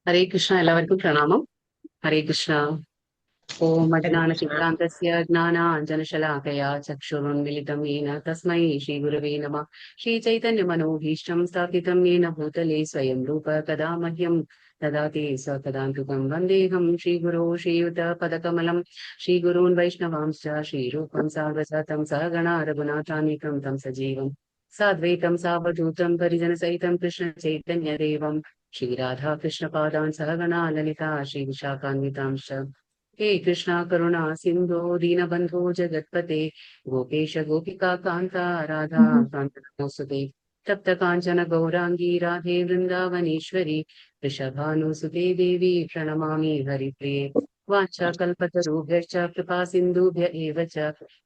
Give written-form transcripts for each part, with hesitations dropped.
ഹരേ കൃഷ്ണ. എല്ലാവർക്കും പ്രണാമം. ഹരേ കൃഷ്ണ. ഓം അജ്ഞാനതിമിരാന്തസ്യ ജ്ഞാനാഞ്ജനശലാകയാ ചക്ഷുരുന്മിലിതം യേന തസ്മൈ ശ്രീഗുരവേ നമഃ. ശ്രീചൈതന്യമനോഭീഷ്ടം സ്ഥാപിതം യേന ഭൂതലേ സ്വയം രൂപ കഥാ മഹ്യം ദദാതി സ്വപദാന്തുകം. വന്ദേഹം ശ്രീഗുരോ ശ്രീയുതപദകമലം ശ്രീഗുरून् वैष्णवांश्च श्रीरूपं साग्रजातं सहगणा रघुनाथान्वितं तं सजीवं साद्वैतं सावधूतं परिजनसहितं कृष्णचैतन्यदेवं श्रीराधा कृष्णपादान् सहगणा ललिता श्रीविशाखान्वितांश्च. हे कृष्णा करुणा सिन्धो दीनबन्धो जगत्पते गोपेश गोपिका कान्ता राधा कान्त नमोऽस्तुते. तप्त काञ्चन गौराङ्गी राधे वृन्दावनेश्वरी वृषभानुसुते देवी प्रणमामि हरिप्रिये. वाञ्छाकल्पतरुभ्यश्च कृपा सिन्धुभ्य एव च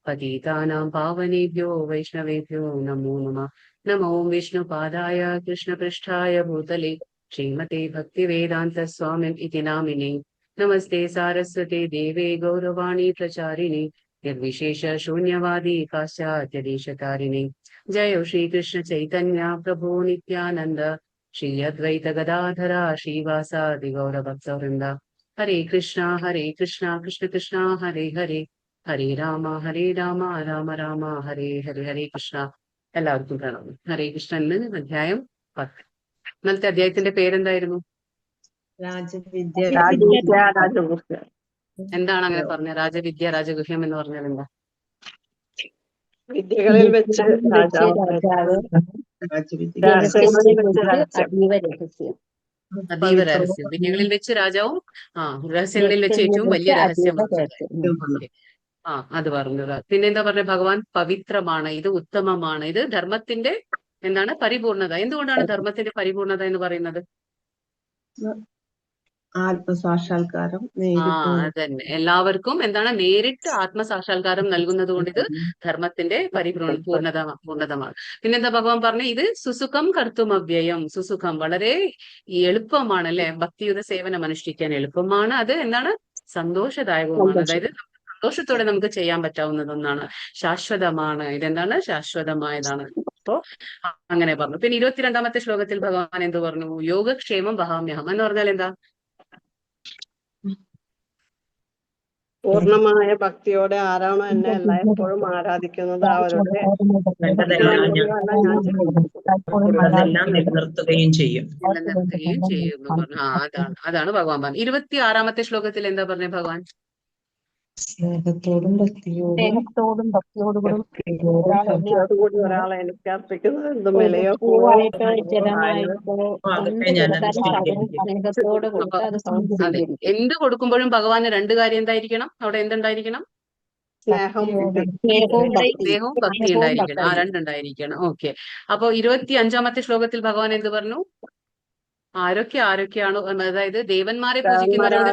पतितानां पावनेभ्यो वैष्णवेभ्यो नमो नमः. नमो विष्णुपादाय कृष्णपृष्ठाय भूतले श्रीमते भक्तिवेदान्तस्वामिन् इति नामिने. नमस्ते सारस्वते देवे गौरवाणी प्रचारिणे निर्विशेष शून्यवादी पाश्चात्यदेशतारिणे. जय श्री कृष्ण चैतन्य प्रभु नित्यानंद श्री अद्वैत गदाधरा श्रीवासादि गौरभक्तवृंद. हरे कृष्णा कृष्ण कृष्ण हरे हरे हरे राम राम राम हरे हरे. ഹരേ കൃഷ്ണ. എല്ലാവർക്കും പ്രണാമം. ഹരേ കൃഷ്ണ. അധ്യായം 10. ഇന്നലത്തെ അധ്യായത്തിന്റെ പേരെന്തായിരുന്നു? എന്താണ് അങ്ങനെ പറഞ്ഞ രാജവിദ്യ രാജഗുഹ്യം എന്ന് പറഞ്ഞാൽ എന്താ? വിദ്യകളിൽ വെച്ച് അതീവ രഹസ്യം. വിദ്യകളിൽ വെച്ച് രാജാവും രഹസ്യങ്ങളിൽ വെച്ച് ഏറ്റവും വലിയ രഹസ്യം. അത് പറഞ്ഞു. പിന്നെന്താ പറഞ്ഞ ഭഗവാൻ പവിത്രമാണ്, ഇത് ഉത്തമമാണ്, ഇത് ധർമ്മത്തിന്റെ എന്താണ് പരിപൂർണത. എന്തുകൊണ്ടാണ് ധർമ്മത്തിന്റെ പരിപൂർണത എന്ന് പറയുന്നത്? ആത്മസാക്ഷാത്കാരം അതന്നെ, എല്ലാവർക്കും എന്താണ് നേരിട്ട് ആത്മസാക്ഷാത്കാരം നൽകുന്നത് കൊണ്ട് ഇത് ധർമ്മത്തിന്റെ പൂർണ്ണതമാണ്. പിന്നെന്താ ഭഗവാൻ പറഞ്ഞു? ഇത് സുസുഖം കർത്തും അവ്യയം. സുസുഖം വളരെ എളുപ്പമാണ് അല്ലെ, ഭക്തിയുത സേവനം അനുഷ്ഠിക്കാൻ എളുപ്പമാണ്. അത് എന്താണ് സന്തോഷദായകവുമാണ്. അതായത് സന്തോഷത്തോടെ നമുക്ക് ചെയ്യാൻ പറ്റാവുന്നതൊന്നാണ്. ശാശ്വതമാണ്. ഇതെന്താണ്? ശാശ്വതമായതാണ്. അപ്പോ അങ്ങനെ പറഞ്ഞു. പിന്നെ 22-ാമത്തെ ശ്ലോകത്തിൽ ഭഗവാൻ എന്ത് പറഞ്ഞു? യോഗക്ഷേമം വഹാമ്യഹം എന്ന് പറഞ്ഞാൽ എന്താ? പൂർണ്ണമായ ഭക്തിയോടെ ആരാണോ എന്നെ എല്ലായ്പ്പോഴും ആരാധിക്കുന്നത് അവരുടെ നിലനിർത്തുകയും ചെയ്യുന്നു. അതാണ് ഭഗവാൻ പറഞ്ഞു. 26-ാമത്തെ ശ്ലോകത്തിൽ എന്താ പറഞ്ഞ ഭഗവാൻ? സ്നേഹത്തോടും ഭക്തിയോടുകൂടി ഒരാളെ എനിക്ക് അർപ്പിക്കുന്നത് എന്തും വിലയോ എന്ത് കൊടുക്കുമ്പോഴും ഭഗവാന് 2 കാര്യം എന്തായിരിക്കണം? അവിടെ എന്തുണ്ടായിരിക്കണം? സ്നേഹവും ഭക്തി ഉണ്ടായിരിക്കണം. 2 ഉണ്ടായിരിക്കണം. ഓക്കെ. അപ്പൊ 25-ാമത്തെ ശ്ലോകത്തിൽ ഭഗവാൻ എന്ത് പറഞ്ഞു? ആരൊക്കെയാണോ, അതായത് ദേവന്മാരെ പൂജിക്കുന്നവരുടെ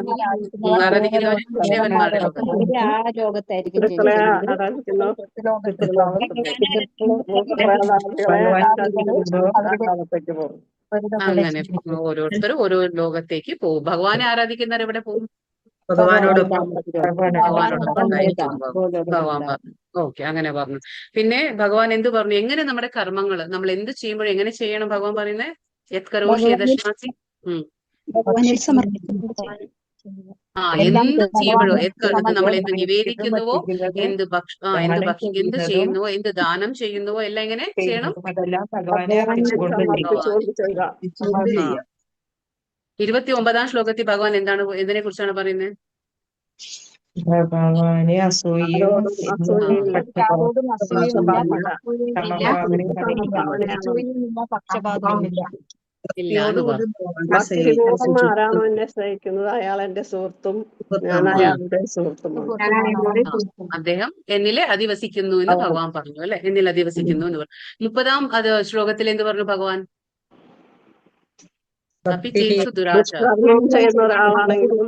ദേവന്മാരുടെ അങ്ങനെ ഓരോരുത്തരും ഓരോ ലോകത്തേക്ക് പോകും. ഭഗവാനെ ആരാധിക്കുന്നവർ എവിടെ പോകും? ഭഗവാനോടൊപ്പം ഭഗവാൻ പറഞ്ഞു. ഓക്കെ, അങ്ങനെ പറഞ്ഞു. പിന്നെ ഭഗവാൻ എന്ത് പറഞ്ഞു? എങ്ങനെ നമ്മുടെ കർമ്മങ്ങൾ നമ്മൾ എന്ത് ചെയ്യുമ്പോഴും എങ്ങനെ ചെയ്യണം? ഭഗവാൻ പറയുന്നത് എന്ത് ചെയ്യുമ്പോഴോ, നമ്മൾ എന്ത് നിവേദിക്കുന്നുവോ, എന്ത് ചെയ്യുന്നുവോ, എന്ത് ദാനം ചെയ്യുന്നുവോ എല്ലാം എങ്ങനെ ചെയ്യണം? 29-ാം ശ്ലോകത്തിൽ ഭഗവാൻ എന്തിനെ കുറിച്ചാണ് പറയുന്നത്? ഭഗവാനെ അസൂയയും ആരാണോ എന്നെ സ്നേഹിക്കുന്നത് അയാൾ എന്റെ സുഹൃത്തും ഞാൻ അയാളുടെ സുഹൃത്തുമാണ്. അദ്ദേഹം എന്നിലെ അധിവസിക്കുന്നു എന്ന് ഭഗവാൻ പറഞ്ഞു അല്ലെ. എന്നിൽ അധിവസിക്കുന്നു എന്ന് പറഞ്ഞു. 30-ാം ശ്ലോകത്തിൽ എന്ത് പറഞ്ഞു ഭഗവാൻ? ചെയ്യുന്ന ഒരാളാണെങ്കിലും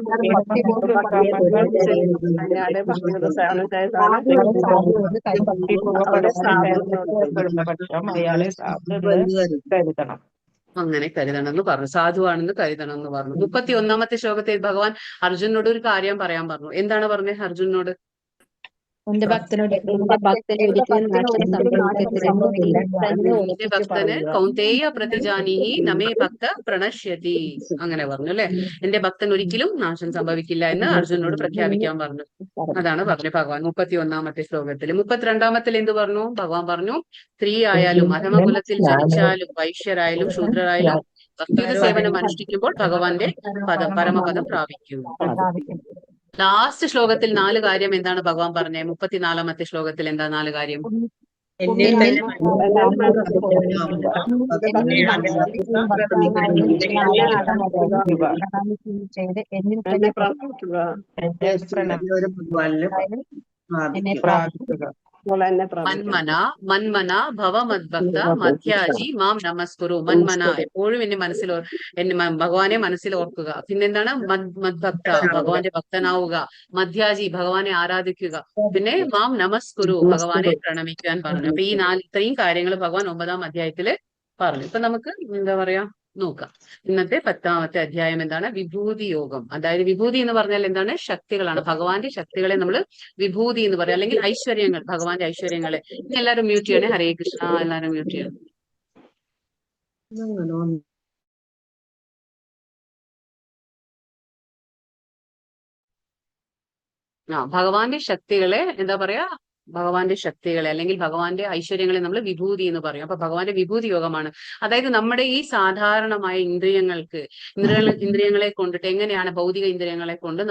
അങ്ങനെ കരുതണമെന്ന് പറഞ്ഞു. സാധുവാണെന്ന് കരുതണം എന്ന് പറഞ്ഞു. 31-ാമത്തെ ശ്ലോകത്തിൽ ഭഗവാൻ അർജുനോട് ഒരു കാര്യം പറയാൻ പറഞ്ഞു. എന്താണ് പറഞ്ഞത് അർജുനോട്? എന്റെ ഭക്തനൊരിക്കലും എന്റെ ഭക്തന് നാശം ഒരിക്കലും നാശം സംഭവിക്കത്തില്ല എന്ന് സംഭവിക്കില്ല എന്ന് എന്റെ ഉറപ്പിച്ച് ഭക്തന് പറയുക. കൗന്തേയ പ്രതിജാനീഹി നമേ ഭക്ത പ്രണശ്യതി, അങ്ങനെ പറഞ്ഞു അല്ലെ. എന്റെ ഭക്തൻ ഒരിക്കലും നാശം സംഭവിക്കില്ല എന്ന് അർജുനോട് പ്രഖ്യാപിക്കാൻ പറഞ്ഞു. അതാണ് പറഞ്ഞു ഭഗവാൻ 31-ാമത്തെ ശ്ലോകത്തിൽ. 32-ാമത്തിൽ എന്ത് പറഞ്ഞു? ഭഗവാൻ പറഞ്ഞു, സ്ത്രീ ആയാലും അധമകുലത്തിൽ ജനിച്ചാലും വൈശ്യരായാലും ശൂദ്രരായാലും ഭക്തിയുത സേവനം അനുഷ്ഠിക്കുമ്പോൾ ഭഗവാന്റെ പരമപദം പ്രാപിക്കും. ലാസ്റ്റ് ശ്ലോകത്തിൽ 4 കാര്യം എന്താണ് ഭഗവാൻ പറഞ്ഞത്? 34-ാമത്തെ ശ്ലോകത്തിൽ എന്താ 4 കാര്യം? എന്നിൽ തന്നെ എന്നെ പ്രാർത്ഥിക്കുക, എന്നെ പ്രാർത്ഥിക്കുക. എന്നെ പ്രാർത്ഥിക്കുക. മന്മന ഭവ മദ്ഭക്ത മധ്യാജി മാം നമസ്കുരു. മന്മന, എപ്പോഴും എന്നെ ഭഗവാനെ മനസ്സിൽ ഓർക്കുക. പിന്നെന്താണ്? മദ്ഭക്ത, ഭഗവാന്റെ ഭക്തനാവുക. മധ്യാജി, ഭഗവാനെ ആരാധിക്കുക. പിന്നെ മാം നമസ്കുരു, ഭഗവാനെ പ്രണമിക്കാൻ പറഞ്ഞു. അപ്പൊ ഈ ഇത്രയും കാര്യങ്ങൾ ഭഗവാൻ 9-ാം അധ്യായത്തില് പറഞ്ഞു. ഇപ്പൊ നമുക്ക് എന്താ പറയാ നോക്കാം. ഇന്നത്തെ 10-ാമത്തെ അധ്യായം എന്താണ്? വിഭൂതി യോഗം. അതായത് വിഭൂതി എന്ന് പറഞ്ഞാൽ എന്താണ്? ശക്തികളാണ്. ഭഗവാന്റെ ശക്തികളെ നമ്മൾ വിഭൂതി എന്ന് പറയാം, അല്ലെങ്കിൽ ഐശ്വര്യങ്ങൾ, ഭഗവാന്റെ ഐശ്വര്യങ്ങളെ. ഇനി എല്ലാവരും മ്യൂട്ട് ചെയ്യണേ. ഹരേ കൃഷ്ണ, എല്ലാവരും മ്യൂട്ട് ചെയ്യണം. ഭഗവാന്റെ ശക്തികളെ എന്താ പറയാ? ഭഗവാന്റെ ശക്തികളെ അല്ലെങ്കിൽ ഭഗവാന്റെ ഐശ്വര്യങ്ങളെ നമ്മൾ വിഭൂതി എന്ന് പറയും. അപ്പൊ ഭഗവാന്റെ വിഭൂതി യോഗമാണ്. അതായത് നമ്മുടെ ഈ സാധാരണമായ ഇന്ദ്രിയങ്ങളെ കൊണ്ടിട്ട് എങ്ങനെയാണ്, ഭൗതിക ഇന്ദ്രിയങ്ങളെ കൊണ്ട്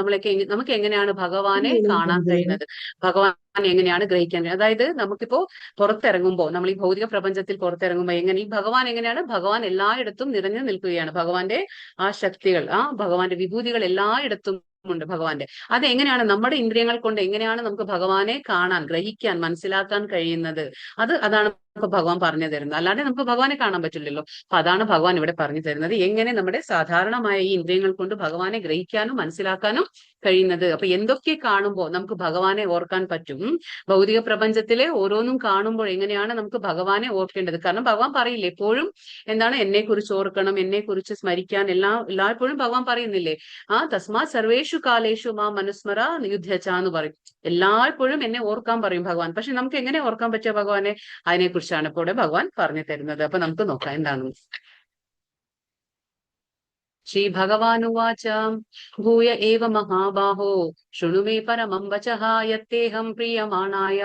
നമുക്ക് എങ്ങനെയാണ് ഭഗവാനെ കാണാൻ കഴിയുന്നത്, ഭഗവാൻ എങ്ങനെയാണ് ഗ്രഹിക്കാൻ കഴിയുന്നത്? അതായത് നമുക്കിപ്പോ പുറത്തിറങ്ങുമ്പോൾ, നമ്മൾ ഈ ഭൗതിക പ്രപഞ്ചത്തിൽ പുറത്തിറങ്ങുമ്പോൾ ഈ ഭഗവാൻ എങ്ങനെയാണ്? ഭഗവാൻ എല്ലായിടത്തും നിറഞ്ഞു നിൽക്കുകയാണ്. ഭഗവാന്റെ ആ ശക്തികൾ, ഭഗവാന്റെ വിഭൂതികൾ എല്ലായിടത്തും ഉണ്ട് ഭഗവാന്റെ. അതെങ്ങനെയാണ് നമ്മുടെ ഇന്ദ്രിയങ്ങൾ കൊണ്ട് എങ്ങനെയാണ് നമുക്ക് ഭഗവാനെ കാണാൻ, ഗ്രഹിക്കാൻ, മനസ്സിലാക്കാൻ കഴിയുന്നത്? അതാണ് ഇപ്പൊ ഭഗവാൻ പറഞ്ഞു തരുന്നത്. അല്ലാതെ നമുക്ക് ഭഗവാനെ കാണാൻ പറ്റില്ലല്ലോ. അപ്പൊ അതാണ് ഭഗവാൻ ഇവിടെ പറഞ്ഞു തരുന്നത്, എങ്ങനെ നമ്മുടെ സാധാരണമായ ഈ ഇന്ദ്രിയങ്ങൾ കൊണ്ട് ഭഗവാനെ ഗ്രഹിക്കാനും മനസ്സിലാക്കാനും കഴിയുന്നത്. അപ്പൊ എന്തൊക്കെ കാണുമ്പോൾ നമുക്ക് ഭഗവാനെ ഓർക്കാൻ പറ്റും? ഭൗതിക പ്രപഞ്ചത്തിലെ ഓരോന്നും കാണുമ്പോൾ എങ്ങനെയാണ് നമുക്ക് ഭഗവാനെ ഓർക്കേണ്ടത്? കാരണം ഭഗവാൻ പറയില്ലേ എപ്പോഴും എന്താണ്? എന്നെ കുറിച്ച് ഓർക്കണം, എന്നെ കുറിച്ച് സ്മരിക്കാൻ, എല്ലായ്പ്പോഴും ഭഗവാൻ പറയുന്നില്ലേ? തസ്മാ സർവേഷു കാലേഷു മാ മനുസ്മര യുദ്ധച്ച എന്ന് പറയും. എല്ലായ്പ്പോഴും എന്നെ ഓർക്കാൻ പറയും ഭഗവാൻ. പക്ഷെ നമുക്ക് എങ്ങനെ ഓർക്കാൻ പറ്റുക ഭഗവാനെ? അതിനെ കുറിച്ചാണ് ഇപ്പോൾ ഭഗവാൻ പറഞ്ഞു തരുന്നത്. അപ്പൊ നമുക്ക് നോക്കാം എന്താണ്. ശ്രീ ഭഗവാനുവാച ഭൂയ ഏവ മഹാബാഹോ ശൃണു മേ പരമം വചഃ യത്തേഹം പ്രിയമാണായ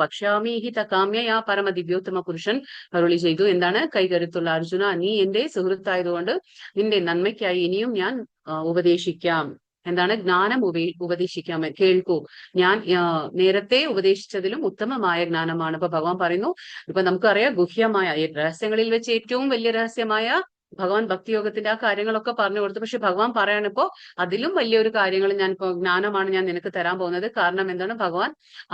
വക്ഷ്യാമി ഹിതകാമ്യയാ. പരമദിവ്യോത്തമ പുരുഷൻ അരുളി ചെയ്തു. എന്താണ്? കൈകരുത്തുള്ള അർജുന, നീ എന്റെ സുഹൃത്തായതുകൊണ്ട് നിന്റെ നന്മയ്ക്കായി ഇനിയും ഞാൻ ഉപദേശിക്കാം. എന്താണ്? ജ്ഞാനം ഉപദേശിക്കാം, കേൾക്കൂ. ഞാൻ നേരത്തെ ഉപദേശിച്ചതിലും ഉത്തമമായ ജ്ഞാനമാണ്. ഇപ്പൊ ഭഗവാൻ പറയുന്നു, ഇപ്പൊ നമുക്കറിയാം ഗുഹ്യമായ രഹസ്യങ്ങളിൽ വെച്ച് ഏറ്റവും വലിയ രഹസ്യമായ ഭഗവാൻ ഭക്തിയോഗത്തിന്റെ ആ കാര്യങ്ങളൊക്കെ പറഞ്ഞു കൊടുത്തു. പക്ഷെ ഭഗവാൻ പറയാനിപ്പോ അതിലും വലിയൊരു കാര്യങ്ങൾ ജ്ഞാനമാണ് ഞാൻ നിനക്ക് തരാൻ പോകുന്നത്. കാരണം എന്താണ്? ഭഗവാൻ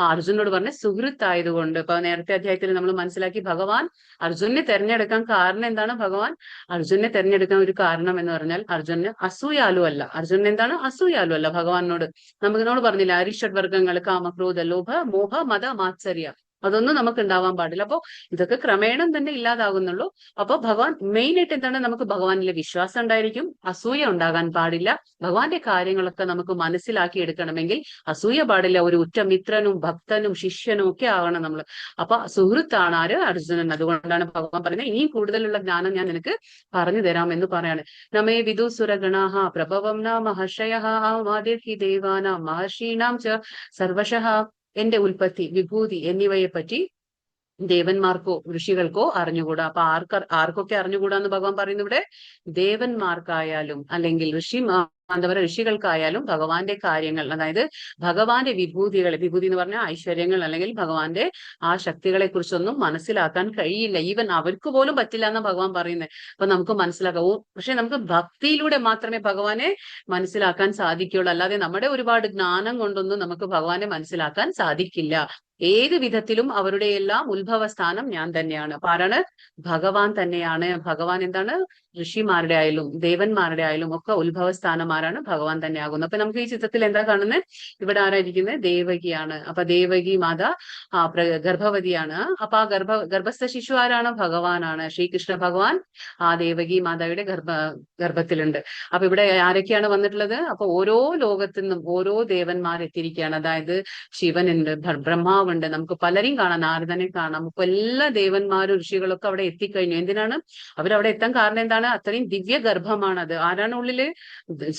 അർജുനോട് പറഞ്ഞ സുഹൃത്തായതുകൊണ്ട്. ഇപ്പൊ നേരത്തെ അധ്യായത്തിൽ നമ്മൾ മനസ്സിലാക്കി ഭഗവാൻ അർജുനെ തെരഞ്ഞെടുക്കാൻ കാരണം എന്താണ്? ഭഗവാൻ അർജുനെ തെരഞ്ഞെടുക്കാൻ ഒരു കാരണം എന്ന് പറഞ്ഞാൽ അർജുന് അസൂയാലു അല്ല. അർജുനൻ എന്താണ്? അസൂയാലു അല്ല ഭഗവാനോട്. നമുക്കിനോട് പറഞ്ഞില്ല, അരിഷഡ് വർഗങ്ങൾ കാമ ക്രോധ ലോഭ മോഹ മത മാത്സര്യ, അതൊന്നും നമുക്ക് ഉണ്ടാവാൻ പാടില്ല. അപ്പൊ ഇതൊക്കെ ക്രമേണം തന്നെ ഇല്ലാതാകുന്നുള്ളൂ. അപ്പൊ ഭഗവാൻ മെയിൻ ആയിട്ട് എന്താണ്? നമുക്ക് ഭഗവാനിലെ വിശ്വാസം ഉണ്ടായിരിക്കും, അസൂയ ഉണ്ടാകാൻ പാടില്ല. ഭഗവാന്റെ കാര്യങ്ങളൊക്കെ നമുക്ക് മനസ്സിലാക്കി എടുക്കണമെങ്കിൽ അസൂയ പാടില്ല. ഒരു ഉറ്റ മിത്രനും ഭക്തനും ശിഷ്യനും ഒക്കെ ആവണം നമ്മൾ. അപ്പൊ സുഹൃത്താണ് ആര്? അർജുനൻ. അതുകൊണ്ടാണ് ഭഗവാൻ പറയുന്നത് ഇനിയും കൂടുതലുള്ള ജ്ഞാനം ഞാൻ നിനക്ക് പറഞ്ഞു തരാം എന്ന് പറയാണ്. നമേ വിദുസുരഗണാഹ പ്രഭവം ന മഹർഷയഃ ആദിർഹി ദേവാനാം മഹർഷീണാം ച സർവശഃ. എന്റെ ഉൽപ്പത്തി, വിഭൂതി എന്നിവയെ പറ്റി ദേവന്മാർക്കോ ഋഷികൾക്കോ അറിഞ്ഞുകൂടാ. അപ്പൊ ആർക്കൊക്കെ അറിഞ്ഞുകൂടാന്ന് ഭഗവാൻ പറയുന്നു ഇവിടെ? ദേവന്മാർക്കായാലും അല്ലെങ്കിൽ ഋഷികൾക്കായാലും ഭഗവാന്റെ കാര്യങ്ങൾ, അതായത് ഭഗവാന്റെ വിഭൂതി എന്ന് പറഞ്ഞാൽ ഐശ്വര്യങ്ങൾ അല്ലെങ്കിൽ ഭഗവാന്റെ ആ ശക്തികളെ കുറിച്ചൊന്നും മനസ്സിലാക്കാൻ കഴിയില്ല. ഈവൻ അവർക്ക് പോലും പറ്റില്ല എന്നാ ഭഗവാൻ പറയുന്നത്. അപ്പൊ നമുക്ക് മനസ്സിലാക്കാം. പക്ഷെ നമുക്ക് ഭക്തിയിലൂടെ മാത്രമേ ഭഗവാനെ മനസ്സിലാക്കാൻ സാധിക്കുകയുള്ളൂ. അല്ലാതെ നമ്മുടെ ഒരുപാട് ജ്ഞാനം കൊണ്ടൊന്നും നമുക്ക് ഭഗവാനെ മനസ്സിലാക്കാൻ സാധിക്കില്ല ഏത് വിധത്തിലും അവരുടെ എല്ലാം ഉത്ഭവസ്ഥാനം ഞാൻ തന്നെയാണ്. അപ്പൊ ആരാണ്? ഭഗവാൻ തന്നെയാണ്. ഭഗവാൻ എന്താണ്? ഋഷിമാരുടെ ആയാലും ദേവന്മാരുടെ ആയാലും ഒക്കെ ഉത്ഭവസ്ഥാനം ആരാണ്? ഭഗവാൻ തന്നെ ആകുന്നു. അപ്പൊ നമുക്ക് ഈ ചിത്രത്തിൽ എന്താ കാണുന്നത്? ഇവിടെ ആരായിരിക്കുന്നത്? ദേവകിയാണ്. അപ്പൊ ദേവകി മാത ഗർഭവതിയാണ്. അപ്പൊ ആ ഗർഭസ്ഥ ശിശു ആരാണ്? ഭഗവാനാണ്. ശ്രീകൃഷ്ണ ഭഗവാൻ ആ ദേവകി മാതായുടെ ഗർഭത്തിലുണ്ട്. അപ്പൊ ഇവിടെ ആരൊക്കെയാണ് വന്നിട്ടുള്ളത്? അപ്പൊ ഓരോ ലോകത്തു നിന്നും ഓരോ ദേവന്മാരെത്തിയിരിക്കുകയാണ്. അതായത് ശിവനുണ്ട്, ബ്രഹ്മാവുണ്ട്, നമുക്ക് പലരെയും കാണാം, നാരദനെ കാണാം. അപ്പൊ എല്ലാ ദേവന്മാരും ഋഷികളൊക്കെ അവിടെ എത്തിക്കഴിഞ്ഞു. എന്തിനാണ് അവരവിടെ എത്താൻ കാരണം? എന്താണ്? അത്രയും ദിവ്യ ഗർഭമാണത്. ആരാണ് ഉള്ളില്?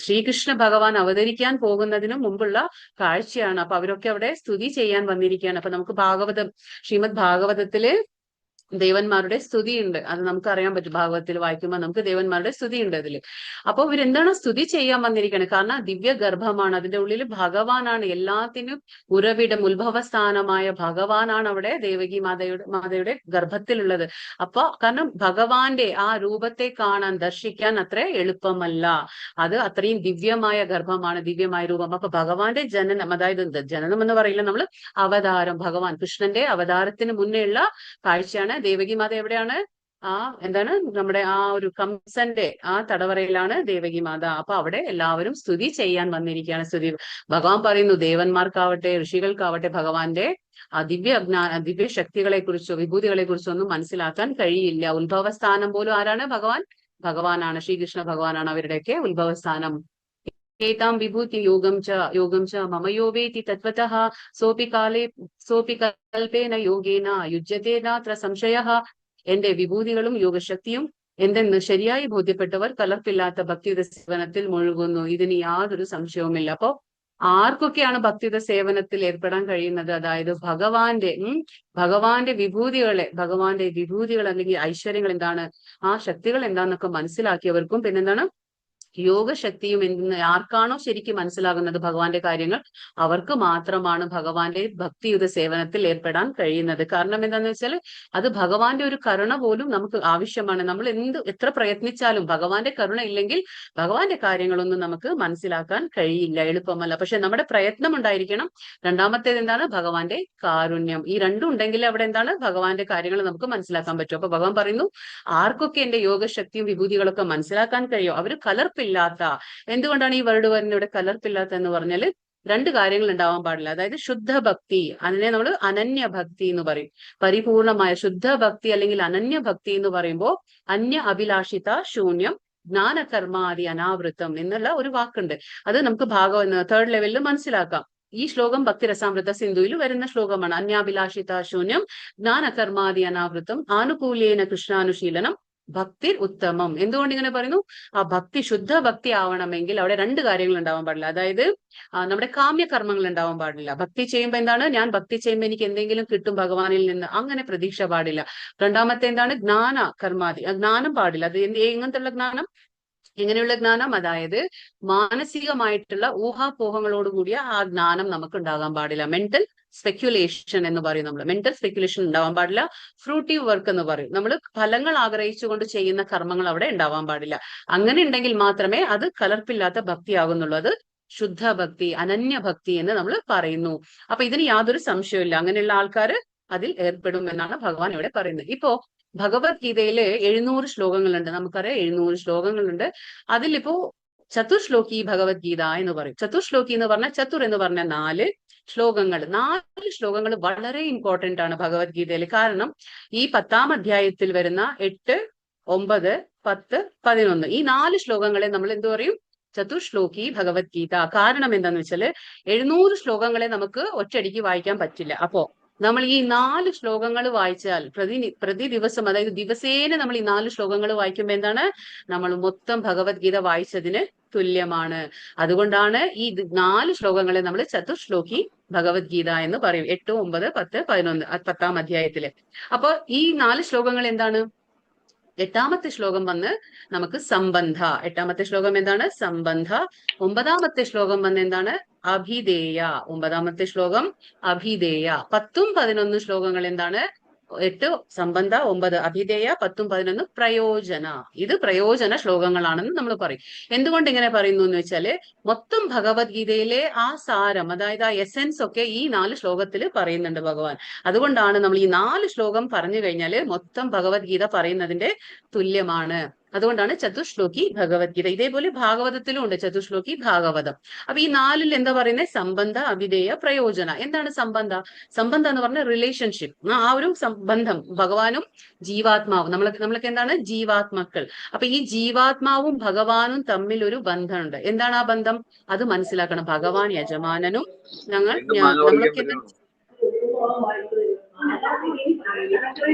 ശ്രീകൃഷ്ണ ഭഗവാൻ അവതരിക്കാൻ പോകുന്നതിന് മുമ്പുള്ള കാഴ്ചയാണ്. അപ്പൊ അവരൊക്കെ അവിടെ സ്തുതി ചെയ്യാൻ വന്നിരിക്കുകയാണ്. അപ്പൊ നമുക്ക് ശ്രീമദ് ഭാഗവതത്തില് ദേവന്മാരുടെ സ്തുതിയുണ്ട്. അത് നമുക്ക് അറിയാൻ പറ്റും. ഭാഗവതത്തിൽ വായിക്കുമ്പോൾ നമുക്ക് ദേവന്മാരുടെ സ്തുതിയുണ്ട് അതില്. അപ്പൊ ഇവരെന്താണ്? സ്തുതി ചെയ്യാൻ വന്നിരിക്കുന്നത്. കാരണം ദിവ്യ ഗർഭമാണ്, അതിന്റെ ഉള്ളിൽ ഭഗവാനാണ്. എല്ലാത്തിനും ഉറവിടം, ഉത്ഭവസ്ഥാനമായ ഭഗവാനാണ് അവിടെ ദേവകി മാതയുടെ ഗർഭത്തിലുള്ളത്. അപ്പൊ കാരണം ഭഗവാന്റെ ആ രൂപത്തെ കാണാൻ, ദർശിക്കാൻ അത്ര എളുപ്പമല്ല. അത് അത്രയും ദിവ്യമായ ഗർഭമാണ്, ദിവ്യമായ രൂപം. അപ്പൊ ഭഗവാന്റെ ജനനം, അതായത് ജനനം എന്ന് പറയില്ല നമ്മള്, അവതാരം, ഭഗവാൻ കൃഷ്ണന്റെ അവതാരത്തിന് മുന്നേ ഉള്ള കാഴ്ചയാണ്. ദേവകി മാത എവിടെയാണ്? എന്താണ് നമ്മുടെ ആ ഒരു കംസന്റെ ആ തടവറയിലാണ് ദേവകി മാത. അപ്പൊ അവിടെ എല്ലാവരും സ്തുതി ചെയ്യാൻ വന്നിരിക്കുകയാണ്. സ്തുതി ഭഗവാൻ പറയുന്നു, ദേവന്മാർക്കാവട്ടെ ഋഷികൾക്കാവട്ടെ ഭഗവാന്റെ ആ ദിവ്യ ശക്തികളെ കുറിച്ചോ വിഭൂതികളെ കുറിച്ചോ ഒന്നും മനസ്സിലാക്കാൻ കഴിയില്ല. ഉത്ഭവസ്ഥാനം പോലും ആരാണ്? ഭഗവാനാണ്. ശ്രീകൃഷ്ണ ഭഗവാനാണ് അവരുടെയൊക്കെ ഉത്ഭവസ്ഥാനം. ഏതാം വിഭൂതി യോഗം ച മമയോ വേതി തത്വതഃ സോപി കൽപേന യോഗേന യുജ്യതേ നാത്ര സംശയഃ. എന്റെ വിഭൂതികളും യോഗശക്തിയും എന്തെന്ന് ശരിയായി ബോധ്യപ്പെട്ടവർ കലർപ്പില്ലാത്ത ഭക്തിയുത സേവനത്തിൽ മുഴുകുന്നു. ഇതിന് യാതൊരു സംശയവുമില്ല. അപ്പോ ആർക്കൊക്കെയാണ് ഭക്തിയുത സേവനത്തിൽ ഏർപ്പെടാൻ കഴിയുന്നത്? അതായത് ഭഗവാന്റെ വിഭൂതികൾ അല്ലെങ്കിൽ ഐശ്വര്യങ്ങൾ എന്താണ്, ആ ശക്തികൾ എന്താന്നൊക്കെ മനസ്സിലാക്കിയവർക്കും, പിന്നെന്താണ് യോഗശക്തിയും എന്തെന്ന് ആർക്കാണോ ശരിക്കും മനസ്സിലാകുന്നത് ഭഗവാന്റെ കാര്യങ്ങൾ, അവർക്ക് മാത്രമാണ് ഭഗവാന്റെ ഭക്തിയുത സേവനത്തിൽ ഏർപ്പെടാൻ കഴിയുന്നത്. കാരണം എന്താന്ന് വെച്ചാൽ അത് ഭഗവാന്റെ ഒരു കരുണ പോലും നമുക്ക് ആവശ്യമാണ്. നമ്മൾ എത്ര പ്രയത്നിച്ചാലും ഭഗവാന്റെ കരുണ ഇല്ലെങ്കിൽ ഭഗവാന്റെ കാര്യങ്ങളൊന്നും നമുക്ക് മനസ്സിലാക്കാൻ കഴിയില്ല, എളുപ്പമല്ല. പക്ഷെ നമ്മുടെ പ്രയത്നം ഉണ്ടായിരിക്കണം. രണ്ടാമത്തേത് എന്താണ്? ഭഗവാന്റെ കാരുണ്യം. ഈ രണ്ടും ഉണ്ടെങ്കിൽ അവിടെ എന്താണ്? ഭഗവാന്റെ കാര്യങ്ങൾ നമുക്ക് മനസ്സിലാക്കാൻ പറ്റും. അപ്പൊ ഭഗവാൻ പറയുന്നു, ആർക്കൊക്കെ എന്റെ യോഗശക്തിയും വിഭൂതികളൊക്കെ മനസ്സിലാക്കാൻ കഴിയും, അവര് കലർപ്പില്ലാത്ത. എന്തുകൊണ്ടാണ് ഈ വേർഡ് വരുന്നത് ഇവിടെ? കലർപ്പില്ലാത്ത എന്ന് പറഞ്ഞാല് രണ്ട് കാര്യങ്ങൾ ഉണ്ടാവാൻ പാടില്ല. അതായത് ശുദ്ധ ഭക്തി, അതിനെ നമ്മൾ അനന്യഭക്തി എന്ന് പറയും. പരിപൂർണമായ ശുദ്ധ ഭക്തി അല്ലെങ്കിൽ അനന്യഭക്തി എന്ന് പറയുമ്പോൾ അന്യ അഭിലാഷിത ശൂന്യം ജ്ഞാനകർമാദി അനാവൃത്തം എന്നുള്ള ഒരു വാക്കുണ്ട്. അത് നമുക്ക് തേർഡ് ലെവലിൽ മനസ്സിലാക്കാം. ഈ ശ്ലോകം ഭക്തി രസാമൃത സിന്ധുവിൽ വരുന്ന ശ്ലോകമാണ്. അന്യാഭിലാഷിത ശൂന്യം ജ്ഞാനകർമാദി അനാവൃത്തം ആനുകൂല്യേന കൃഷ്ണാനുശീലനം ഭക്തി ഉത്തമം. എന്തുകൊണ്ട് ഇങ്ങനെ പറയുന്നു? ആ ഭക്തി ശുദ്ധ ഭക്തി ആവണമെങ്കിൽ അവിടെ രണ്ട് കാര്യങ്ങൾ ഉണ്ടാവാൻ പാടില്ല. അതായത് നമ്മുടെ കാമ്യകർമ്മങ്ങൾ ഉണ്ടാവാൻ പാടില്ല. ഭക്തി ചെയ്യുമ്പോൾ എന്താണ്? ഞാൻ ഭക്തി ചെയ്യുമ്പോൾ എനിക്ക് എന്തെങ്കിലും കിട്ടും ഭഗവാനിൽ നിന്ന്, അങ്ങനെ പ്രതീക്ഷ പാടില്ല. രണ്ടാമത്തെ എന്താണ്? ജ്ഞാനം പാടില്ല. അത് എങ്ങനത്തെ ജ്ഞാനം? എങ്ങനെയുള്ള ജ്ഞാനം? അതായത് മാനസികമായിട്ടുള്ള ഊഹാപോഹങ്ങളോടുകൂടിയ ആ ജ്ഞാനം നമുക്ക് ഉണ്ടാകാൻ പാടില്ല. മെന്റൽ സ്പെക്യുലേഷൻ എന്ന് പറയും നമ്മൾ. മെന്റൽ സ്പെക്യുലേഷൻ ഉണ്ടാവാൻ പാടില്ല. ഫ്രൂട്ടീവ് വർക്ക് എന്ന് പറയും. നമ്മൾ ഫലങ്ങൾ ആഗ്രഹിച്ചുകൊണ്ട് ചെയ്യുന്ന കർമ്മങ്ങൾ അവിടെ ഉണ്ടാവാൻ പാടില്ല. അങ്ങനെ ഉണ്ടെങ്കിൽ മാത്രമേ അത് കലർപ്പില്ലാത്ത ഭക്തി ആകുന്നുള്ളൂ. അത് ശുദ്ധ ഭക്തി, അനന്യഭക്തി എന്ന് നമ്മൾ പറയുന്നു. അപ്പൊ ഇതിന് യാതൊരു സംശയമില്ല, അങ്ങനെയുള്ള ആൾക്കാര് അതിൽ ഏർപ്പെടും എന്നാണ് ഭഗവാൻ ഇവിടെ പറയുന്നത്. ഇപ്പോ ഭഗവത്ഗീതയില് 700 ശ്ലോകങ്ങളുണ്ട്. നമുക്കറിയാം 700 ശ്ലോകങ്ങളുണ്ട്. അതിലിപ്പോ ചതുർശ്ലോകി ഭഗവത്ഗീത എന്ന് പറയും. ചതുർശ്ലോകി എന്ന് പറഞ്ഞാൽ, ചതുർ എന്ന് പറഞ്ഞാൽ 4 ശ്ലോകങ്ങൾ. 4 ശ്ലോകങ്ങൾ വളരെ ഇമ്പോർട്ടന്റ് ആണ് ഭഗവത്ഗീതയിൽ. കാരണം ഈ 10ാം അധ്യായത്തിൽ വരുന്ന 8, 9, 10, 11 ഈ 4 ശ്ലോകങ്ങളെ നമ്മൾ എന്തു പറയും? ചതുർശ്ലോകി ഭഗവത്ഗീത. കാരണം എന്താന്ന് വെച്ചാല് 700 ശ്ലോകങ്ങളെ നമുക്ക് ഒറ്റയടിക്ക് വായിക്കാൻ പറ്റില്ല. അപ്പോ നമ്മൾ ഈ 4 ശ്ലോകങ്ങൾ വായിച്ചാൽ പ്രതി ദിവസം, അതായത് ദിവസേന നമ്മൾ ഈ 4 ശ്ലോകങ്ങൾ വായിക്കുമ്പോൾ എന്താണ്? നമ്മൾ മൊത്തം ഭഗവത്ഗീത വായിച്ചതിന് തുല്യമാണ്. അതുകൊണ്ടാണ് ഈ 4 ശ്ലോകങ്ങളെ നമ്മൾ ചതുർശ്ലോകി ഭഗവത്ഗീത എന്ന് പറയും. 8, 9, 10, 11 10ാം അധ്യായത്തില്. അപ്പൊ ഈ 4 ശ്ലോകങ്ങൾ എന്താണ്? 8ാമത്തെ ശ്ലോകം വന്ന് നമുക്ക് സംബന്ധ. 8ാമത്തെ ശ്ലോകം എന്താണ്? സംബന്ധ. 9ാമത്തെ ശ്ലോകം വന്ന് എന്താണ്? അഭിധേയ. 9ാമത്തെ ശ്ലോകം അഭിധേയ. 10ഉം 11 ശ്ലോകങ്ങൾ എന്താണ്? 8 സംബന്ധ, 9 അഭിധേയ, 10ഉം 11 പ്രയോജന. ഇത് പ്രയോജന ശ്ലോകങ്ങളാണെന്ന് നമ്മൾ പറയും. എന്തുകൊണ്ട് ഇങ്ങനെ പറയുന്നു എന്ന് വെച്ചാല് മൊത്തം ഭഗവത്ഗീതയിലെ ആ സാരം, അതായത് ആ എസെൻസ് ഒക്കെ ഈ 4 ശ്ലോകത്തിൽ പറയുന്നുണ്ട് ഭഗവാൻ. അതുകൊണ്ടാണ് നമ്മൾ ഈ 4 ശ്ലോകം പറഞ്ഞു കഴിഞ്ഞാല് മൊത്തം ഭഗവത്ഗീത പറയുന്നതിന്റെ തുല്യമാണ്. അതുകൊണ്ടാണ് ചതുശ്ലോകി ഭഗവത്ഗീത. ഇതേപോലെ ഭാഗവതത്തിലും ഉണ്ട് ചതുശ്ലോകി ഭാഗവതം. അപ്പൊ ഈ 4-ൽ എന്താ പറയുന്നത്? സംബന്ധ, അഭിധേയ, പ്രയോജന. എന്താണ് സംബന്ധ? സംബന്ധം എന്ന് പറഞ്ഞ റിലേഷൻഷിപ്പ്, ആ ഒരു ബന്ധം ഭഗവാനും ജീവാത്മാവും. നമ്മളൊക്കെ എന്താണ്? ജീവാത്മാക്കൾ. അപ്പൊ ഈ ജീവാത്മാവും ഭഗവാനും തമ്മിൽ ഒരു ബന്ധമുണ്ട്. എന്താണ് ആ ബന്ധം? അത് മനസ്സിലാക്കണം. ഭഗവാൻ യജമാനനും നമ്മളൊക്കെ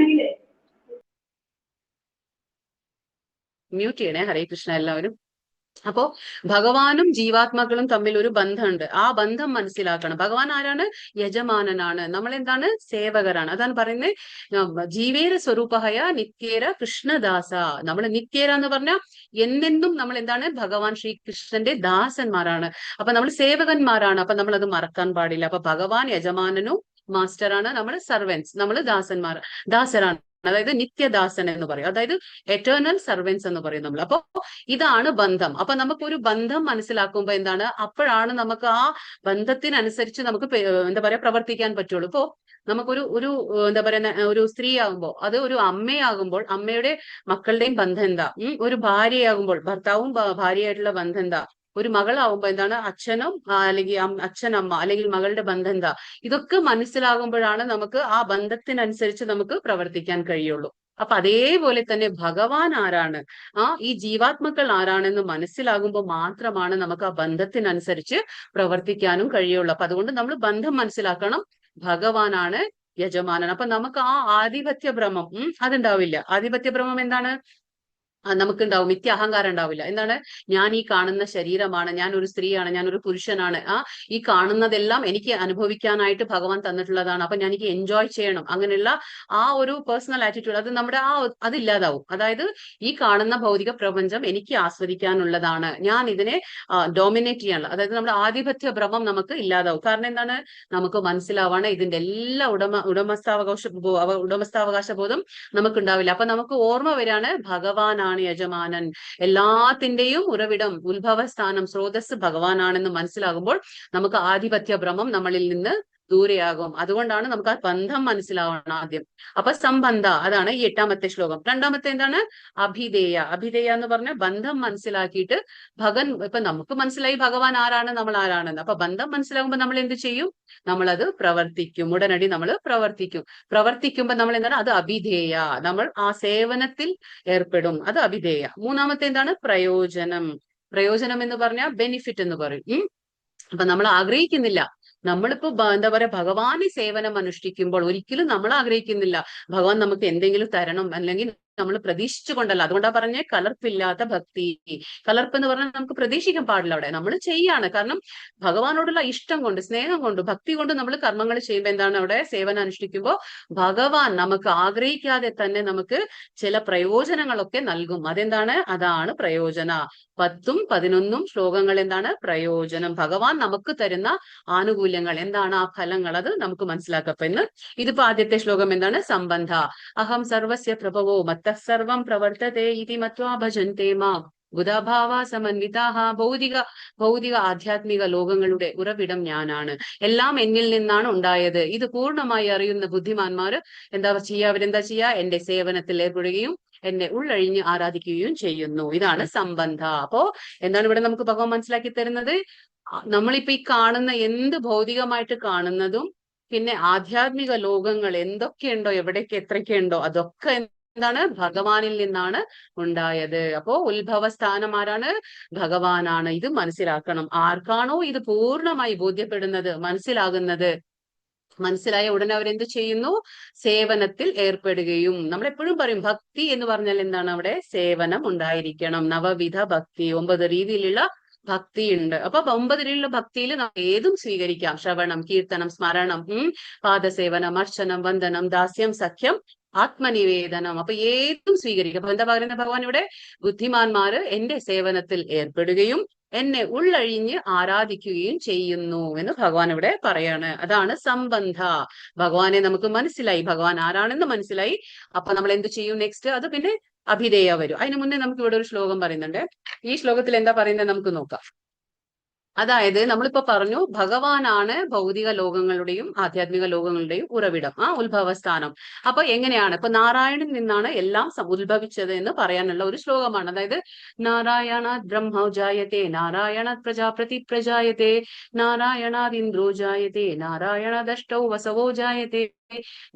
മ്യൂട്ട് ചെയ്യണേ. ഹരേ കൃഷ്ണ എല്ലാവരും. അപ്പോ ഭഗവാനും ജീവാത്മാക്കളും തമ്മിൽ ഒരു ബന്ധമുണ്ട്. ആ ബന്ധം മനസ്സിലാക്കണം. ഭഗവാൻ ആരാണ്? യജമാനനാണ്. നമ്മൾ എന്താണ്? സേവകരാണ്. അതാണ് പറയുന്നത് ജീവേര സ്വരൂപഹയ നിത്യേര കൃഷ്ണദാസ. നമ്മൾ നിത്യേര എന്ന് പറഞ്ഞാൽ എന്നെന്നും നമ്മൾ എന്താണ്? ഭഗവാൻ ശ്രീകൃഷ്ണന്റെ ദാസന്മാരാണ്. അപ്പൊ നമ്മൾ സേവകന്മാരാണ്. അപ്പൊ നമ്മൾ അത് മറക്കാൻ പാടില്ല. അപ്പൊ ഭഗവാൻ യജമാനനും മാസ്റ്ററാണ്, നമ്മൾ സർവൻസ്, നമ്മൾ ദാസരാണ്. അതായത് നിത്യദാസൻ എന്ന് പറയും, അതായത് എറ്റേണൽ സർവൻസ് എന്ന് പറയും നമ്മൾ. അപ്പൊ ഇതാണ് ബന്ധം. അപ്പൊ നമുക്കൊരു ബന്ധം മനസ്സിലാക്കുമ്പോ എന്താണ്? അപ്പോഴാണ് നമുക്ക് ആ ബന്ധത്തിനനുസരിച്ച് നമുക്ക് എന്താ പറയാ പ്രവർത്തിക്കാൻ പറ്റുള്ളൂ. ഇപ്പോ നമുക്കൊരു എന്താ പറയുന്ന ഒരു സ്ത്രീ ആകുമ്പോൾ, അത് ഒരു അമ്മയാകുമ്പോൾ അമ്മയുടെ മക്കളുടെയും ബന്ധം എന്താ? ഒരു ഭാര്യയാകുമ്പോൾ ഭർത്താവും ഭാര്യയായിട്ടുള്ള ബന്ധം എന്താ? ഒരു മകളാവുമ്പോ എന്താണ്? അച്ഛനും അല്ലെങ്കിൽ അച്ഛനമ്മ അല്ലെങ്കിൽ മകളുടെ ബന്ധം എന്താ? ഇതൊക്കെ മനസ്സിലാകുമ്പോഴാണ് നമുക്ക് ആ ബന്ധത്തിനനുസരിച്ച് നമുക്ക് പ്രവർത്തിക്കാൻ കഴിയുള്ളൂ. അപ്പൊ അതേപോലെ തന്നെ ഭഗവാൻ ആരാണ്, ഈ ജീവാത്മക്കൾ ആരാണെന്ന് മനസ്സിലാകുമ്പോൾ മാത്രമാണ് നമുക്ക് ആ ബന്ധത്തിനനുസരിച്ച് പ്രവർത്തിക്കാനും കഴിയുള്ളൂ. അപ്പൊ അതുകൊണ്ട് നമ്മൾ ബന്ധം മനസ്സിലാക്കണം. ഭഗവാനാണ് യജമാനൻ. അപ്പൊ നമുക്ക് ആ ആധിപത്യ ഭ്രമം അതുണ്ടാവില്ല. ആധിപത്യ ഭ്രമം എന്താണ്? നമുക്കുണ്ടാവും. മിഥ്യ അഹങ്കാരം ഉണ്ടാവില്ല. എന്താണ്? ഞാൻ ഈ കാണുന്ന ശരീരമാണ്, ഞാൻ ഒരു സ്ത്രീയാണ്, ഞാൻ ഒരു പുരുഷനാണ്, ഈ കാണുന്നതെല്ലാം എനിക്ക് അനുഭവിക്കാനായിട്ട് ഭഗവാൻ തന്നിട്ടുള്ളതാണ്. അപ്പൊ ഞാൻ എനിക്ക് എൻജോയ് ചെയ്യണം, അങ്ങനെയുള്ള ആ ഒരു പേഴ്സണൽ ആറ്റിറ്റ്യൂഡ് അത് നമ്മുടെ അതില്ലാതാവും. അതായത് ഈ കാണുന്ന ഭൗതിക പ്രപഞ്ചം എനിക്ക് ആസ്വദിക്കാനുള്ളതാണ്, ഞാൻ ഇതിനെ ഡോമിനേറ്റ് ചെയ്യാനുള്ള, അതായത് നമ്മുടെ ആധിപത്യ ഭ്രമം നമുക്ക് ഇല്ലാതാവും. കാരണം എന്താണ്? നമുക്ക് മനസ്സിലാവാണ് ഇതിന്റെ എല്ലാ ഉടമസ്ഥാവകാശ ബോധം നമുക്കുണ്ടാവില്ല. അപ്പൊ നമുക്ക് ഓർമ്മ വരാണ് ഭഗവാനാണ് യജമാനൻ, എല്ലാത്തിന്റെയും ഉറവിടം, ഉത്ഭവസ്ഥാനം, സ്രോതസ് ഭഗവാനാണെന്ന് മനസ്സിലാകുമ്പോൾ നമുക്ക് ആധിപത്യ ഭ്രമം നമ്മളിൽ നിന്ന് ദൂരെയാകും. അതുകൊണ്ടാണ് നമുക്ക് ആ ബന്ധം മനസ്സിലാവണം ആദ്യം. അപ്പൊ സംബന്ധ, അതാണ് ഈ 8ാമത്തെ ശ്ലോകം. 2ാമത്തെ എന്താണ്? അഭിധേയ. അഭിധേയ എന്ന് പറഞ്ഞ ബന്ധം മനസ്സിലാക്കിയിട്ട് ഇപ്പൊ നമുക്ക് മനസ്സിലായി ഭഗവാൻ ആരാണ്, നമ്മൾ ആരാണെന്ന്. അപ്പൊ ബന്ധം മനസ്സിലാകുമ്പോൾ നമ്മൾ എന്ത് ചെയ്യും? നമ്മളത് പ്രവർത്തിക്കും. ഉടനടി നമ്മൾ പ്രവർത്തിക്കുമ്പോൾ നമ്മൾ എന്താണ്? അത് അഭിധേയ. നമ്മൾ ആ സേവനത്തിൽ ഏർപ്പെടും. അത് അഭിധേയ. 3ാമത്തെ എന്താണ്? പ്രയോജനം. പ്രയോജനം എന്ന് പറഞ്ഞാൽ ബെനിഫിറ്റ് എന്ന് പറയും. അപ്പൊ നമ്മൾ ആഗ്രഹിക്കുന്നില്ല, നമ്മളിപ്പോ എന്താ പറയാ ഭഗവാന് സേവനം അനുഷ്ഠിക്കുമ്പോൾ ഒരിക്കലും നമ്മൾ ആഗ്രഹിക്കുന്നില്ല ഭഗവാൻ നമുക്ക് എന്തെങ്കിലും തരണം, അല്ലെങ്കിൽ നമ്മൾ പ്രതീക്ഷിച്ചുകൊണ്ടല്ല. അതുകൊണ്ടാ പറഞ്ഞേ കലർപ്പില്ലാത്ത ഭക്തി. കലർപ്പ് എന്ന് പറഞ്ഞാൽ നമുക്ക് പ്രതീക്ഷിക്കാൻ പാടില്ല. അവിടെ നമ്മൾ ചെയ്യാണ്. കാരണം ഭഗവാനോടുള്ള ഇഷ്ടം കൊണ്ട്, സ്നേഹം കൊണ്ട്, ഭക്തി കൊണ്ട് നമ്മൾ കർമ്മങ്ങൾ ചെയ്യുമ്പോൾ എന്താണ്? അവിടെ സേവനം അനുഷ്ഠിക്കുമ്പോൾ ഭഗവാൻ നമുക്ക് ആഗ്രഹിക്കാതെ തന്നെ നമുക്ക് ചില പ്രയോജനങ്ങളൊക്കെ നൽകും. അതെന്താണ്? അതാണ് പ്രയോജന. 10ഉം 11ഉം ശ്ലോകങ്ങൾ എന്താണ്? പ്രയോജനം. ഭഗവാൻ നമുക്ക് തരുന്ന ആനുകൂല്യങ്ങൾ എന്താണ്? ആ ഫലങ്ങൾ, അത് നമുക്ക് മനസ്സിലാക്കപ്പോ ഇതിപ്പോ ആദ്യത്തെ ശ്ലോകം എന്താണ്? സംബന്ധ. അഹം സർവസ്യ പ്രഭവോ മത്തഃ സർവം പ്രവർത്തതേ ഇതി മത്വാ ഭജന്തെ മാം ബുധാഭാവ സമന്വിതാഹ. ഭൗതിക ആധ്യാത്മിക ലോകങ്ങളുടെ ഉറവിടം ഞാനാണ്, എല്ലാം എന്നിൽ നിന്നാണ് ഉണ്ടായത്. ഇത് പൂർണ്ണമായി അറിയുന്ന ബുദ്ധിമാന്മാര് അവരെന്താ ചെയ്യാ? എന്റെ സേവനത്തിൽ ഏർപ്പെടുകയും എന്നെ ഉള്ളഴിഞ്ഞ് ആരാധിക്കുകയും ചെയ്യുന്നു. ഇതാണ് സംബന്ധ. അപ്പോ എന്താണ് ഇവിടെ നമുക്ക് ഭഗവാൻ മനസ്സിലാക്കി തരുന്നത്? നമ്മളിപ്പോ ഈ കാണുന്ന എന്ത് ഭൗതികമായിട്ട് കാണുന്നതും പിന്നെ ആധ്യാത്മിക ലോകങ്ങൾ എന്തൊക്കെയുണ്ടോ, എവിടേക്ക് എത്രയ്ക്കുണ്ടോ, അതൊക്കെ എന്താണ്? ഭഗവാനിൽ നിന്നാണ് ഉണ്ടായത്. അപ്പോ ഉത്ഭവസ്ഥാനം ആരാണ്? ഭഗവാനാണ്. ഇത് മനസ്സിലാക്കണം. ആർക്കാണോ ഇത് പൂർണ്ണമായി ബോധ്യപ്പെടുന്നത്, മനസ്സിലായ ഉടനെ അവരെന്ത് ചെയ്യുന്നു? സേവനത്തിൽ ഏർപ്പെടുകയും. നമ്മൾ എപ്പോഴും പറയും ഭക്തി എന്ന് പറഞ്ഞാൽ എന്താണ്? അവിടെ സേവനം ഉണ്ടായിരിക്കണം. നവവിധ ഭക്തി, 9 രീതിയിലുള്ള ഭക്തി ഉണ്ട്. അപ്പൊ 9 രീതിയിലുള്ള ഭക്തിയിൽ നമുക്ക് ഏതും സ്വീകരിക്കാം. ശ്രവണം, കീർത്തനം, സ്മരണം, പാദസേവനം, അർച്ചനം, വന്ദനം, ദാസ്യം, സഖ്യം, ആത്മനിവേദനം. അപ്പൊ ഏതും സ്വീകരിക്കാം. അപ്പൊ എന്താ പറയുന്നത് ഭഗവാൻ ഇവിടെ? ബുദ്ധിമാന്മാര് എന്റെ സേവനത്തിൽ ഏർപ്പെടുകയും എന്നെ ഉള്ളഴിഞ്ഞ് ആരാധിക്കുകയും ചെയ്യുന്നു എന്ന് ഭഗവാൻ ഇവിടെ പറയാണ്. അതാണ് സംബന്ധ. ഭഗവാനെ നമുക്ക് മനസ്സിലായി, ഭഗവാൻ ആരാണെന്ന് മനസ്സിലായി. അപ്പൊ നമ്മൾ എന്ത് ചെയ്യും നെക്സ്റ്റ്? അത് പിന്നെ അഭിധേയ വരും. അതിനു മുന്നേ നമുക്ക് ഇവിടെ ഒരു ശ്ലോകം പറയുന്നുണ്ട്. ഈ ശ്ലോകത്തിൽ എന്താ പറയുന്നത് നമുക്ക് നോക്കാം. അതായത് നമ്മളിപ്പോ പറഞ്ഞു ഭഗവാനാണ് ഭൗതിക ലോകങ്ങളുടെയും ആധ്യാത്മിക ലോകങ്ങളുടെയും ഉറവിടം, ഉത്ഭവസ്ഥാനം. അപ്പൊ എങ്ങനെയാണ് ഇപ്പൊ നാരായണൻ നിന്നാണ് എല്ലാം ഉത്ഭവിച്ചത് എന്ന് പറയാനുള്ള ഒരു ശ്ലോകമാണ്. അതായത് നാരായണാത് ബ്രഹ്മ ജായത്തെ, നാരായണാത് പ്രജാപതി പ്രജായത്തെ, നാരായണാത് ഇന്ദ്രോ ജായത്തെ, നാരായണാദഷ്ടൗ വസവോ ജായത്തെ,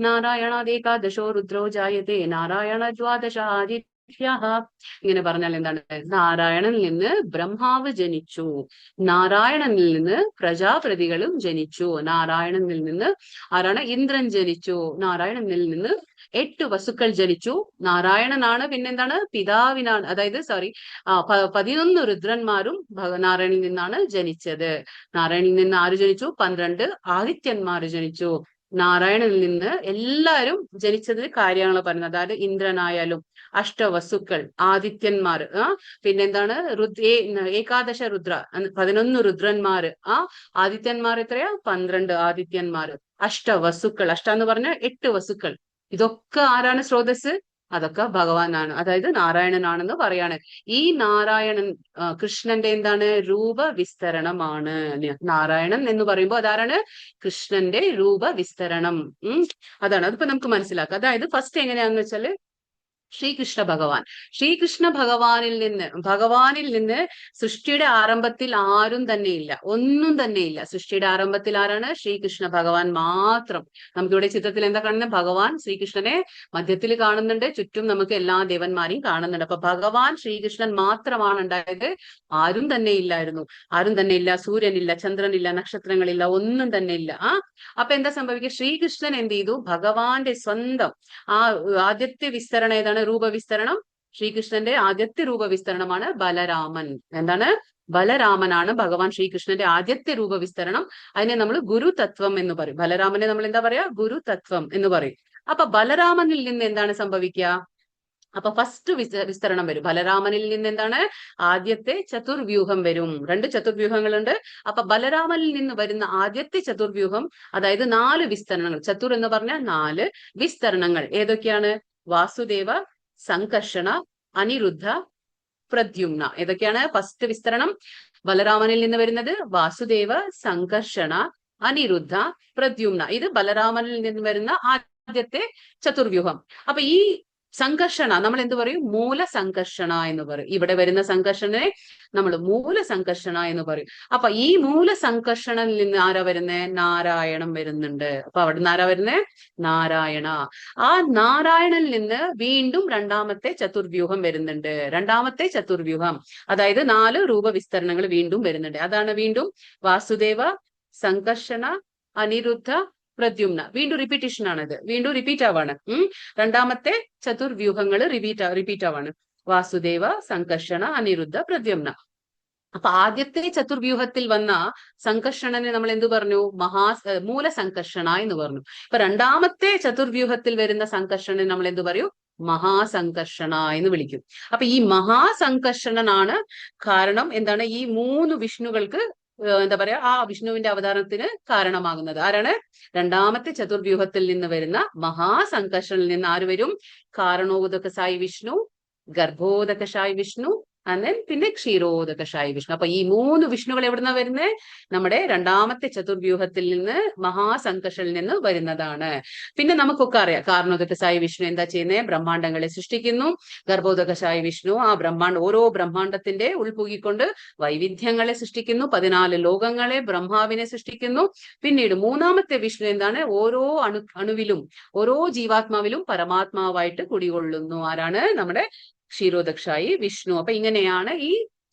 നാരായണാദേകാദശോ രുദ്രോ ജായത്തെ, നാരായണ ദ്വാദശ ഇങ്ങനെ പറഞ്ഞാൽ എന്താണ്? നാരായണനിൽ നിന്ന് ബ്രഹ്മാവ് ജനിച്ചു, നാരായണനിൽ നിന്ന് പ്രജാപതികളും ജനിച്ചു, നാരായണനിൽ നിന്ന് ആരാണ്? ഇന്ദ്രൻ ജനിച്ചു, നാരായണനിൽ നിന്ന് 8 വസുക്കൾ ജനിച്ചു, നാരായണനാണ് പിന്നെന്താണ്? പിതാവിനാണ്, അതായത് 11 രുദ്രന്മാരും നാരായണനിൽ നിന്നാണ് ജനിച്ചത്. നാരായണനിൽ നിന്ന് ആര് ജനിച്ചു? 12 ആദിത്യന്മാര് ജനിച്ചു. നാരായണനിൽ നിന്ന് എല്ലാവരും ജനിച്ചതിന് കാര്യങ്ങൾ പറയുന്നത്. അതായത് ഇന്ദ്രനായാലും അഷ്ടവസുക്കൾ, ആദിത്യന്മാർ, പിന്നെന്താണ്? ഏകാദശ രുദ്ര, 11 രുദ്രന്മാര്, ആദിത്യന്മാർ എത്രയാ? 12 ആദിത്യന്മാര്. അഷ്ടവസുക്കൾ, എന്ന് പറഞ്ഞാൽ 8 വസുക്കൾ. ഇതൊക്കെ ആരാണ് സ്രോതസ്? അതൊക്കെ ഭഗവാനാണ്, അതായത് നാരായണനാണെന്ന് പറയാണ്. ഈ നാരായണൻ കൃഷ്ണന്റെ എന്താണ്? രൂപവിസ്തരണമാണ്. നാരായണൻ എന്ന് പറയുമ്പോൾ അതാരാണ്? കൃഷ്ണന്റെ രൂപവിസ്തരണം. അതാണ്. അതിപ്പോ നമുക്ക് മനസ്സിലാക്കാം. അതായത് ഫസ്റ്റ് എങ്ങനെയാന്ന് വെച്ചാല് ശ്രീകൃഷ്ണ ഭഗവാനിൽ നിന്ന് സൃഷ്ടിയുടെ ആരംഭത്തിൽ ആരും തന്നെ ഇല്ല, ഒന്നും തന്നെ ഇല്ല. സൃഷ്ടിയുടെ ആരംഭത്തിൽ ആരാണ്? ശ്രീകൃഷ്ണ ഭഗവാൻ മാത്രം. നമുക്കിവിടെ ചിത്രത്തിൽ എന്താ കാണുന്നത്? ഭഗവാൻ ശ്രീകൃഷ്ണനെ മധ്യത്തിൽ കാണുന്നുണ്ട്, ചുറ്റും നമുക്ക് എല്ലാ ദേവന്മാരെയും കാണുന്നുണ്ട്. അപ്പൊ ഭഗവാൻ ശ്രീകൃഷ്ണൻ മാത്രമാണ് ഉണ്ടായത്, ആരും തന്നെ ഇല്ലായിരുന്നു. ആരും തന്നെ ഇല്ല, സൂര്യനില്ല, ചന്ദ്രനില്ല, നക്ഷത്രങ്ങളില്ല, ഒന്നും തന്നെ ഇല്ല. അപ്പൊ എന്താ സംഭവിക്കുക? ശ്രീകൃഷ്ണൻ എന്ത് ചെയ്തു? ഭഗവാന്റെ സ്വന്തം ആദ്യത്തെ വിസ്തരണം ഏതാണ്? രൂപവിസ്തരണം. ശ്രീകൃഷ്ണന്റെ ആദ്യത്തെ രൂപവിസ്തരണമാണ് ബലരാമൻ. എന്താണ്? ബലരാമനാണ് ഭഗവാൻ ശ്രീകൃഷ്ണന്റെ ആദ്യത്തെ രൂപവിസ്തരണം. അതിനെ നമ്മൾ ഗുരുതത്വം എന്ന് പറയും. ബലരാമനെ നമ്മൾ എന്താ പറയാ? ഗുരുതത്വം എന്ന് പറയും. അപ്പൊ ബലരാമനിൽ നിന്ന് എന്താണ് സംഭവിക്കുക? അപ്പൊ ഫസ്റ്റ് വിസ്തരണം വരും. ബലരാമനിൽ നിന്ന് എന്താണ്? ആദ്യത്തെ ചതുർവ്യൂഹം വരും. 2 ചതുർവ്യൂഹങ്ങളുണ്ട്. അപ്പൊ ബലരാമനിൽ നിന്ന് വരുന്ന ആദ്യത്തെ ചതുർവ്യൂഹം, അതായത് 4 വിസ്തരണങ്ങൾ. ചതുർ എന്ന് പറഞ്ഞാൽ 4 വിസ്തരണങ്ങൾ. ഏതൊക്കെയാണ്? വാസുദേവ, സംകർഷണ, അനിരുദ്ധ, പ്രദ്യുമ്ന. ഏതൊക്കെയാണ്? ഫസ്റ്റ് വിസ്തരണം ബലരാമനിൽ നിന്ന് വരുന്നത് വാസുദേവ, സംകർഷണ, അനിരുദ്ധ, പ്രദ്യുമ്ന. ഇത് ബലരാമനിൽ നിന്ന് വരുന്ന ആദ്യത്തെ ചതുർവ്യൂഹം. അപ്പൊ ഈ സംഘർഷണ നമ്മൾ എന്ത് പറയും? മൂലസംഘർഷണ എന്ന് പറയും. ഇവിടെ വരുന്ന സംഘർഷണനെ നമ്മൾ മൂലസംഘർഷണ എന്ന് പറയും. അപ്പൊ ഈ മൂലസംഘർഷണനിൽ നിന്ന് ആരാ വരുന്നേ? നാരായണം വരുന്നുണ്ട്. അപ്പൊ അവിടെ നിന്ന് ആരാ വരുന്നേ? നാരായണ. ആ നാരായണനിൽ നിന്ന് വീണ്ടും രണ്ടാമത്തെ ചതുർവ്യൂഹം വരുന്നുണ്ട്. രണ്ടാമത്തെ ചതുർവ്യൂഹം, അതായത് 4 രൂപവിസ്തരണങ്ങൾ വീണ്ടും വരുന്നുണ്ട്. അതാണ് വീണ്ടും വാസുദേവ, സംഘർഷണ, അനിരുദ്ധ, പ്രദ്യുമ്ന. വീണ്ടും റിപ്പീറ്റേഷൻ ആണിത്, വീണ്ടും റിപ്പീറ്റ് ആവാണ്. രണ്ടാമത്തെ ചതുർവ്യൂഹങ്ങൾ റിപ്പീറ്റ് ആവാണ്. വാസുദേവ, സംഘർഷണ, അനിരുദ്ധ, പ്രദ്യുമ്ന. അപ്പൊ ആദ്യത്തെ ചതുർവ്യൂഹത്തിൽ വന്ന സംഘർഷണനെ നമ്മൾ എന്തു പറഞ്ഞു? മൂലസംഘർഷണ എന്ന് പറഞ്ഞു. ഇപ്പൊ രണ്ടാമത്തെ ചതുർവ്യൂഹത്തിൽ വരുന്ന സംഘർഷണനെ നമ്മൾ എന്തു പറയും? മഹാസംഘർഷണ എന്ന് വിളിക്കും. അപ്പൊ ഈ മഹാസംഘർഷണനാണ് കാരണം എന്താണ്? ഈ 3 വിഷ്ണുക്കൾക്ക് എന്താ പറയാ, ആ വിഷ്ണുവിന്റെ അവതാരണത്തിന് കാരണമാകുന്നത് ആരാണ്? രണ്ടാമത്തെ ചതുർവ്യൂഹത്തിൽ നിന്ന് വരുന്ന മഹാസംഘർഷണിൽ നിന്ന് ആര് വരും? കാരണോദകശായി വിഷ്ണു, ഗർഭോദകശായി വിഷ്ണു, പിന്നെ ക്ഷീരോദകശായി വിഷ്ണു. അപ്പൊ ഈ 3 വിഷ്ണുകൾ എവിടുന്ന വരുന്നത്? നമ്മുടെ രണ്ടാമത്തെ ചതുർവ്യൂഹത്തിൽ നിന്ന് മഹാസംഘർഷണിൽ നിന്ന് വരുന്നതാണ്. പിന്നെ നമുക്കൊക്കെ അറിയാം കാരണോദകശായി വിഷ്ണു എന്താ ചെയ്യുന്നത്? ബ്രഹ്മാണ്ടങ്ങളെ സൃഷ്ടിക്കുന്നു. ഗർഭോദകശായി വിഷ്ണു ആ ഓരോ ബ്രഹ്മാണ്ടത്തിന്റെ ഉൾപുകിക്കൊണ്ട് വൈവിധ്യങ്ങളെ സൃഷ്ടിക്കുന്നു. 14 ലോകങ്ങളെ ബ്രഹ്മാവിനെ സൃഷ്ടിക്കുന്നു. പിന്നീട് മൂന്നാമത്തെ വിഷ്ണു എന്താണ്? ഓരോ അണുവിലും ഓരോ ജീവാത്മാവിലും പരമാത്മാവായിട്ട് കുടികൊള്ളുന്നു. ആരാണ്? നമ്മുടെ ക്ഷീരോദകശായി വിഷ്ണു. അപ്പൊ ഇങ്ങനെയാണ് ഈ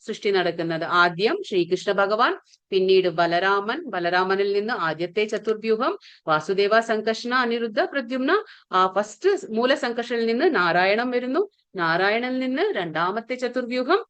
സൃഷ്ടി നടക്കുന്നത്. ആദ്യം ശ്രീകൃഷ്ണ ഭഗവാൻ, പിന്നീട് ബലരാമനിൽ നിന്ന് ആദ്യത്തെ ചതുർവ്യൂഹം വാസുദേവ, സംഘർഷണ, അനിരുദ്ധ, പ്രദ്യുമ്ന. ആ ഫസ്റ്റ് മൂലസംഘർഷണിൽ നിന്ന് നാരായണം വരുന്നു. നാരായണനിൽ നിന്ന് രണ്ടാമത്തെ ചതുർവ്യൂഹം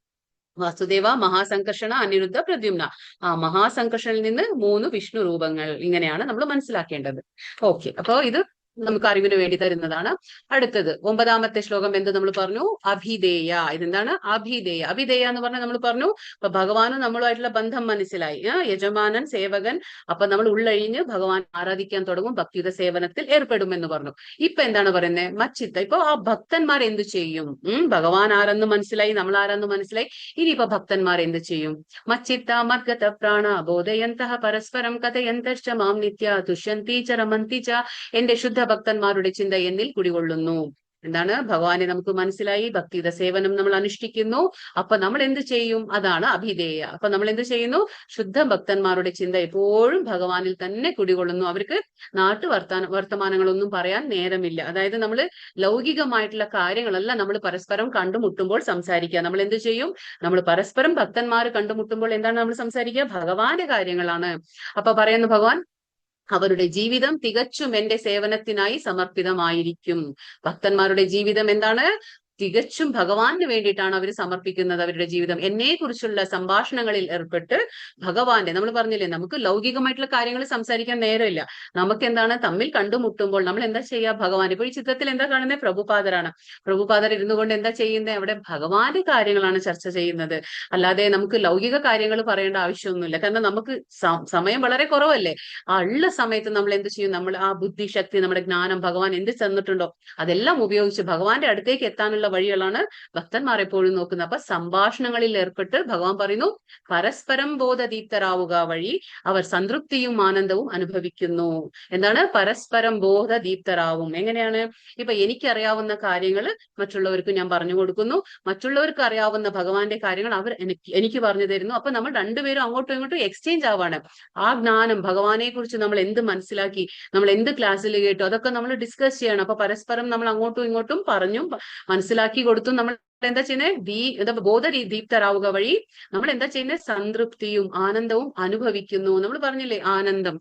വാസുദേവ, മഹാസംഘർഷണ, അനിരുദ്ധ, പ്രദ്യുമ്ന. ആ മഹാസംഘർഷണിൽ നിന്ന് 3 വിഷ്ണു രൂപങ്ങൾ. ഇങ്ങനെയാണ് നമ്മൾ മനസ്സിലാക്കേണ്ടത്. ഓക്കെ, അപ്പൊ ഇത് നമുക്ക് അറിവിന് വേണ്ടി തരുന്നതാണ്. അടുത്തത് 9ാമത്തെ ശ്ലോകം എന്ത് നമ്മൾ പറഞ്ഞു? അഭിധേയ. ഇതെന്താണ്? അഭിധേയ. അഭിധേയ എന്ന് പറഞ്ഞാൽ നമ്മൾ പറഞ്ഞു ഇപ്പൊ ഭഗവാനും നമ്മളുമായിട്ടുള്ള ബന്ധം മനസ്സിലായി. യജമാനൻ, സേവകൻ. അപ്പൊ നമ്മൾ ഉള്ളഴിഞ്ഞ് ഭഗവാൻ ആരാധിക്കാൻ തുടങ്ങും, ഭക്തിയുത സേവനത്തിൽ ഏർപ്പെടും എന്ന് പറഞ്ഞു. ഇപ്പൊ എന്താണ് പറയുന്നത്? മച്ചിത്ത. ഇപ്പൊ ആ ഭക്തന്മാർ എന്ത് ചെയ്യും? ഭഗവാൻ ആരെന്ന് മനസ്സിലായി, നമ്മൾ ആരെന്ന് മനസ്സിലായി. ഇനിയിപ്പോ ഭക്തന്മാർ എന്ത് ചെയ്യും? മച്ചിത്ത മദ്ഗത പ്രാണ ബോധയന്തഃ പരസ്പരം കഥയന്തശ്ച മാം നിത്യ തുഷ്യന്തി ച രമന്തി ച. എന്റെ ശുദ്ധ ഭക്തന്മാരുടെ ചിന്ത എന്നിൽ കുടികൊള്ളുന്നു. എന്താണ്? ഭഗവാനെ നമുക്ക് മനസ്സിലായി, ഭക്തിയുടെ സേവനം നമ്മൾ അനുഷ്ഠിക്കുന്നു. അപ്പൊ നമ്മൾ എന്ത് ചെയ്യും? അതാണ് അഭിധേയ. അപ്പൊ നമ്മൾ എന്ത് ചെയ്യുന്നു? ശുദ്ധ ഭക്തന്മാരുടെ ചിന്ത എപ്പോഴും ഭഗവാനിൽ തന്നെ കുടികൊള്ളുന്നു. അവർക്ക് വർത്തമാനങ്ങളൊന്നും പറയാൻ നേരമില്ല. അതായത് നമ്മൾ ലൗകികമായിട്ടുള്ള കാര്യങ്ങളല്ല നമ്മൾ പരസ്പരം കണ്ടുമുട്ടുമ്പോൾ സംസാരിക്കുക. നമ്മൾ എന്ത് ചെയ്യും? നമ്മൾ പരസ്പരം ഭക്തന്മാർ കണ്ടുമുട്ടുമ്പോൾ എന്താണ് നമ്മൾ സംസാരിക്കുക? ഭഗവാന്റെ കാര്യങ്ങളാണ്. അപ്പൊ പറയുന്നു ഭഗവാൻ, അവരുടെ ജീവിതം തികച്ചും എന്റെ സേവനത്തിനായി സമർപ്പിതമായിരിക്കും. ഭക്തന്മാരുടെ ജീവിതം എന്താണ്? തികച്ചും ഭഗവാന് വേണ്ടിയിട്ടാണ് അവർ സമർപ്പിക്കുന്നത്. അവരുടെ ജീവിതം എന്നെ കുറിച്ചുള്ള സംഭാഷണങ്ങളിൽ ഏർപ്പെട്ട് ഭഗവാന്റെ, നമ്മൾ പറഞ്ഞില്ലേ നമുക്ക് ലൗകികമായിട്ടുള്ള കാര്യങ്ങൾ സംസാരിക്കാൻ നേരമില്ല. നമുക്ക് എന്താണ്? തമ്മിൽ കണ്ടുമുട്ടുമ്പോൾ നമ്മൾ എന്താ ചെയ്യുക? ഭഗവാൻ. ഇപ്പോൾ ഈ ചിത്രത്തിൽ എന്താ കാണുന്നത്? പ്രഭുപാദരാണ്. പ്രഭുപാദർ ഇരുന്നു കൊണ്ട് എന്താ ചെയ്യുന്നത്? അവിടെ ഭഗവാന്റെ കാര്യങ്ങളാണ് ചർച്ച ചെയ്യുന്നത്. അല്ലാതെ നമുക്ക് ലൗകിക കാര്യങ്ങൾ പറയേണ്ട ആവശ്യമൊന്നുമില്ല. കാരണം നമുക്ക് സമയം വളരെ കുറവല്ലേ. ആ ഉള്ള സമയത്ത് നമ്മൾ എന്ത് ചെയ്യും? നമ്മൾ ആ ബുദ്ധിശക്തി, നമ്മുടെ ജ്ഞാനം, ഭഗവാൻ എന്ത് തന്നിട്ടുണ്ടോ അതെല്ലാം ഉപയോഗിച്ച് ഭഗവാന്റെ അടുത്തേക്ക് എത്താനുള്ള വഴികളാണ് ഭക്തന്മാർ എപ്പോഴും നോക്കുന്നത്. അപ്പൊ സംഭാഷണങ്ങളിൽ ഏർപ്പെട്ട് ഭഗവാൻ പറയുന്നു, പരസ്പരം ബോധദീപ്തരാവുക വഴി അവർ സംതൃപ്തിയും ആനന്ദവും അനുഭവിക്കുന്നു. എന്താണ്? പരസ്പരം ബോധദീപ്തരാവും. എങ്ങനെയാണ്? ഇപ്പൊ എനിക്കറിയാവുന്ന കാര്യങ്ങൾ മറ്റുള്ളവർക്ക് ഞാൻ പറഞ്ഞു കൊടുക്കുന്നു, മറ്റുള്ളവർക്ക് അറിയാവുന്ന ഭഗവാന്റെ കാര്യങ്ങൾ അവർ എനിക്ക് പറഞ്ഞു തരുന്നു. അപ്പൊ നമ്മൾ രണ്ടുപേരും അങ്ങോട്ടും ഇങ്ങോട്ടും എക്സ്ചേഞ്ച് ആവാണ്. ആ ജ്ഞാനം, ഭഗവാനെ കുറിച്ച് നമ്മൾ എന്ത് മനസ്സിലാക്കി, നമ്മൾ എന്ത് ക്ലാസ്സിൽ കേട്ടു, അതൊക്കെ നമ്മൾ ഡിസ്കസ് ചെയ്യണം. അപ്പൊ പരസ്പരം നമ്മൾ അങ്ങോട്ടും ഇങ്ങോട്ടും പറഞ്ഞും മനസ്സിലാക്കി കൊടുത്തു നമ്മൾ എന്താ ചെയ്യുന്നത്? ബോധദീപ്തരാവുക വഴി നമ്മൾ എന്താ ചെയ്യുന്നത്? സംതൃപ്തിയും ആനന്ദവും അനുഭവിക്കുന്നു. നമ്മൾ പറഞ്ഞില്ലേ ആനന്ദം,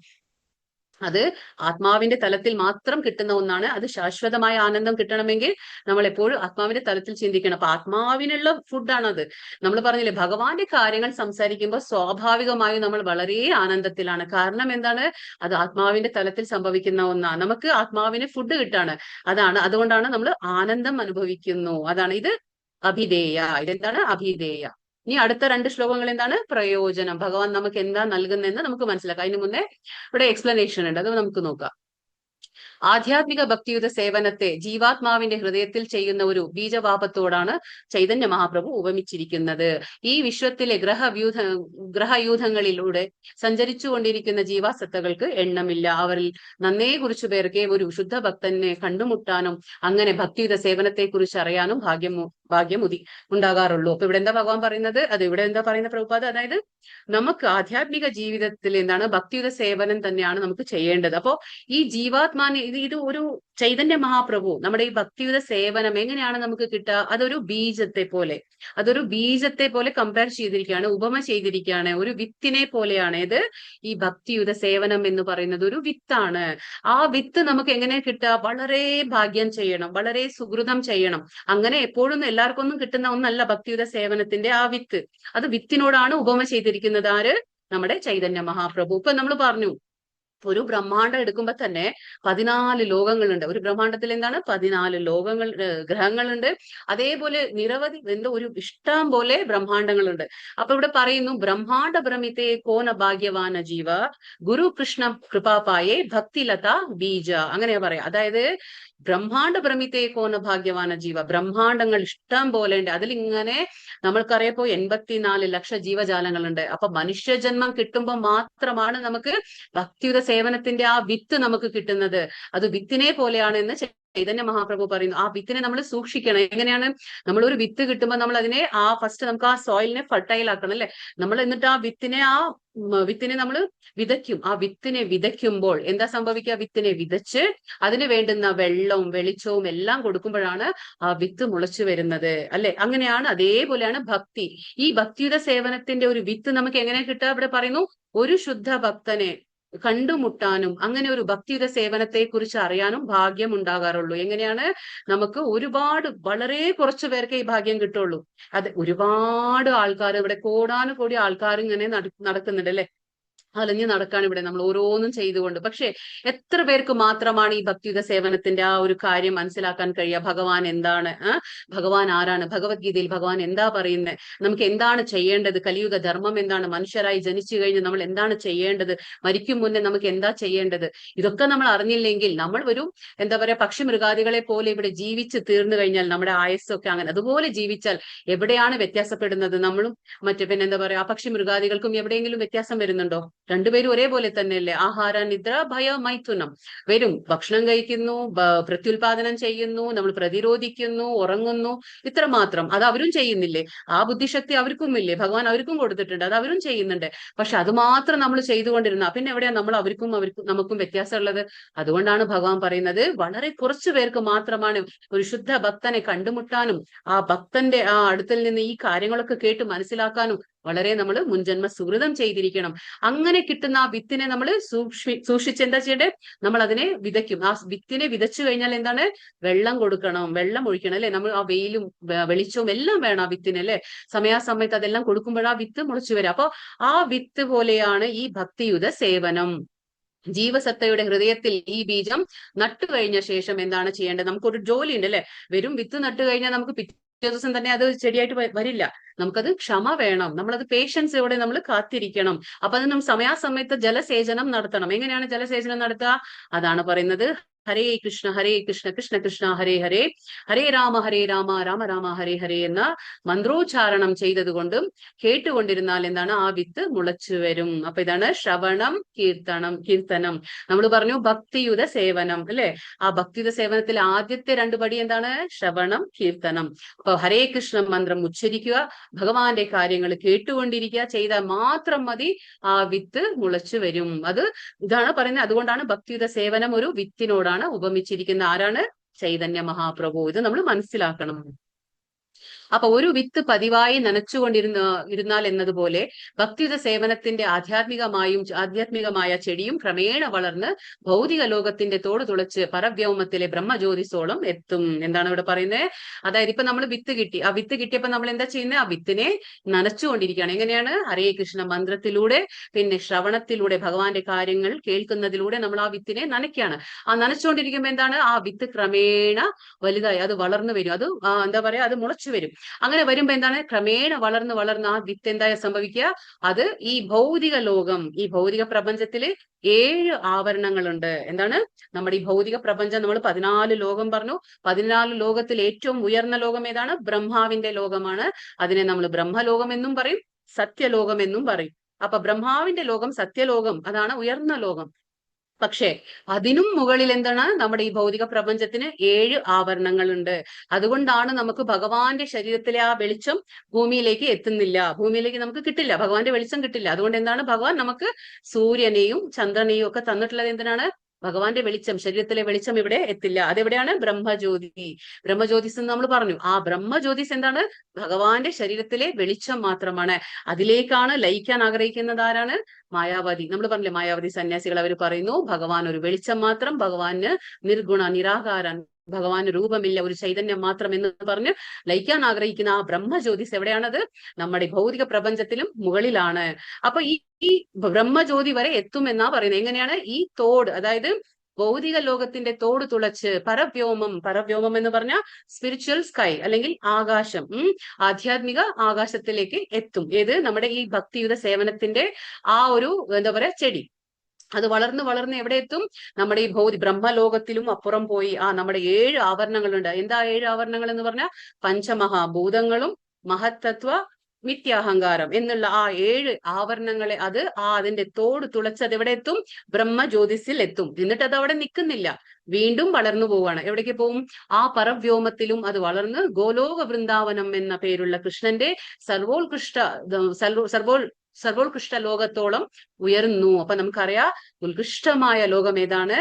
അത് ആത്മാവിന്റെ തലത്തിൽ മാത്രം കിട്ടുന്ന ഒന്നാണ്. അത് ശാശ്വതമായ ആനന്ദം കിട്ടണമെങ്കിൽ നമ്മൾ എപ്പോഴും ആത്മാവിന്റെ തലത്തിൽ ചിന്തിക്കണം. അപ്പൊ ആത്മാവിനുള്ള ഫുഡാണത്. നമ്മൾ പറഞ്ഞില്ലേ ഭഗവാന്റെ കാര്യങ്ങൾ സംസാരിക്കുമ്പോൾ സ്വാഭാവികമായും നമ്മൾ വളരെ ആനന്ദത്തിലാണ്. കാരണം എന്താണ്? അത് ആത്മാവിന്റെ തലത്തിൽ സംഭവിക്കുന്ന ഒന്നാണ്. നമുക്ക് ആത്മാവിന് ഫുഡ് കിട്ടാണ്. അതുകൊണ്ടാണ് നമ്മൾ ആനന്ദം അനുഭവിക്കുന്നു. അതാണ് ഇത് അഭിധേയ. ഇതെന്താണ്? അഭിധേയ. ഇനി അടുത്ത 2 ശ്ലോകങ്ങൾ എന്താണ്? പ്രയോജനം. ഭഗവാൻ നമുക്ക് എന്താ നൽകുന്നതെന്ന് നമുക്ക് മനസ്സിലാക്കാം. അതിന് മുന്നേ ഇവിടെ എക്സ്പ്ലനേഷൻ ഉണ്ട്, അത് നമുക്ക് നോക്കാം. ആധ്യാത്മിക ഭക്തിയുത സേവനത്തെ ജീവാത്മാവിന്റെ ഹൃദയത്തിൽ ചെയ്യുന്ന ഒരു ബീജവാപത്തോടാണ് ചൈതന്യ മഹാപ്രഭു ഉപമിച്ചിരിക്കുന്നത്. ഈ വിശ്വത്തിലെ ഗ്രഹയൂഥങ്ങളിലൂടെ സഞ്ചരിച്ചു കൊണ്ടിരിക്കുന്ന ജീവാസത്തകൾക്ക് എണ്ണമില്ല. അവരിൽ നന്നേ കുറിച്ചു പേർക്ക് ഒരു ശുദ്ധ ഭക്തനെ കണ്ടുമുട്ടാനും അങ്ങനെ ഭക്തിയുത സേവനത്തെ കുറിച്ച് അറിയാനും ഭാഗ്യം ഉണ്ടാകാറുള്ളൂ. അപ്പൊ ഇവിടെ എന്താ ഭഗവാൻ പറയുന്നത്? അത് ഇവിടെ എന്താ പറയുന്ന പ്രഭുപാദ? അതായത് നമുക്ക് ആധ്യാത്മിക ജീവിതത്തിൽ എന്താണ്? ഭക്തിയുത സേവനം തന്നെയാണ് നമുക്ക് ചെയ്യേണ്ടത്. അപ്പോ ഈ ജീവാത്മാനെ ഇത് ഒരു ചൈതന്യ മഹാപ്രഭു നമ്മുടെ ഈ ഭക്തിയുത സേവനം എങ്ങനെയാണ് നമുക്ക് കിട്ടുക? അതൊരു ബീജത്തെ പോലെ കമ്പയർ ചെയ്തിരിക്കുകയാണ്, ഉപമ ചെയ്തിരിക്കുകയാണ്. ഒരു വിത്തിനെ പോലെയാണ് ഇത്. ഈ ഭക്തിയുത സേവനം എന്ന് പറയുന്നത് ഒരു വിത്താണ്. ആ വിത്ത് നമുക്ക് എങ്ങനെ കിട്ടുക? വളരെ ഭാഗ്യം ചെയ്യണം, വളരെ സുകൃതം ചെയ്യണം. അങ്ങനെ എപ്പോഴും എല്ലാവർക്കും ഒന്നും കിട്ടുന്ന ഒന്നല്ല ഭക്തിയുത സേവനത്തിന്റെ ആ വിത്ത്. അത് വിത്തിനോടാണ് ഉപമ ചെയ്തിരിക്കുന്നത്. ആര്? നമ്മുടെ ചൈതന്യ മഹാപ്രഭു. ഇപ്പൊ നമ്മൾ പറഞ്ഞു ഒരു ബ്രഹ്മാണ്ടം എടുക്കുമ്പോ തന്നെ 14 ലോകങ്ങളുണ്ട്. ഒരു ബ്രഹ്മാണ്ടത്തിൽ എന്താണ്? 14 ഗ്രഹങ്ങളുണ്ട്. അതേപോലെ നിരവധി ഒരു ഇഷ്ടം പോലെ ബ്രഹ്മാണ്ടങ്ങളുണ്ട്. അപ്പൊ ഇവിടെ പറയുന്നു, ബ്രഹ്മാണ്ട ഭ്രമിത്തെ കോന ഭാഗ്യവാന ജീവ ഗുരു കൃഷ്ണ കൃപാപായേ ഭക്തിലത ബീജ. അങ്ങനെയാ പറയാ. അതായത് ബ്രഹ്മാണ്ട ഭ്രമിത്തെ കോന ഭാഗ്യവാന ജീവ, ബ്രഹ്മാണ്ടങ്ങൾ ഇഷ്ടം പോലെ ഉണ്ട്. അതിലിങ്ങനെ നമ്മൾക്കറിയപ്പോ 84 ലക്ഷം ജീവജാലങ്ങളുണ്ട്. അപ്പൊ മനുഷ്യജന്മം കിട്ടുമ്പോൾ മാത്രമാണ് നമുക്ക് ഭക്തിയുത സേവനത്തിന്റെ ആ വിത്ത് നമുക്ക് കിട്ടുന്നത്. അത് വിത്തിനെ പോലെയാണ് എന്ന് ചൈതന്യ മഹാപ്രഭു പറയുന്നു. ആ വിത്തിനെ നമ്മൾ സൂക്ഷിക്കണം. എങ്ങനെയാണ്? നമ്മൾ ഒരു വിത്ത് കിട്ടുമ്പോൾ നമ്മൾ അതിനെ ഫസ്റ്റ് നമുക്ക് ആ സോയിലിനെ ഫർട്ടൈൽ ആക്കണം അല്ലെ. നമ്മൾ എന്നിട്ട് ആ വിത്തിനെ നമ്മൾ വിതയ്ക്കും. ആ വിത്തിനെ വിതയ്ക്കുമ്പോൾ എന്താ സംഭവിക്കുക? വിത്തിനെ വിതച്ച് അതിന് വേണ്ടുന്ന വെള്ളവും വെളിച്ചവും എല്ലാം കൊടുക്കുമ്പോഴാണ് ആ വിത്ത് മുളച്ചു വരുന്നത് അല്ലെ. അങ്ങനെയാണ്, അതേപോലെയാണ് ഭക്തി. ഈ ഭക്തിയുടെ സേവനത്തിന്റെ ഒരു വിത്ത് നമുക്ക് എങ്ങനെ കിട്ടുക? ഇവിടെ പറയുന്നു, ഒരു ശുദ്ധ ഭക്തനെ കണ്ടുമുട്ടാനും അങ്ങനെ ഒരു ഭക്തിയുത സേവനത്തെ കുറിച്ച് അറിയാനും ഭാഗ്യം ഉണ്ടാകാറുള്ളൂ. എങ്ങനെയാണ്? നമുക്ക് വളരെ കുറച്ചു പേർക്ക് ഈ ഭാഗ്യം കിട്ടുള്ളൂ. അത് ഒരുപാട് ആൾക്കാർ, ഇവിടെ കോടാനുകോടി ആൾക്കാർ ഇങ്ങനെ നടക്കുന്നുണ്ട് അല്ലെ. അലഞ്ഞു നടക്കാണ് ഇവിടെ നമ്മൾ ഓരോന്നും ചെയ്തുകൊണ്ട്. പക്ഷെ എത്ര പേർക്ക് മാത്രമാണ് ഈ ഭക്തിയുത സേവനത്തിന്റെ ആ ഒരു കാര്യം മനസ്സിലാക്കാൻ കഴിയുക? ഭഗവാൻ എന്താണ്, ഭഗവാൻ ആരാണ്, ഭഗവത്ഗീതയിൽ ഭഗവാൻ എന്താ പറയുന്നത്, നമുക്ക് എന്താണ് ചെയ്യേണ്ടത്, കലിയുഗ ധർമ്മം എന്താണ്, മനുഷ്യരായി ജനിച്ചു കഴിഞ്ഞ് നമ്മൾ എന്താണ് ചെയ്യേണ്ടത്, മരിക്കും മുന്നേ നമുക്ക് എന്താ ചെയ്യേണ്ടത്, ഇതൊക്കെ നമ്മൾ അറിഞ്ഞില്ലെങ്കിൽ നമ്മൾ ഒരു എന്താ പറയാ പക്ഷി മൃഗാദികളെ പോലെ ഇവിടെ ജീവിച്ച് തീർന്നു കഴിഞ്ഞാൽ നമ്മുടെ ആയുസ്സൊക്കെ അങ്ങനെ അതുപോലെ ജീവിച്ചാൽ എവിടെയാണ് വ്യത്യാസപ്പെടുന്നത്? നമ്മളും മറ്റു പിന്നെ എന്താ പറയാ പക്ഷി മൃഗാദികൾക്കും എവിടെയെങ്കിലും വ്യത്യാസം വരുന്നുണ്ടോ? രണ്ടുപേരും ഒരേപോലെ തന്നെയല്ലേ? ആഹാര, നിദ്ര, ഭയ, മൈഥുനം. വരും, ഭക്ഷണം കഴിക്കുന്നു, പ്രത്യുൽപാദനം ചെയ്യുന്നു, നമ്മൾ പ്രതിരോധിക്കുന്നു, ഉറങ്ങുന്നു, ഇത്ര മാത്രം. അത് അവരും ചെയ്യുന്നില്ലേ? ആ ബുദ്ധിശക്തി അവർക്കും ഇല്ലേ? ഭഗവാൻ അവർക്കും കൊടുത്തിട്ടുണ്ട്, അത് അവരും ചെയ്യുന്നുണ്ട്. പക്ഷെ അത് മാത്രം നമ്മൾ ചെയ്തുകൊണ്ടിരുന്ന പിന്നെ എവിടെയാ നമ്മൾ അവർക്കും നമുക്കും വ്യത്യാസമുള്ളത്? അതുകൊണ്ടാണ് ഭഗവാൻ പറയുന്നത് വളരെ കുറച്ചു പേർക്ക് മാത്രമാണ് ഒരു ശുദ്ധ ഭക്തനെ കണ്ടുമുട്ടാനും ആ ഭക്തന്റെ ആ അടുത്തിൽ നിന്ന് ഈ കാര്യങ്ങളൊക്കെ കേട്ട് മനസ്സിലാക്കാനും വളരെ നമ്മൾ മുൻജന്മ സുഹൃതം ചെയ്തിരിക്കണം. അങ്ങനെ കിട്ടുന്ന ആ വിത്തിനെ നമ്മൾ സൂക്ഷിച്ച് എന്താ ചെയ്യണ്ടേ? നമ്മൾ അതിനെ വിതയ്ക്കും. ആ വിത്തിനെ വിതച്ചു കഴിഞ്ഞാൽ എന്താണ്? വെള്ളം കൊടുക്കണം, വെള്ളം ഒഴിക്കണം, അല്ലെ? നമ്മൾ ആ വെയിലും വെളിച്ചവും എല്ലാം വേണം ആ വിത്തിന്, അല്ലെ? സമയാസമയത്ത് അതെല്ലാം കൊടുക്കുമ്പോൾ ആ വിത്ത് മുളച്ചു വരും. അപ്പൊ ആ വിത്ത് പോലെയാണ് ഈ ഭക്തിയുത സേവനം. ജീവസത്തയുടെ ഹൃദയത്തിൽ ഈ ബീജം നട്ടു കഴിഞ്ഞ ശേഷം എന്താണ് ചെയ്യേണ്ടത്? നമുക്കൊരു ജോലി ഉണ്ട്, അല്ലെ? വെറും വിത്ത് നട്ടു കഴിഞ്ഞാൽ നമുക്ക് പിറ്റേ ദിവസം തന്നെ അത് ചെടിയായിട്ട് വരില്ല. നമുക്കത് ക്ഷമ വേണം, നമ്മളത് പേഷ്യൻസോടെ നമ്മൾ കാത്തിരിക്കണം. അപ്പൊ അത് നമ്മൾ സമയാസമയത്ത് ജലസേചനം നടത്തണം. എങ്ങനെയാണ് ജലസേചനം നടത്തുക? അതാണ് പറയുന്നത്, ഹരേ കൃഷ്ണ കൃഷ്ണ കൃഷ്ണ ഹരേ ഹരേ, ഹരേ രാമ രാമ രാമ ഹരേ ഹരേ എന്ന മന്ത്രോച്ചാരണം ചെയ്തതുകൊണ്ടും കേട്ടുകൊണ്ടിരുന്നാൽ എന്താണ്? ആ വിത്ത് മുളച്ചു വരും. അപ്പൊ ഇതാണ് ശ്രവണം, കീർത്തനം. നമ്മൾ പറഞ്ഞു ഭക്തിയുത സേവനം, അല്ലെ? ആ ഭക്തിയുത സേവനത്തിൽ ആദ്യത്തെ 2 പടി എന്താണ്? ശ്രവണം, കീർത്തനം. അപ്പൊ ഹരേ കൃഷ്ണ മന്ത്രം ഉച്ചരിക്കുക, ഭഗവാന്റെ കാര്യങ്ങൾ കേട്ടുകൊണ്ടിരിക്കുക, ചെയ്താൽ മാത്രം മതി ആ വിത്ത് മുളച്ചു വരും. ഇതാണ് പറയുന്നത്. അതുകൊണ്ടാണ് ഭക്തിയുത സേവനം ഒരു വിത്തിനോടാണ് ഉപമിച്ചിരിക്കുന്നത്. ആരാണ്? ചൈതന്യ മഹാപ്രഭു. ഇത് നമ്മൾ മനസ്സിലാക്കണം. അപ്പൊ ഒരു വിത്ത് പതിവായി നനച്ചുകൊണ്ടിരുന്നാൽ എന്നതുപോലെ ഭക്തിയുത സേവനത്തിന്റെ ആധ്യാത്മികമായ ചെടിയും ക്രമേണ വളർന്ന് ഭൗതിക ലോകത്തിന്റെ തോട് തുളച്ച് പരവ്യോമത്തിലെ ബ്രഹ്മജ്യോതിസോളം എത്തും. എന്താണ് ഇവിടെ പറയുന്നത്? അതായത് ഇപ്പൊ നമ്മൾ വിത്ത് കിട്ടി, ആ വിത്ത് കിട്ടിയപ്പോ നമ്മൾ എന്താ ചെയ്യുന്നത്? ആ വിത്തിനെ നനച്ചുകൊണ്ടിരിക്കുകയാണ്. എങ്ങനെയാണ്? ഹരേ കൃഷ്ണ മന്ത്രത്തിലൂടെ, പിന്നെ ശ്രവണത്തിലൂടെ, ഭഗവാന്റെ കാര്യങ്ങൾ കേൾക്കുന്നതിലൂടെ നമ്മൾ ആ വിത്തിനെ നനയ്ക്കുകയാണ്. ആ നനച്ചുകൊണ്ടിരിക്കുമ്പോ എന്താണ്? ആ വിത്ത് ക്രമേണ വലുതായി അത് വളർന്നു വരും. അത് എന്താ പറയാ, അത് മുളച്ചു വരും. അങ്ങനെ വരുമ്പോ എന്താണ്? ക്രമേണ വളർന്ന് ആ വിത്ത് എന്താ സംഭവിക്കുക? അത് ഈ ഭൗതിക ലോകം, ഈ ഭൗതിക പ്രപഞ്ചത്തില് 7 ആവരണങ്ങളുണ്ട്. എന്താണ്? നമ്മുടെ ഈ ഭൗതിക പ്രപഞ്ചം നമ്മൾ 14 ലോകം പറഞ്ഞു. 14 ലോകത്തിൽ ഏറ്റവും ഉയർന്ന ലോകം ഏതാണ്? ബ്രഹ്മാവിന്റെ ലോകമാണ്. അതിനെ നമ്മൾ ബ്രഹ്മലോകം എന്നും പറയും, സത്യലോകം എന്നും പറയും. അപ്പൊ ബ്രഹ്മാവിന്റെ ലോകം, സത്യലോകം, അതാണ് ഉയർന്ന ലോകം. പക്ഷേ അതിനും മുകളിൽ എന്താണ്? നമ്മുടെ ഈ ഭൗതിക പ്രപഞ്ചത്തിന് 7 ആവരണങ്ങളുണ്ട്. അതുകൊണ്ടാണ് നമുക്ക് ഭഗവാന്റെ ശരീരത്തിലെ ആ വെളിച്ചം ഭൂമിയിലേക്ക് എത്തുന്നില്ല, ഭൂമിയിലേക്ക് നമുക്ക് കിട്ടില്ല, ഭഗവാന്റെ വെളിച്ചം കിട്ടില്ല. അതുകൊണ്ട് എന്താണ്? ഭഗവാൻ നമുക്ക് സൂര്യനെയും ചന്ദ്രനെയും ഒക്കെ തന്നിട്ടുള്ളത് എന്തിനാണ്? ഭഗവാന്റെ വെളിച്ചം, ശരീരത്തിലെ വെളിച്ചം ഇവിടെ എത്തില്ല. അതെവിടെയാണ്? ബ്രഹ്മജ്യോതി. ബ്രഹ്മജ്യോതിസ് എന്ന് നമ്മൾ പറഞ്ഞു. ആ ബ്രഹ്മജ്യോതിസ് എന്താണ്? ഭഗവാന്റെ ശരീരത്തിലെ വെളിച്ചം മാത്രമാണ്. അതിലേക്കാണ് ലയിക്കാൻ ആഗ്രഹിക്കുന്നത് ആരാണ്? മായാവതി. നമ്മൾ പറഞ്ഞില്ലേ, മായാവതി സന്യാസികൾ അവർ പറയുന്നു ഭഗവാൻ ഒരു വെളിച്ചം മാത്രം, ഭഗവാന് നിർഗുണ നിരാകാരൻ, ഭഗവാന് രൂപമില്ല, ഒരു ചൈതന്യം മാത്രം എന്ന് പറഞ്ഞ് ലയിക്കാൻ ആഗ്രഹിക്കുന്ന ആ ബ്രഹ്മജ്യോതിസ് എവിടെയാണത്? നമ്മുടെ ഭൗതിക പ്രപഞ്ചത്തിലും മുകളിലാണ്. അപ്പൊ ഈ ബ്രഹ്മജ്യോതി വരെ എത്തുമെന്നാ പറയുന്നത്. എങ്ങനെയാണ്? ഈ തോട്, അതായത് ഭൗതിക ലോകത്തിന്റെ തോട് തുളച്ച് പരവ്യോമം എന്ന് പറഞ്ഞാൽ സ്പിരിച്വൽ സ്കൈ, അല്ലെങ്കിൽ ആകാശം, ആധ്യാത്മിക ആകാശത്തിലേക്ക് എത്തും. ഏത്? നമ്മുടെ ഈ ഭക്തിയുത സേവനത്തിന്റെ ആ ഒരു എന്താ പറയാ ചെടി, അത് വളർന്ന് എവിടെ എത്തും? നമ്മുടെ ഈ ബ്രഹ്മലോകത്തിലും അപ്പുറം പോയി നമ്മുടെ 7 ആവരണങ്ങളുണ്ട്. എന്താ 7 ആവരണങ്ങൾ എന്ന് പറഞ്ഞാൽ? പഞ്ചമഹാഭൂതങ്ങളും മഹത്തത്വ മിഥ്യാഹങ്കാരം എന്നുള്ള ആ 7 ആവരണങ്ങളെ അതിന്റെ തോട് തുളച്ചത് എവിടെ എത്തും? ബ്രഹ്മജ്യോതിസിൽ എത്തും. എന്നിട്ട് അത് അവിടെ നിൽക്കുന്നില്ല, വീണ്ടും വളർന്നു പോവുകയാണ്. എവിടേക്ക് പോവും? ആ പരവ്യോമത്തിലും അത് വളർന്ന് ഗോലോക വൃന്ദാവനം എന്ന പേരുള്ള കൃഷ്ണന്റെ സർവോത്കൃഷ്ട ലോകത്തോളം ഉയർന്നു. അപ്പൊ നമുക്കറിയാം ഉത്കൃഷ്ടമായ ലോകം ഏതാണ്?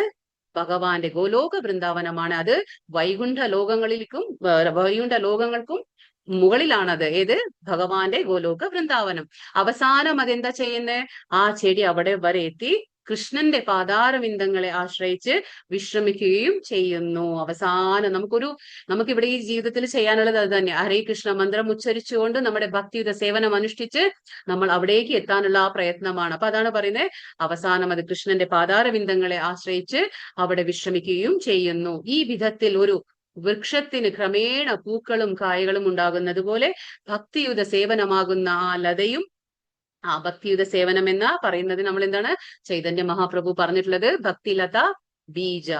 ഭഗവാന്റെ ഗോലോക വൃന്ദാവനമാണ്. അത് വൈകുണ്ഠ ലോകങ്ങൾക്കും മുകളിലാണത്. ഏത്? ഭഗവാന്റെ ഗോലോക വൃന്ദാവനം. അവസാനം അതെന്താ ചെയ്യുന്നത്? ആ ചെടി അവിടെ വരെ എത്തി കൃഷ്ണന്റെ പാതാരവിന്ദങ്ങളെ ആശ്രയിച്ച് വിശ്രമിക്കുകയും ചെയ്യുന്നു. അവസാനം നമുക്കിവിടെ ഈ ജീവിതത്തിൽ ചെയ്യാനുള്ളത് അത് തന്നെ. ഹരേ കൃഷ്ണ മന്ത്രം ഉച്ചരിച്ചുകൊണ്ട് നമ്മുടെ ഭക്തിയുത സേവനം അനുഷ്ഠിച്ച് നമ്മൾ അവിടേക്ക് എത്താനുള്ള ആ പ്രയത്നമാണ്. അപ്പൊ അതാണ് പറയുന്നത്, അവസാനം അത് കൃഷ്ണന്റെ പാതാരവിന്ദങ്ങളെ ആശ്രയിച്ച് അവിടെ വിശ്രമിക്കുകയും ചെയ്യുന്നു. ഈ വിധത്തിൽ ഒരു വൃക്ഷത്തിന് ക്രമേണ പൂക്കളും കായകളും ഉണ്ടാകുന്നത് പോലെ ഭക്തിയുത സേവനമാകുന്ന ആ ലതയും, ആ ഭക്തിയുത സേവനം എന്ന പറയുന്നത് നമ്മൾ എന്താണ്, ചൈതന്യ മഹാപ്രഭു പറഞ്ഞിട്ടുള്ളത് ഭക്തിലത ബീജ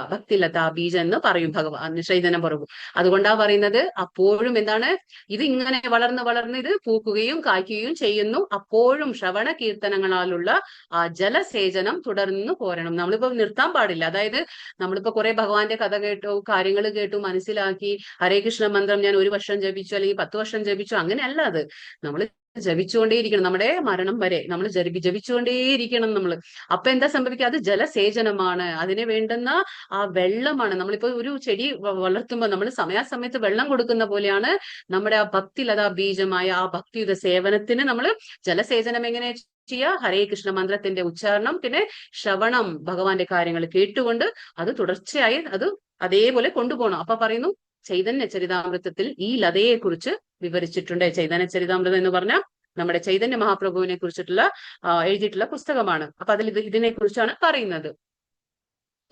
എന്ന് പറയും ഭഗവാൻ ചൈതന്യ പ്രഭു. അതുകൊണ്ടാ പറയുന്നത് അപ്പോഴും എന്താണ്, ഇത് ഇങ്ങനെ വളർന്ന് ഇത് പൂക്കുകയും കായ്ക്കുകയും ചെയ്യുന്നു. അപ്പോഴും ശ്രവണ കീർത്തനങ്ങളാലുള്ള ആ ജലസേചനം തുടർന്ന് പോരണം. നമ്മളിപ്പോ നിർത്താൻ പാടില്ല. അതായത് നമ്മളിപ്പോ കുറെ ഭഗവാന്റെ കഥ കേട്ടു, കാര്യങ്ങൾ കേട്ടു, മനസ്സിലാക്കി, ഹരേ കൃഷ്ണ മന്ത്രം ഞാൻ 1 വർഷം ജപിച്ചു അല്ലെങ്കിൽ 10 വർഷം ജപിച്ചു, അങ്ങനെയല്ല. അത് നമ്മൾ ജപിച്ചുകൊണ്ടേയിരിക്കണം. നമ്മുടെ മരണം വരെ നമ്മൾ ജപിച്ചുകൊണ്ടേയിരിക്കണം നമ്മൾ. അപ്പൊ എന്താ സംഭവിക്കുക, അത് ജലസേചനമാണ്, അതിന് വേണ്ടുന്ന ആ വെള്ളമാണ്. നമ്മളിപ്പോ ഒരു ചെടി വളർത്തുമ്പോൾ നമ്മൾ സമയാസമയത്ത് വെള്ളം കൊടുക്കുന്ന പോലെയാണ് നമ്മുടെ ആ ഭക്തിലതാ ബീജമായ ആ ഭക്തിയുത സേവനത്തിന് നമ്മൾ ജലസേചനം എങ്ങനെ ചെയ്യുക, ഹരേ കൃഷ്ണ മന്ത്രത്തിന്റെ ഉച്ചാരണം, പിന്നെ ശ്രവണം, ഭഗവാന്റെ കാര്യങ്ങൾ കേട്ടുകൊണ്ട് അത് തുടർച്ചയായി അത് അതേപോലെ കൊണ്ടുപോകണം. അപ്പൊ പറയുന്നു ചൈതന്യ ചരിതാമൃതത്തിൽ ഈ ലതയെ കുറിച്ച് വിവരിച്ചിട്ടുണ്ട്. ചൈതന്യ ചരിതാമൃതം എന്ന് പറഞ്ഞാൽ നമ്മുടെ ചൈതന്യ മഹാപ്രഭുവിനെ കുറിച്ചിട്ടുള്ള എഴുതിയിട്ടുള്ള പുസ്തകമാണ്. അപ്പൊ അതിൽ ഇതിനെ കുറിച്ചാണ് പറയുന്നത്.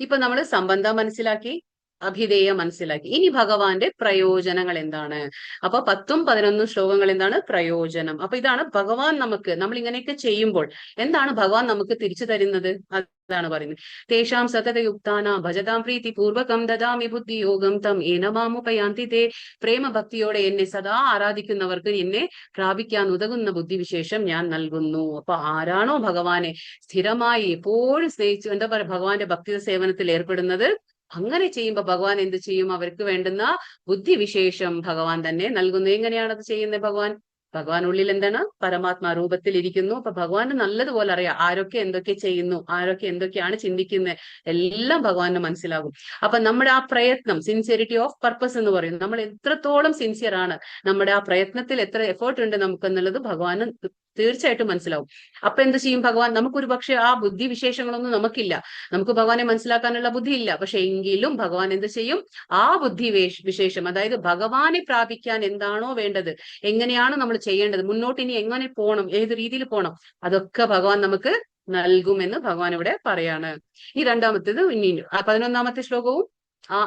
ഇപ്പൊ നമ്മൾ സംബന്ധം മനസ്സിലാക്കി, അഭിധേയം മനസ്സിലാക്കി. ഇനി ഭഗവാന്റെ പ്രയോജനങ്ങൾ എന്താണ്? അപ്പൊ 10ഉം 11ഉം ശ്ലോകങ്ങൾ എന്താണ് പ്രയോജനം. അപ്പൊ ഇതാണ് ഭഗവാൻ നമ്മൾ ഇങ്ങനെയൊക്കെ ചെയ്യുമ്പോൾ എന്താണ് ഭഗവാൻ നമുക്ക് തിരിച്ചു തരുന്നത്, അതാണ് പറയുന്നത്. തേഷാം സതതയുക്താന ഭജതാം പ്രീതി പൂർവകം ദദാമി ബുദ്ധി യോഗം തം ഏനമാമുപയാന്തി തേ. പ്രേമഭക്തിയോടെ എന്നെ സദാ ആരാധിക്കുന്നവർക്ക് എന്നെ പ്രാപിക്കാൻ ഉതകുന്ന ബുദ്ധിവിശേഷം ഞാൻ നൽകുന്നു. അപ്പൊ ആരാണോ ഭഗവാനെ സ്ഥിരമായി എപ്പോഴും സ്നേഹിച്ചു, എന്താ പറയുക, ഭഗവാന്റെ ഭക്തി സേവനത്തിൽ ഏർപ്പെടുന്നത്, അങ്ങനെ ചെയ്യുമ്പോ ഭഗവാൻ എന്ത് ചെയ്യും, അവർക്ക് വേണ്ടുന്ന ബുദ്ധിവിശേഷം ഭഗവാൻ തന്നെ നൽകുന്നു. എങ്ങനെയാണ് അത് ചെയ്യുന്നത്? ഭഗവാൻ ഉള്ളിൽ എന്താണ്, പരമാത്മാ രൂപത്തിൽ ഇരിക്കുന്നു. അപ്പൊ ഭഗവാന് നല്ലതുപോലെ അറിയാം ആരൊക്കെ എന്തൊക്കെ ചെയ്യുന്നു, ആരൊക്കെ എന്തൊക്കെയാണ് ചിന്തിക്കുന്നത്, എല്ലാം ഭഗവാന് മനസ്സിലാകും. അപ്പൊ നമ്മുടെ ആ പ്രയത്നം, സിൻസിയറിറ്റി ഓഫ് പർപ്പസ് എന്ന് പറയുന്നത്, നമ്മൾ എത്രത്തോളം സിൻസിയർ ആണ്, നമ്മുടെ ആ പ്രയത്നത്തിൽ എത്ര എഫേർട്ട് ഉണ്ട് നമുക്കെന്നുള്ളത് ഭഗവാന് തീർച്ചയായിട്ടും മനസ്സിലാവും. അപ്പൊ എന്ത് ചെയ്യും ഭഗവാൻ? നമുക്കൊരു പക്ഷെ ആ ബുദ്ധിവിശേഷങ്ങളൊന്നും നമുക്കില്ല, നമുക്ക് ഭഗവാനെ മനസ്സിലാക്കാനുള്ള ബുദ്ധിയില്ല. പക്ഷെ എങ്കിലും ഭഗവാൻ എന്ത് ചെയ്യും, ആ വിശേഷം, അതായത് ഭഗവാനെ പ്രാപിക്കാൻ എന്താണോ വേണ്ടത്, എങ്ങനെയാണ് നമ്മൾ ചെയ്യേണ്ടത്, മുന്നോട്ട് ഇനി എങ്ങനെ പോകണം, ഏത് രീതിയിൽ പോകണം, അതൊക്കെ ഭഗവാൻ നമുക്ക് നൽകുമെന്ന് ഭഗവാൻ ഇവിടെ പറയാണ്. ഈ രണ്ടാമത്തേത് ഇനി 11ാമത്തെ ശ്ലോകവും ആ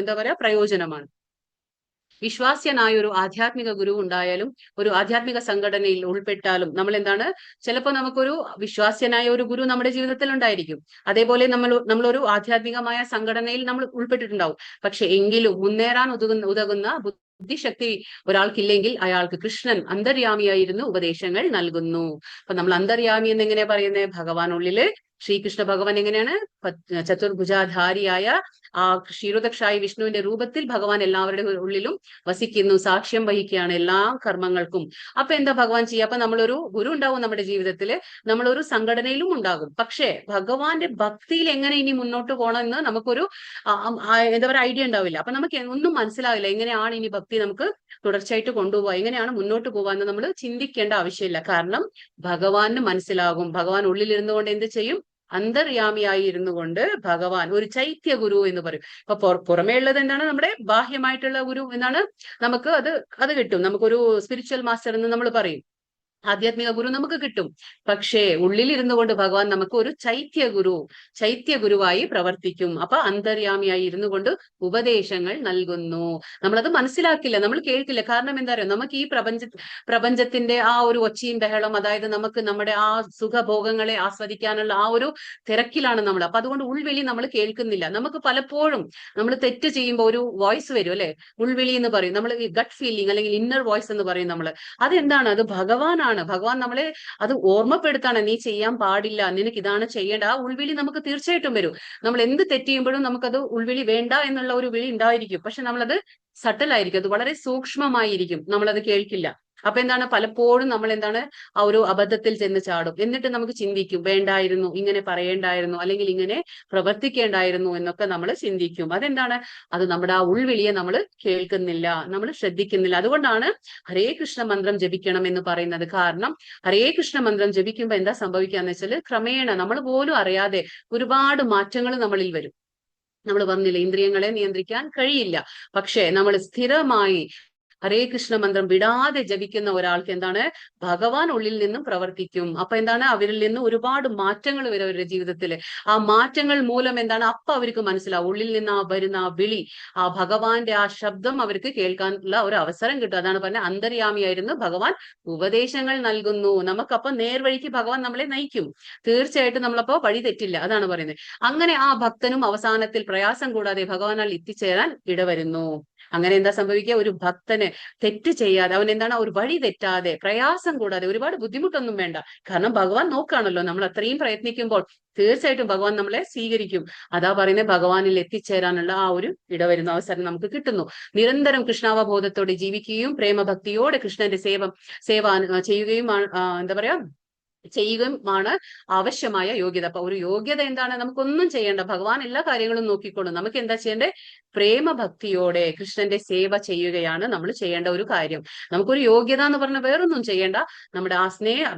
എന്താ പറയാ പ്രയോജനമാണ്. വിശ്വാസ്യനായ ഒരു ആധ്യാത്മിക ഗുരു ഉണ്ടായാലും, ഒരു ആധ്യാത്മിക സംഘടനയിൽ ഉൾപ്പെട്ടാലും നമ്മൾ എന്താണ്, ചിലപ്പോൾ നമുക്കൊരു വിശ്വാസ്യനായ ഒരു ഗുരു നമ്മുടെ ജീവിതത്തിൽ ഉണ്ടായിരിക്കും. അതേപോലെ നമ്മളൊരു ആധ്യാത്മികമായ സംഘടനയിൽ നമ്മൾ ഉൾപ്പെട്ടിട്ടുണ്ടാവും. പക്ഷെ എങ്കിലും മുന്നേറാൻ ഉതകുന്ന ബുദ്ധിശക്തി ഒരാൾക്കില്ലെങ്കിൽ അയാൾക്ക് കൃഷ്ണൻ അന്തര്യാമിയായിരുന്നു ഉപദേശങ്ങൾ നൽകുന്നു. അപ്പൊ നമ്മൾ അന്തര്യാമി എന്ന് എങ്ങനെയാ പറയുന്നത്? ഭഗവാൻ ഉള്ളില് ശ്രീകൃഷ്ണ ഭഗവാൻ എങ്ങനെയാണ് ചതുർഭുജാധാരിയായ ആ ക്ഷീരോദക്ഷായി വിഷ്ണുവിന്റെ രൂപത്തിൽ ഭഗവാൻ എല്ലാവരുടെ ഉള്ളിലും വസിക്കുന്നു, സാക്ഷ്യം വഹിക്കുകയാണ് എല്ലാ കർമ്മങ്ങൾക്കും. അപ്പൊ എന്താ ഭഗവാൻ ചെയ്യുക? അപ്പൊ നമ്മളൊരു ഗുരു ഉണ്ടാവും നമ്മുടെ ജീവിതത്തിൽ, നമ്മളൊരു സംഘടനയിലും ഉണ്ടാകും. പക്ഷേ ഭഗവാന്റെ ഭക്തിയിൽ എങ്ങനെ ഇനി മുന്നോട്ട് പോകണം എന്ന് നമുക്കൊരു എന്താ പറയുക ഐഡിയ ഉണ്ടാവില്ല. അപ്പൊ നമുക്ക് ഒന്നും മനസ്സിലാവില്ല, എങ്ങനെയാണ് ഇനി ഭക്തി നമുക്ക് തുടർച്ചയായിട്ട് കൊണ്ടുപോവുക, എങ്ങനെയാണ് മുന്നോട്ട് പോവാന്ന് നമ്മൾ ചിന്തിക്കേണ്ട ആവശ്യമില്ല. കാരണം ഭഗവാന് മനസ്സിലാകും. ഭഗവാൻ ഉള്ളിലിരുന്നു കൊണ്ട് എന്ത് ചെയ്യും? അന്തര്യാമിയായി ഇരുന്നു കൊണ്ട് ഭഗവാൻ ഒരു ചൈത്യ ഗുരു എന്ന് പറയും. അപ്പൊ പുറമേ ഉള്ളത് എന്താണ്, നമ്മുടെ ബാഹ്യമായിട്ടുള്ള ഗുരു എന്നാണ്, നമുക്ക് അത് കിട്ടും. നമുക്കൊരു സ്പിരിച്വൽ മാസ്റ്റർ എന്ന് നമ്മൾ പറയും, ആധ്യാത്മിക ഗുരു നമുക്ക് കിട്ടും. പക്ഷേ ഉള്ളിലിരുന്നു കൊണ്ട് ഭഗവാൻ നമുക്ക് ഒരു ചൈത്യ ഗുരുവായി പ്രവർത്തിക്കും. അപ്പൊ അന്തര്യാമിയായി ഇരുന്നു കൊണ്ട് ഉപദേശങ്ങൾ നൽകുന്നു. നമ്മളത് മനസ്സിലാക്കില്ല, നമ്മൾ കേൾക്കില്ല. കാരണം എന്താ പറയുക, നമുക്ക് ഈ പ്രപഞ്ചത്തിന്റെ ആ ഒരു ഒച്ചയും ബഹളം, അതായത് നമുക്ക് നമ്മുടെ ആ സുഖഭോഗങ്ങളെ ആസ്വദിക്കാനുള്ള ആ ഒരു തിരക്കിലാണ് നമ്മൾ. അപ്പൊ അതുകൊണ്ട് ഉൾവിളി നമ്മൾ കേൾക്കുന്നില്ല. നമുക്ക് പലപ്പോഴും നമ്മൾ തെറ്റ് ചെയ്യുമ്പോൾ ഒരു വോയിസ് വരും അല്ലെ, ഉൾവിളി എന്ന് പറയും നമ്മൾ, ഗട്ട് ഫീലിംഗ് അല്ലെങ്കിൽ ഇന്നർ വോയിസ് എന്ന് പറയും നമ്മൾ. അതെന്താണ്? അത് ഭഗവാനാണ്. ഭഗവാൻ നമ്മളെ അത് ഓർമ്മപ്പെടുത്താണ്, നീ ചെയ്യാൻ പാടില്ല, നിനക്ക് ഇതാണ് ചെയ്യേണ്ട. ആ ഉൾവിളി നമുക്ക് തീർച്ചയായിട്ടും വരും. നമ്മൾ എന്ത് തെറ്റ് ചെയ്യുമ്പോഴും നമുക്കത് ഉൾവിളി വേണ്ട എന്നുള്ള ഒരു വിളി ഉണ്ടായിരിക്കും. പക്ഷെ നമ്മളത് സട്ടലായിരിക്കും, അത് വളരെ സൂക്ഷ്മമായിരിക്കും, നമ്മളത് കേൾക്കില്ല. അപ്പൊ എന്താണ്, പലപ്പോഴും നമ്മൾ എന്താണ് ആ ഒരു അബദ്ധത്തിൽ ചെന്ന് ചാടും. എന്നിട്ട് നമുക്ക് ചിന്തിക്കും, വേണ്ടായിരുന്നു, ഇങ്ങനെ പറയേണ്ടായിരുന്നു, അല്ലെങ്കിൽ ഇങ്ങനെ പ്രവർത്തിക്കേണ്ടായിരുന്നു എന്നൊക്കെ നമ്മൾ ചിന്തിക്കും. അതെന്താണ്, അത് നമ്മുടെ ആ ഉൾവിളിയെ നമ്മൾ കേൾക്കുന്നില്ല, നമ്മൾ ശ്രദ്ധിക്കുന്നില്ല. അതുകൊണ്ടാണ് ഹരേ കൃഷ്ണ മന്ത്രം ജപിക്കണം എന്ന് പറയുന്നത്. കാരണം ഹരേ കൃഷ്ണ മന്ത്രം ജപിക്കുമ്പോൾ എന്താ സംഭവിക്കാന്ന് വെച്ചാൽ, ക്രമേണ നമ്മൾ പോലും അറിയാതെ ഒരുപാട് മാറ്റങ്ങൾ നമ്മളിൽ വരും. നമ്മൾ പറഞ്ഞില്ല, ഇന്ദ്രിയങ്ങളെ നിയന്ത്രിക്കാൻ കഴിയില്ല. പക്ഷേ നമ്മൾ സ്ഥിരമായി ഹരേ കൃഷ്ണ മന്ത്രം വിടാതെ ജപിക്കുന്ന ഒരാൾക്ക് എന്താണ്, ഭഗവാൻ ഉള്ളിൽ നിന്നും പ്രവർത്തിക്കും. അപ്പൊ എന്താണ്, അവരിൽ നിന്ന് ഒരുപാട് മാറ്റങ്ങൾ വരും അവരുടെ ജീവിതത്തിൽ. ആ മാറ്റങ്ങൾ മൂലം എന്താണ്, അപ്പൊ അവർക്ക് മനസ്സിലാവും, ഉള്ളിൽ നിന്ന് ആ വരുന്ന ആ വിളി, ആ ഭഗവാന്റെ ആ ശബ്ദം അവർക്ക് കേൾക്കാനുള്ള ഒരു അവസരം കിട്ടും. അതാണ് പറഞ്ഞത്, അന്തര്യാമിയായിരുന്നു ഭഗവാൻ ഉപദേശങ്ങൾ നൽകുന്നു. നമുക്കപ്പൊ നേർവഴിക്ക് ഭഗവാൻ നമ്മളെ നയിക്കും. തീർച്ചയായിട്ടും നമ്മളപ്പോ വഴി തെറ്റില്ല. അതാണ് പറയുന്നത്. അങ്ങനെ ആ ഭക്തനും അവസാനത്തിൽ പ്രയാസം കൂടാതെ ഭഗവാനാൽ എത്തിച്ചേരാൻ ഇടവരുന്നു. അങ്ങനെ എന്താ സംഭവിക്കുക, ഒരു ഭക്തന് തെറ്റ് ചെയ്യാതെ, അവൻ എന്താണ്, ഒരു വഴി തെറ്റാതെ, പ്രയാസം കൂടാതെ, ഒരുപാട് ബുദ്ധിമുട്ടൊന്നും വേണ്ട. കാരണം ഭഗവാൻ നോക്കുകയാണല്ലോ, നമ്മൾ അത്രയും പ്രയത്നിക്കുമ്പോൾ തീർച്ചയായിട്ടും ഭഗവാൻ നമ്മളെ സ്വീകരിക്കും. അതാ പറയുന്നത്, ഭഗവാനിൽ എത്തിച്ചേരാനുള്ള ആ ഒരു ഇടവരുന്ന അവസരം നമുക്ക് കിട്ടുന്നു. നിരന്തരം കൃഷ്ണാവബോധത്തോടെ ജീവിക്കുകയും പ്രേമഭക്തിയോടെ കൃഷ്ണന്റെ സേവ ചെയ്യുകയും എന്താ പറയാ ചെയ്യുകയുമാണ് ആവശ്യമായ യോഗ്യത. അപ്പൊ ഒരു യോഗ്യത എന്താണ്, നമുക്കൊന്നും ചെയ്യേണ്ട, ഭഗവാൻ എല്ലാ കാര്യങ്ങളും നോക്കിക്കോളും. നമുക്ക് എന്താ ചെയ്യേണ്ടത്, പ്രേമഭക്തിയോടെ കൃഷ്ണന്റെ സേവ ചെയ്യുകയാണ് നമ്മൾ ചെയ്യേണ്ട ഒരു കാര്യം. നമുക്കൊരു യോഗ്യത എന്ന് പറഞ്ഞാൽ വേറൊന്നും ചെയ്യേണ്ട. നമ്മുടെ ആ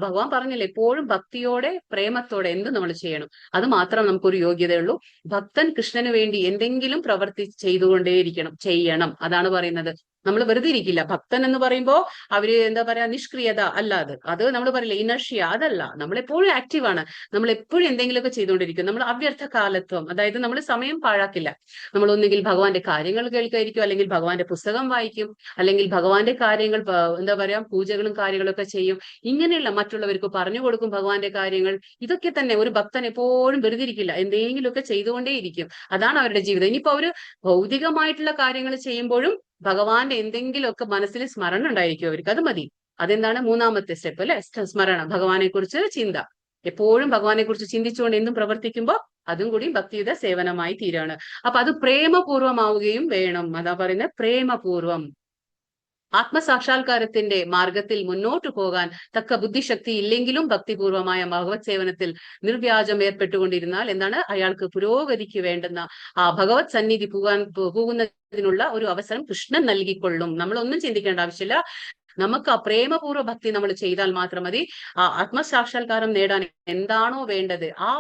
ഭഗവാൻ പറഞ്ഞില്ലേ, എപ്പോഴും ഭക്തിയോടെ പ്രേമത്തോടെ എന്ത് നമ്മൾ ചെയ്യണം, അത് മാത്രം നമുക്കൊരു യോഗ്യതയുള്ളൂ. ഭക്തൻ കൃഷ്ണന് വേണ്ടി എന്തെങ്കിലും പ്രവർത്തി ചെയ്തുകൊണ്ടേയിരിക്കണം, ചെയ്യണം. അതാണ് പറയുന്നത്. നമ്മൾ വെറുതെ ഇരിക്കില്ല. ഭക്തൻ എന്ന് പറയുമ്പോ അവര് എന്താ പറയാ, നിഷ്ക്രിയത അല്ലാതെ, അത് നമ്മൾ പറയില്ല ഇനർഷ്യ, അതല്ല. നമ്മളെപ്പോഴും ആക്റ്റീവാണ്, നമ്മൾ എപ്പോഴും എന്തെങ്കിലുമൊക്കെ ചെയ്തുകൊണ്ടിരിക്കും. നമ്മൾ അവ്യർത്ഥ കാലത്വം, അതായത് നമ്മൾ സമയം പാഴാക്കില്ല. നമ്മൾ ഒന്നുകിൽ ഭഗവാന്റെ കാര്യങ്ങൾ കേൾക്കായിരിക്കും, അല്ലെങ്കിൽ ഭഗവാന്റെ പുസ്തകം വായിക്കും, അല്ലെങ്കിൽ ഭഗവാന്റെ കാര്യങ്ങൾ എന്താ പറയാ, പൂജകളും കാര്യങ്ങളൊക്കെ ചെയ്യും. ഇങ്ങനെയുള്ള മറ്റുള്ളവർക്ക് പറഞ്ഞു കൊടുക്കും ഭഗവാന്റെ കാര്യങ്ങൾ. ഇതൊക്കെ തന്നെ ഒരു ഭക്തൻ എപ്പോഴും വെറുതെ ഇരിക്കില്ല, എന്തെങ്കിലുമൊക്കെ ചെയ്തുകൊണ്ടേയിരിക്കും. അതാണ് അവരുടെ ജീവിതം. ഇനിയിപ്പോ അവര് ഭൗതികമായിട്ടുള്ള കാര്യങ്ങൾ ചെയ്യുമ്പോഴും ഭഗവാന്റെ എന്തെങ്കിലുമൊക്കെ മനസ്സിൽ സ്മരണ ഉണ്ടായിരിക്കും അവർക്ക്, അത് മതി. അതെന്താണ് മൂന്നാമത്തെ സ്റ്റെപ്പ് അല്ലെ, സ്മരണ, ഭഗവാനെ കുറിച്ച് ചിന്ത. എപ്പോഴും ഭഗവാനെ കുറിച്ച് ചിന്തിച്ചുകൊണ്ട് എന്തും പ്രവർത്തിക്കുമ്പോൾ അതും കൂടി ഭക്തിയുടെ സേവനമായി തീരാണ്. അപ്പൊ അത് പ്രേമപൂർവമാവുകയും വേണം. അതാ പറയുന്നത്, പ്രേമപൂർവം. ആത്മസാക്ഷാത്കാരത്തിന്റെ മാർഗത്തിൽ മുന്നോട്ടു പോകാൻ തക്ക ബുദ്ധിശക്തി ഇല്ലെങ്കിലും ഭക്തിപൂർവമായ ഭഗവത് സേവനത്തിൽ നിർവ്യാജം ഏർപ്പെട്ടുകൊണ്ടിരുന്നാൽ എന്താണ്, അയാൾക്ക് പുരോഗതിക്ക് വേണ്ടുന്ന ആ ഭഗവത് സന്നിധി പോകുന്നതിനുള്ള ഒരു അവസരം കൃഷ്ണൻ നൽകിക്കൊള്ളും. നമ്മളൊന്നും ചിന്തിക്കേണ്ട ആവശ്യമില്ല. നമുക്ക് ആ പ്രേമപൂർവ്വ ഭക്തി നമ്മൾ ചെയ്താൽ മാത്രം മതി. ആ ആത്മസാക്ഷാത്കാരം നേടാൻ എന്താണോ വേണ്ടത്, ആ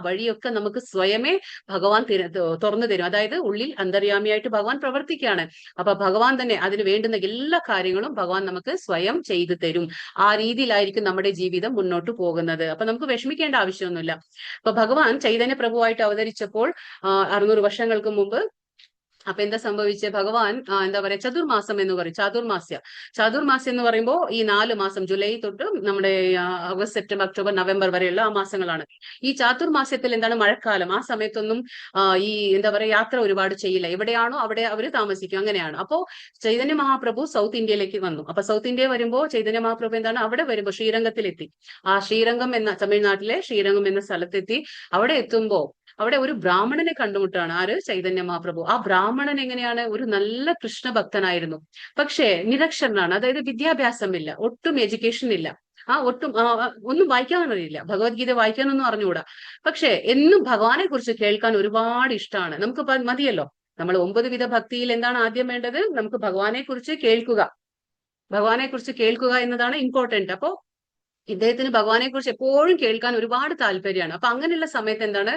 വഴിയൊക്കെ നമുക്ക് സ്വയമേ ഭഗവാൻ തുറന്നു തരും. അതായത് ഉള്ളിൽ അന്തര്യാമിയായിട്ട് ഭഗവാൻ പ്രവർത്തിക്കുകയാണ്. അപ്പൊ ഭഗവാൻ തന്നെ അതിന് വേണ്ടുന്ന എല്ലാ കാര്യങ്ങളും ഭഗവാൻ നമുക്ക് സ്വയം ചെയ്തു തരും. ആ രീതിയിലായിരിക്കും നമ്മുടെ ജീവിതം മുന്നോട്ട് പോകുന്നത്. അപ്പൊ നമുക്ക് വിഷമിക്കേണ്ട ആവശ്യമൊന്നുമില്ല. അപ്പൊ ഭഗവാൻ ചൈതന്യ പ്രഭുവായിട്ട് അവതരിച്ചപ്പോൾ 600 വർഷങ്ങൾക്ക് മുമ്പ്, അപ്പൊ എന്താ സംഭവിച്ചത്, ഭഗവാൻ എന്താ പറയാ, ചതുർമാസം എന്ന് പറയും, ചാതുർമാസ്യം എന്ന് പറയുമ്പോൾ ഈ 4 മാസം, ജൂലൈ തൊട്ട് നമ്മുടെ ഓഗസ്റ്റ്, സെപ്റ്റംബർ, ഒക്ടോബർ, നവംബർ വരെയുള്ള ആ മാസങ്ങളാണ്. ഈ ചാതുർമാസ്യത്തിൽ എന്താണ്, മഴക്കാലം. ആ സമയത്തൊന്നും ഈ എന്താ പറയാ, യാത്ര ഒരുപാട് ചെയ്യില്ല. എവിടെയാണോ അവിടെ അവര് താമസിക്കും, അങ്ങനെയാണ്. അപ്പോ ചൈതന്യ മഹാപ്രഭു സൗത്ത് ഇന്ത്യയിലേക്ക് വന്നു. അപ്പൊ സൗത്ത് ഇന്ത്യ വരുമ്പോൾ ചൈതന്യ മഹാപ്രഭു എന്താണ്, അവിടെ വരുമ്പോൾ ശ്രീരംഗത്തിലെത്തി. ആ ശ്രീരംഗം എന്ന, തമിഴ്നാട്ടിലെ ശ്രീരംഗം എന്ന സ്ഥലത്തെത്തി. അവിടെ എത്തുമ്പോ അവിടെ ഒരു ബ്രാഹ്മണനെ കണ്ടുമുട്ടാണ്. ആര്, ചൈതന്യ മഹാപ്രഭു. ആ ബ്രാഹ്മണൻ എങ്ങനെയാണ്, ഒരു നല്ല കൃഷ്ണഭക്തനായിരുന്നു. പക്ഷേ നിരക്ഷരനാണ്, അതായത് വിദ്യാഭ്യാസമില്ല, ഒട്ടും എഡ്യൂക്കേഷൻ ഇല്ല. ഒന്നും വായിക്കാൻ അറിയില്ല, ഭഗവത്ഗീത വായിക്കാനൊന്നും അറിഞ്ഞുകൂടാ. പക്ഷെ എന്നും ഭഗവാനെ കുറിച്ച് കേൾക്കാൻ ഒരുപാട് ഇഷ്ടമാണ്. നമുക്ക് മതിയല്ലോ. നമ്മൾ 9 വിധ ഭക്തിയിൽ എന്താണ് ആദ്യം വേണ്ടത്, നമുക്ക് ഭഗവാനെ കുറിച്ച് കേൾക്കുക എന്നതാണ് ഇമ്പോർട്ടന്റ്. അപ്പോ ഇദ്ദേഹത്തിന് ഭഗവാനെ കുറിച്ച് എപ്പോഴും കേൾക്കാൻ ഒരുപാട് താല്പര്യമാണ്. അപ്പൊ അങ്ങനെയുള്ള സമയത്ത് എന്താണ്,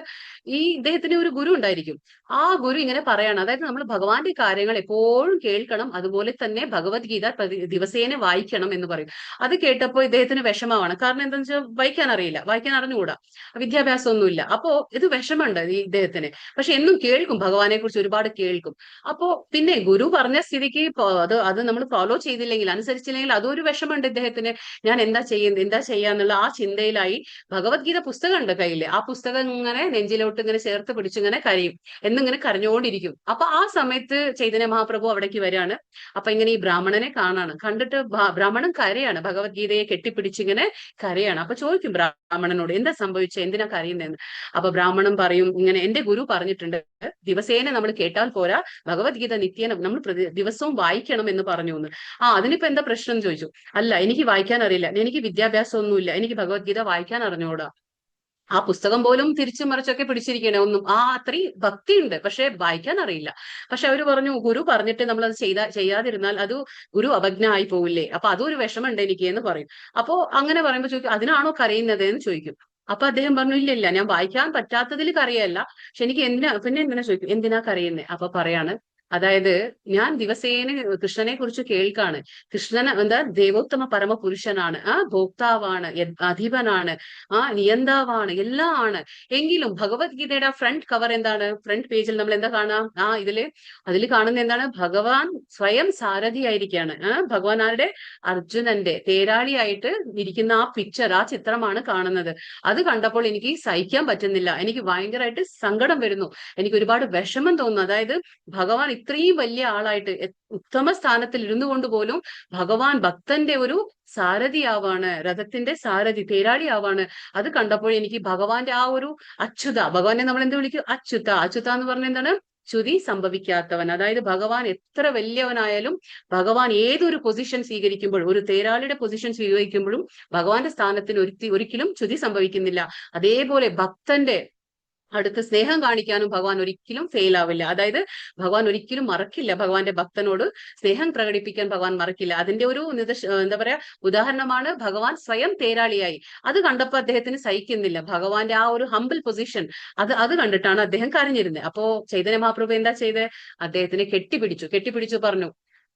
ഇദ്ദേഹത്തിന് ഒരു ഗുരു ഉണ്ടായിരിക്കും. ആ ഗുരു ഇങ്ങനെ പറയാണ്, അതായത് നമ്മൾ ഭഗവാന്റെ കാര്യങ്ങൾ എപ്പോഴും കേൾക്കണം, അതുപോലെ തന്നെ ഭഗവത്ഗീത ദിവസേന വായിക്കണം എന്ന് പറയും. അത് കേട്ടപ്പോൾ ഇദ്ദേഹത്തിന് വിഷമമാണ്. കാരണം എന്താണെന്ന് വെച്ചാൽ വായിക്കാൻ അറിഞ്ഞുകൂടാ, വിദ്യാഭ്യാസം ഒന്നുമില്ല. അപ്പോ ഇത് വിഷമമുണ്ട് ഇദ്ദേഹത്തിന്. പക്ഷെ എന്നും കേൾക്കും, ഭഗവാനെ കുറിച്ച് ഒരുപാട് കേൾക്കും. അപ്പോ പിന്നെ ഗുരു പറഞ്ഞ സ്ഥിതിക്ക് അത് നമ്മൾ ഫോളോ ചെയ്തില്ലെങ്കിൽ, അനുസരിച്ചില്ലെങ്കിൽ അതൊരു വിഷമമുണ്ട് ഇദ്ദേഹത്തിന്. ഞാൻ എന്താ ചെയ്യാന്നുള്ള ആ ചിന്തയിലായി. ഭഗവത്ഗീത പുസ്തകം ഉണ്ട് കയ്യില്. ആ പുസ്തകം ഇങ്ങനെ നെഞ്ചിലോട്ട് ഇങ്ങനെ ചേർത്ത് പിടിച്ചിങ്ങനെ കരയും, എന്നിങ്ങനെ കരഞ്ഞുകൊണ്ടിരിക്കും. അപ്പൊ ആ സമയത്ത് ചൈതന്യ മഹാപ്രഭു അവിടേക്ക് വരികയാണ്. അപ്പൊ ഇങ്ങനെ ഈ ബ്രാഹ്മണനെ കണ്ടിട്ട് ബ്രാഹ്മണൻ കരയാണ്, ഭഗവത്ഗീതയെ കെട്ടിപ്പിടിച്ചിങ്ങനെ കരയാണ്. അപ്പൊ ചോദിക്കും ബ്രാഹ്മണനോട്, എന്താ സംഭവിച്ചത്, എന്തിനാ കരയുന്നതെന്ന്. അപ്പൊ ബ്രാഹ്മണൻ പറയും, ഇങ്ങനെ എന്റെ ഗുരു പറഞ്ഞിട്ടുണ്ട് ദിവസേന നമ്മൾ കേട്ടാൽ പോരാ, ഭഗവത്ഗീത നിത്യേന നമ്മൾ ദിവസവും വായിക്കണം എന്ന് പറഞ്ഞു എന്ന്. അതിനിപ്പോ എന്താ പ്രശ്നം എന്ന് ചോദിച്ചു. അല്ല, എനിക്ക് വായിക്കാൻ അറിയില്ല, എനിക്ക് വിദ്യാഭ്യാസം ഒന്നുമില്ല, എനിക്ക് ഭഗവത്ഗീത വായിക്കാൻ അറിഞ്ഞൂടാ. ആ പുസ്തകം പോലും തിരിച്ചു മറിച്ചൊക്കെ പിടിച്ചിരിക്കണേ, ഒന്നും അത്രയും ഭക്തിയുണ്ട്, പക്ഷെ വായിക്കാൻ അറിയില്ല. പക്ഷെ അവര് പറഞ്ഞു, ഗുരു പറഞ്ഞിട്ട് നമ്മൾ അത് ചെയ്യാതിരുന്നാൽ അത് ഗുരു അവജ്ഞ ആയി പോവില്ലേ, അപ്പൊ അതൊരു വിഷമമുണ്ട് എനിക്ക് എന്ന് പറയും. അപ്പോ അങ്ങനെ പറയുമ്പോൾ ചോദിക്കും, അതിനാണോ കരയുന്നത് എന്ന് ചോദിക്കും. അപ്പൊ അദ്ദേഹം പറഞ്ഞു, ഇല്ല, ഞാൻ വായിക്കാൻ പറ്റാത്തതിൽ കരയല്ല, പക്ഷെ എനിക്ക് എന്തിനാ ചോദിക്കും, എന്തിനാ കരയുന്നേ? അപ്പൊ പറയാണ്, അതായത് ഞാൻ ദിവസേന കൃഷ്ണനെ കുറിച്ച് കേൾക്കാണ്. കൃഷ്ണൻ എന്താ ദേവോത്തമ പരമപുരുഷനാണ്, ഭോക്താവാണ്, അധിപനാണ്, നിയന്താവാണ്, എല്ലാം ആണ്. എങ്കിലും ഭഗവത്ഗീതയുടെ ഫ്രണ്ട് കവർ എന്താണ്? ഫ്രണ്ട് പേജിൽ നമ്മൾ എന്താ കാണാം? അതിൽ കാണുന്ന എന്താണ്? ഭഗവാൻ സ്വയം സാരഥിയായിരിക്കാണ്. ഭഗവാൻ ആരുടെ? അർജുനന്റെ തേരാളിയായിട്ട് ഇരിക്കുന്ന ആ പിക്ചർ, ആ ചിത്രമാണ് കാണുന്നത്. അത് കണ്ടപ്പോൾ എനിക്ക് സഹിക്കാൻ പറ്റുന്നില്ല, എനിക്ക് ഭയങ്കരമായിട്ട് സങ്കടം വരുന്നു, എനിക്ക് ഒരുപാട് വിഷമം തോന്നുന്നു. അതായത് ഭഗവാൻ ഇത്രയും വലിയ ആളായിട്ട് ഉത്തമ സ്ഥാനത്തിൽ ഇരുന്നു കൊണ്ട് പോലും ഭഗവാൻ ഭക്തന്റെ ഒരു സാരഥിയാവാണ്, രഥത്തിന്റെ സാരഥി, തേരാളിയാവാണ്. അത് കണ്ടപ്പോൾ എനിക്ക് ഭഗവാന്റെ ആ ഒരു അച്യുത, ഭഗവാനെ നമ്മൾ എന്ത് വിളിക്കും? അച്യുത. അച്യുത എന്ന് പറഞ്ഞ എന്താണ്? ച്യുതി സംഭവിക്കാത്തവൻ. അതായത് ഭഗവാൻ എത്ര വലിയവനായാലും, ഭഗവാൻ ഏതൊരു പൊസിഷൻ സ്വീകരിക്കുമ്പോഴും, ഒരു തേരാളിയുടെ പൊസിഷൻ സ്വീകരിക്കുമ്പോഴും ഭഗവാന്റെ സ്ഥാനത്തിന് ഒരിക്കലും ച്യുതി സംഭവിക്കുന്നില്ല. അതേപോലെ ഭക്തന്റെ അടുത്ത് സ്നേഹം കാണിക്കാനും ഭഗവാൻ ഒരിക്കലും ഫെയിൽ ആവില്ല. അതായത് ഭഗവാൻ ഒരിക്കലും മറക്കില്ല, ഭഗവാന്റെ ഭക്തനോട് സ്നേഹം പ്രകടിപ്പിക്കാൻ ഭഗവാൻ മറക്കില്ല. അതിന്റെ ഒരു എന്താ പറയാ ഉദാഹരണമാണ് ഭഗവാൻ സ്വയം തേരാളിയായി. അത് കണ്ടപ്പോൾ അദ്ദേഹത്തിന് സഹിക്കുന്നില്ല, ഭഗവാന്റെ ആ ഒരു ഹംബിൾ പൊസിഷൻ, അത് കണ്ടിട്ടാണ് അദ്ദേഹം കരഞ്ഞിരുന്നത്. അപ്പോ ചൈതന്യ മഹാപ്രഭു എന്താ ചെയ്തത്? അദ്ദേഹത്തിനെ കെട്ടിപ്പിടിച്ചു പറഞ്ഞു,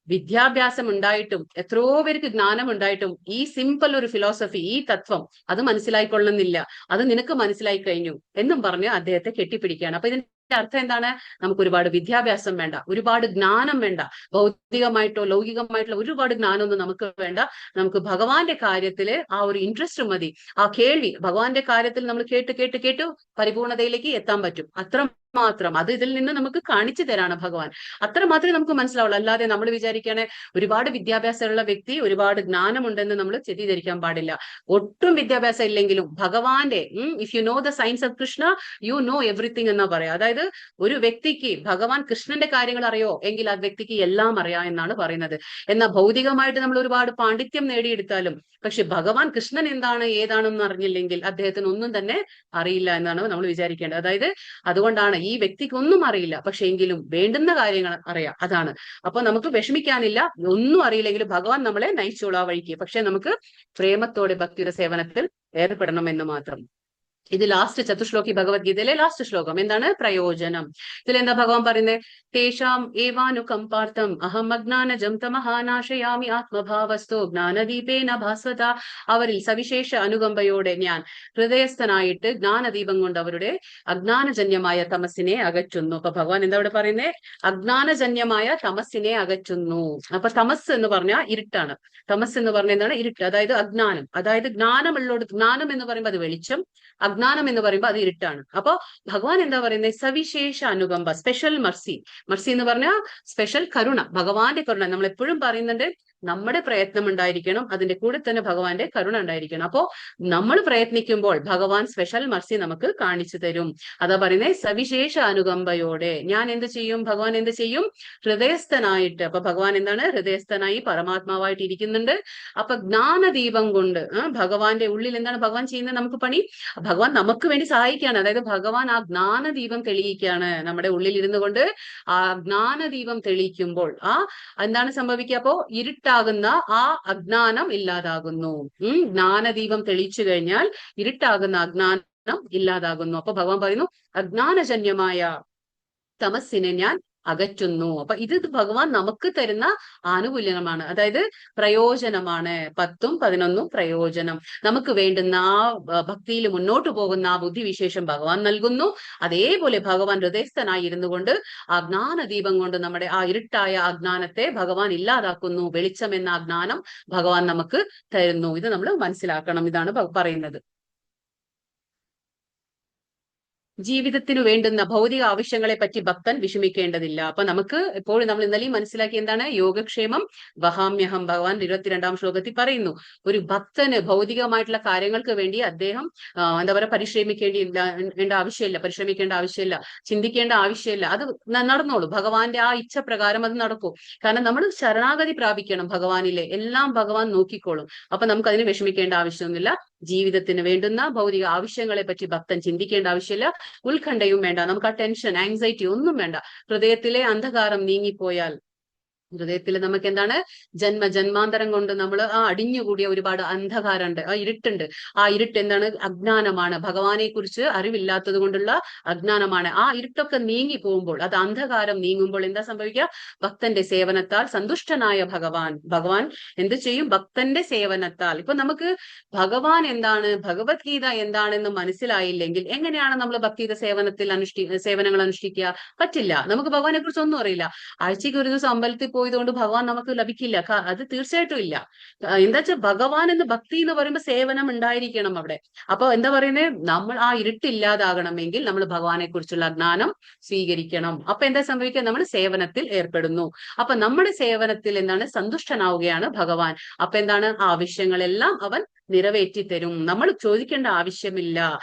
വിദ്യാഭ്യാസം ഉണ്ടായിട്ടും, എത്രയോ പേർക്ക് ജ്ഞാനം ഉണ്ടായിട്ടും, ഈ സിമ്പിൾ ഒരു ഫിലോസഫി, ഈ തത്വം അത് മനസ്സിലായിക്കൊള്ളുന്നില്ല, അത് നിനക്ക് മനസ്സിലായി കഴിഞ്ഞു എന്നും പറഞ്ഞ് അദ്ദേഹത്തെ കെട്ടിപ്പിടിക്കുകയാണ്. അപ്പൊ ഇതിന്റെ അർത്ഥം എന്താണ്? നമുക്ക് ഒരുപാട് വിദ്യാഭ്യാസം വേണ്ട, ഒരുപാട് ജ്ഞാനം വേണ്ട, ഭൗതികമായിട്ടോ ലൗകികമായിട്ടുള്ള ഒരുപാട് ജ്ഞാനമൊന്നും നമുക്ക് വേണ്ട. നമുക്ക് ഭഗവാന്റെ കാര്യത്തില് ആ ഒരു ഇൻട്രസ്റ്റ് മതി, ആ കേൾവി, ഭഗവാന്റെ കാര്യത്തിൽ നമ്മൾ കേട്ടു പരിപൂർണതയിലേക്ക് എത്താൻ പറ്റും. മാത്രം അത് ഇതിൽ നിന്ന് നമുക്ക് കാണിച്ചു തരാണ് ഭഗവാൻ. അത്ര മാത്രമേ നമുക്ക് മനസ്സിലാവുള്ളൂ. അല്ലാതെ നമ്മൾ വിചാരിക്കുകയാണെ ഒരുപാട് വിദ്യാഭ്യാസമുള്ള വ്യക്തി ഒരുപാട് ജ്ഞാനമുണ്ടെന്ന് നമ്മൾ തെറ്റിദ്ധരിക്കാൻ പാടില്ല. ഒട്ടും വിദ്യാഭ്യാസം ഇല്ലെങ്കിലും ഭഗവാന്റെ if you know the science of Krishna you know everything എന്നാ പറയാ. അതായത് ഒരു വ്യക്തിക്ക് ഭഗവാൻ കൃഷ്ണന്റെ കാര്യങ്ങൾ അറിയോ എങ്കിൽ ആ വ്യക്തിക്ക് എല്ലാം അറിയാം എന്നാണ് പറയുന്നത്. എന്നാൽ ഭൗതികമായിട്ട് നമ്മൾ ഒരുപാട് പാണ്ഡിത്യം നേടിയെടുത്താലും പക്ഷെ ഭഗവാൻ കൃഷ്ണൻ എന്താണ് ഏതാണെന്ന് അറിഞ്ഞില്ലെങ്കിൽ അദ്ദേഹത്തിന് ഒന്നും തന്നെ അറിയില്ല എന്നാണ് നമ്മൾ വിചാരിക്കേണ്ടത്. അതായത് അതുകൊണ്ടാണ് ഈ വ്യക്തിക്ക് ഒന്നും അറിയില്ല, പക്ഷെ എങ്കിലും വേണ്ടുന്ന കാര്യങ്ങൾ അറിയാം. അതാണ്. അപ്പൊ നമുക്ക് വിഷമിക്കാനില്ല, ഒന്നും അറിയില്ലെങ്കിലും ഭഗവാൻ നമ്മളെ നയിച്ചോളാ വഴിക്ക്. പക്ഷെ നമുക്ക് പ്രേമത്തോടെ ഭക്തിയുടെ സേവനത്തിൽ ഏർപ്പെടണം എന്ന് മാത്രം. ഇത് ലാസ്റ്റ് ചതുശ്ലോകി ഭഗവത്ഗീതയിലെ ലാസ്റ്റ് ശ്ലോകം. എന്താണ്? പ്രയോജനം. ഇതിലെന്താ ഭഗവാൻ പറയുന്നത്? തേഷാം ഏവാനുകമ്പാർത്ഥം അഹം അജ്ഞാനജം തമഹാനാശയാമി ആത്മഭാവസ്തോ ജ്ഞാനദീപേന ഭാസ്വത. അവരിൽ സവിശേഷ അനുകമ്പയോടെ ഞാൻ ഹൃദയസ്ഥനായിട്ട് ജ്ഞാനദീപം കൊണ്ട് അവരുടെ അജ്ഞാനജന്യമായ തമസ്സിനെ അകറ്റുന്നു. അപ്പൊ ഭഗവാൻ എന്താ ഇവിടെ പറയുന്നത്? അജ്ഞാനജന്യമായ തമസ്സിനെ അകറ്റുന്നു. അപ്പൊ തമസ് എന്ന് പറഞ്ഞാൽ ഇരുട്ടാണ്. തമസ് എന്ന് പറഞ്ഞാൽ എന്താണ്? ഇരുട്ട്. അതായത് അജ്ഞാനം. അതായത് ജ്ഞാനമുള്ളോട്, ജ്ഞാനം എന്ന് പറയുമ്പോൾ അത് വെളിച്ചം, അജ്ഞാനം എന്ന് പറയുമ്പോൾ അത് ഇരുട്ടാണ്. അപ്പൊ ഭഗവാൻ എന്താ പറയുന്നത്? സവിശേഷ അനുകമ്പ, സ്പെഷ്യൽ മർസി. മർസി എന്ന് പറഞ്ഞാൽ സ്പെഷ്യൽ കരുണ, ഭഗവാന്റെ കരുണ. നമ്മൾ എപ്പോഴും പറയുന്നുണ്ട് നമ്മുടെ പ്രയത്നം ഉണ്ടായിരിക്കണം, അതിന്റെ കൂടെ തന്നെ ഭഗവാന്റെ കരുണ ഉണ്ടായിരിക്കണം. അപ്പോ നമ്മൾ പ്രയത്നിക്കുമ്പോൾ ഭഗവാൻ സ്പെഷ്യൽ മർസി നമുക്ക് കാണിച്ചു തരും. അതാ പറയുന്നത് സവിശേഷ അനുകമ്പയോടെ ഞാൻ എന്ത് ചെയ്യും? ഭഗവാൻ എന്ത് ചെയ്യും? ഹൃദയസ്ഥനായിട്ട്. അപ്പൊ ഭഗവാൻ എന്താണ്? ഹൃദയസ്ഥനായി പരമാത്മാവായിട്ട് ഇരിക്കുന്നുണ്ട്. അപ്പൊ ജ്ഞാനദീപം കൊണ്ട് ഭഗവാന്റെ ഉള്ളിൽ എന്താണ് ഭഗവാൻ ചെയ്യുന്നത്? നമുക്ക് പണി, ഭഗവാൻ നമുക്ക് വേണ്ടി സഹായിക്കുകയാണ്. അതായത് ഭഗവാൻ ആ ജ്ഞാനദീപം തെളിയിക്കുകയാണ്. നമ്മുടെ ഉള്ളിൽ ഇരുന്നു കൊണ്ട് ആ ജ്ഞാനദീപം തെളിയിക്കുമ്പോൾ എന്താണ് സംഭവിക്കുക? അപ്പോ ഇരുട്ടാകുന്ന ആ അജ്ഞാനം ഇല്ലാതാകുന്നു. ജ്ഞാനദീപം തെളിയിച്ചു കഴിഞ്ഞാൽ ഇരുട്ടാകുന്ന അജ്ഞാനം ഇല്ലാതാകുന്നു. അപ്പൊ ഭഗവാൻ പറയുന്നു അജ്ഞാനജന്യമായ തമസ്സിനെ ഞാൻ അകറ്റുന്നു. അപ്പൊ ഇത് ഭഗവാൻ നമുക്ക് തരുന്ന ആനുകൂല്യമാണ്, അതായത് പ്രയോജനമാണ്. 10ഉം 11ഉം പ്രയോജനം. നമുക്ക് വേണ്ടുന്ന ആ ഭക്തിയിൽ മുന്നോട്ട് പോകുന്ന ആ ബുദ്ധിവിശേഷം ഭഗവാൻ നൽകുന്നു. അതേപോലെ ഭഗവാൻ ഹൃദയസ്ഥനായി ഇരുന്നു കൊണ്ട് ആ ജ്ഞാനദീപം കൊണ്ട് നമ്മുടെ ആ ഇരുട്ടായ അജ്ഞാനത്തെ ഭഗവാൻ ഇല്ലാതാക്കുന്നു. വെളിച്ചം എന്ന അജ്ഞാനം ഭഗവാൻ നമുക്ക് തരുന്നു. ഇത് നമ്മൾ മനസ്സിലാക്കണം. ഇതാണ് പറയുന്നത്. ജീവിതത്തിന് വേണ്ടുന്ന ഭൗതിക ആവശ്യങ്ങളെ പറ്റി ഭക്തൻ വിഷമിക്കേണ്ടതില്ല. അപ്പൊ നമുക്ക് എപ്പോഴും നമ്മൾ ഇന്നലെയും മനസ്സിലാക്കി എന്താണ് യോഗക്ഷേമം വഹാമ്യഹം. ഭഗവാൻ 22-ാം ശ്ലോകത്തിൽ പറയുന്നു, ഒരു ഭക്തന് ഭൗതികമായിട്ടുള്ള കാര്യങ്ങൾക്ക് വേണ്ടി അദ്ദേഹം എന്താ പറയുക പരിശ്രമിക്കേണ്ട ആവശ്യമില്ല, ചിന്തിക്കേണ്ട ആവശ്യമില്ല. അത് നടന്നോളൂ, ഭഗവാന്റെ ആ ഇച്ഛ പ്രകാരം അത് നടക്കും. കാരണം നമ്മൾ ശരണാഗതി പ്രാപിക്കണം ഭഗവാനിലെ, എല്ലാം ഭഗവാൻ നോക്കിക്കോളും. അപ്പൊ നമുക്ക് അതിന് വിഷമിക്കേണ്ട ആവശ്യമൊന്നുമില്ല. ജീവിതത്തിന് വേണ്ടുന്ന ഭൗതിക ആവശ്യങ്ങളെ പറ്റി ഭക്തൻ ചിന്തിക്കേണ്ട ആവശ്യമില്ല. ഉത്കണ്ഠയും വേണ്ട, നമുക്ക് ആ ടെൻഷൻ, ആങ്സൈറ്റി ഒന്നും വേണ്ട. ഹൃദയത്തിലെ അന്ധകാരം നീങ്ങിപ്പോയാൽ, ഹൃദയത്തിൽ നമുക്ക് എന്താണ് ജന്മാന്തരം കൊണ്ട് നമ്മൾ അടിഞ്ഞുകൂടിയ ഒരുപാട് അന്ധകാരമുണ്ട്, ഇരുട്ടുണ്ട്. ആ ഇരുട്ട് എന്താണ്? അജ്ഞാനമാണ്. ഭഗവാനെ കുറിച്ച് അറിവില്ലാത്തത് കൊണ്ടുള്ള അജ്ഞാനമാണ്. ആ ഇരുട്ടൊക്കെ നീങ്ങി പോകുമ്പോൾ, അത് അന്ധകാരം നീങ്ങുമ്പോൾ എന്താ സംഭവിക്കുക? ഭക്തന്റെ സേവനത്താൽ സന്തുഷ്ടനായ ഭഗവാൻ എന്ത് ചെയ്യും? ഭക്തന്റെ സേവനത്താൽ. ഇപ്പൊ നമുക്ക് ഭഗവാൻ എന്താണ്, ഭഗവത്ഗീത എന്താണെന്ന് മനസ്സിലായില്ലെങ്കിൽ എങ്ങനെയാണ് നമ്മൾ ഭക്തിയുടെ സേവനങ്ങൾ അനുഷ്ഠിക്കുക? പറ്റില്ല. നമുക്ക് ഭഗവാനെ കുറിച്ച് ഒന്നും അറിയില്ല. ആഴ്ചയ്ക്ക് ഒരു ദിവസം അമ്പലത്തിൽ പോയതുകൊണ്ട് ഭഗവാൻ നമുക്ക് ലഭിക്കില്ല, അത് തീർച്ചയായിട്ടും ഇല്ല. എന്താ വെച്ചാൽ ഭഗവാൻ എന്ന് ഭക്തി എന്ന് പറയുമ്പോൾ സേവനം ഉണ്ടായിരിക്കണം അവിടെ. അപ്പൊ എന്താ പറയുന്നത്? നമ്മൾ ആ ഇരുട്ടില്ലാതാകണമെങ്കിൽ നമ്മൾ ഭഗവാനെ കുറിച്ചുള്ള ജ്ഞാനം സ്വീകരിക്കണം. അപ്പൊ എന്താ സംഭവിക്കുക? നമ്മൾ സേവനത്തിൽ ഏർപ്പെടുന്നു. അപ്പൊ നമ്മുടെ സേവനത്തിൽ എന്താണ്? സന്തുഷ്ടനാവുകയാണ് ഭഗവാൻ. അപ്പൊ എന്താണ്? ആവശ്യങ്ങളെല്ലാം അവൻ നിറവേറ്റി തരും. നമ്മൾ ചോദിക്കേണ്ട ആവശ്യമില്ല.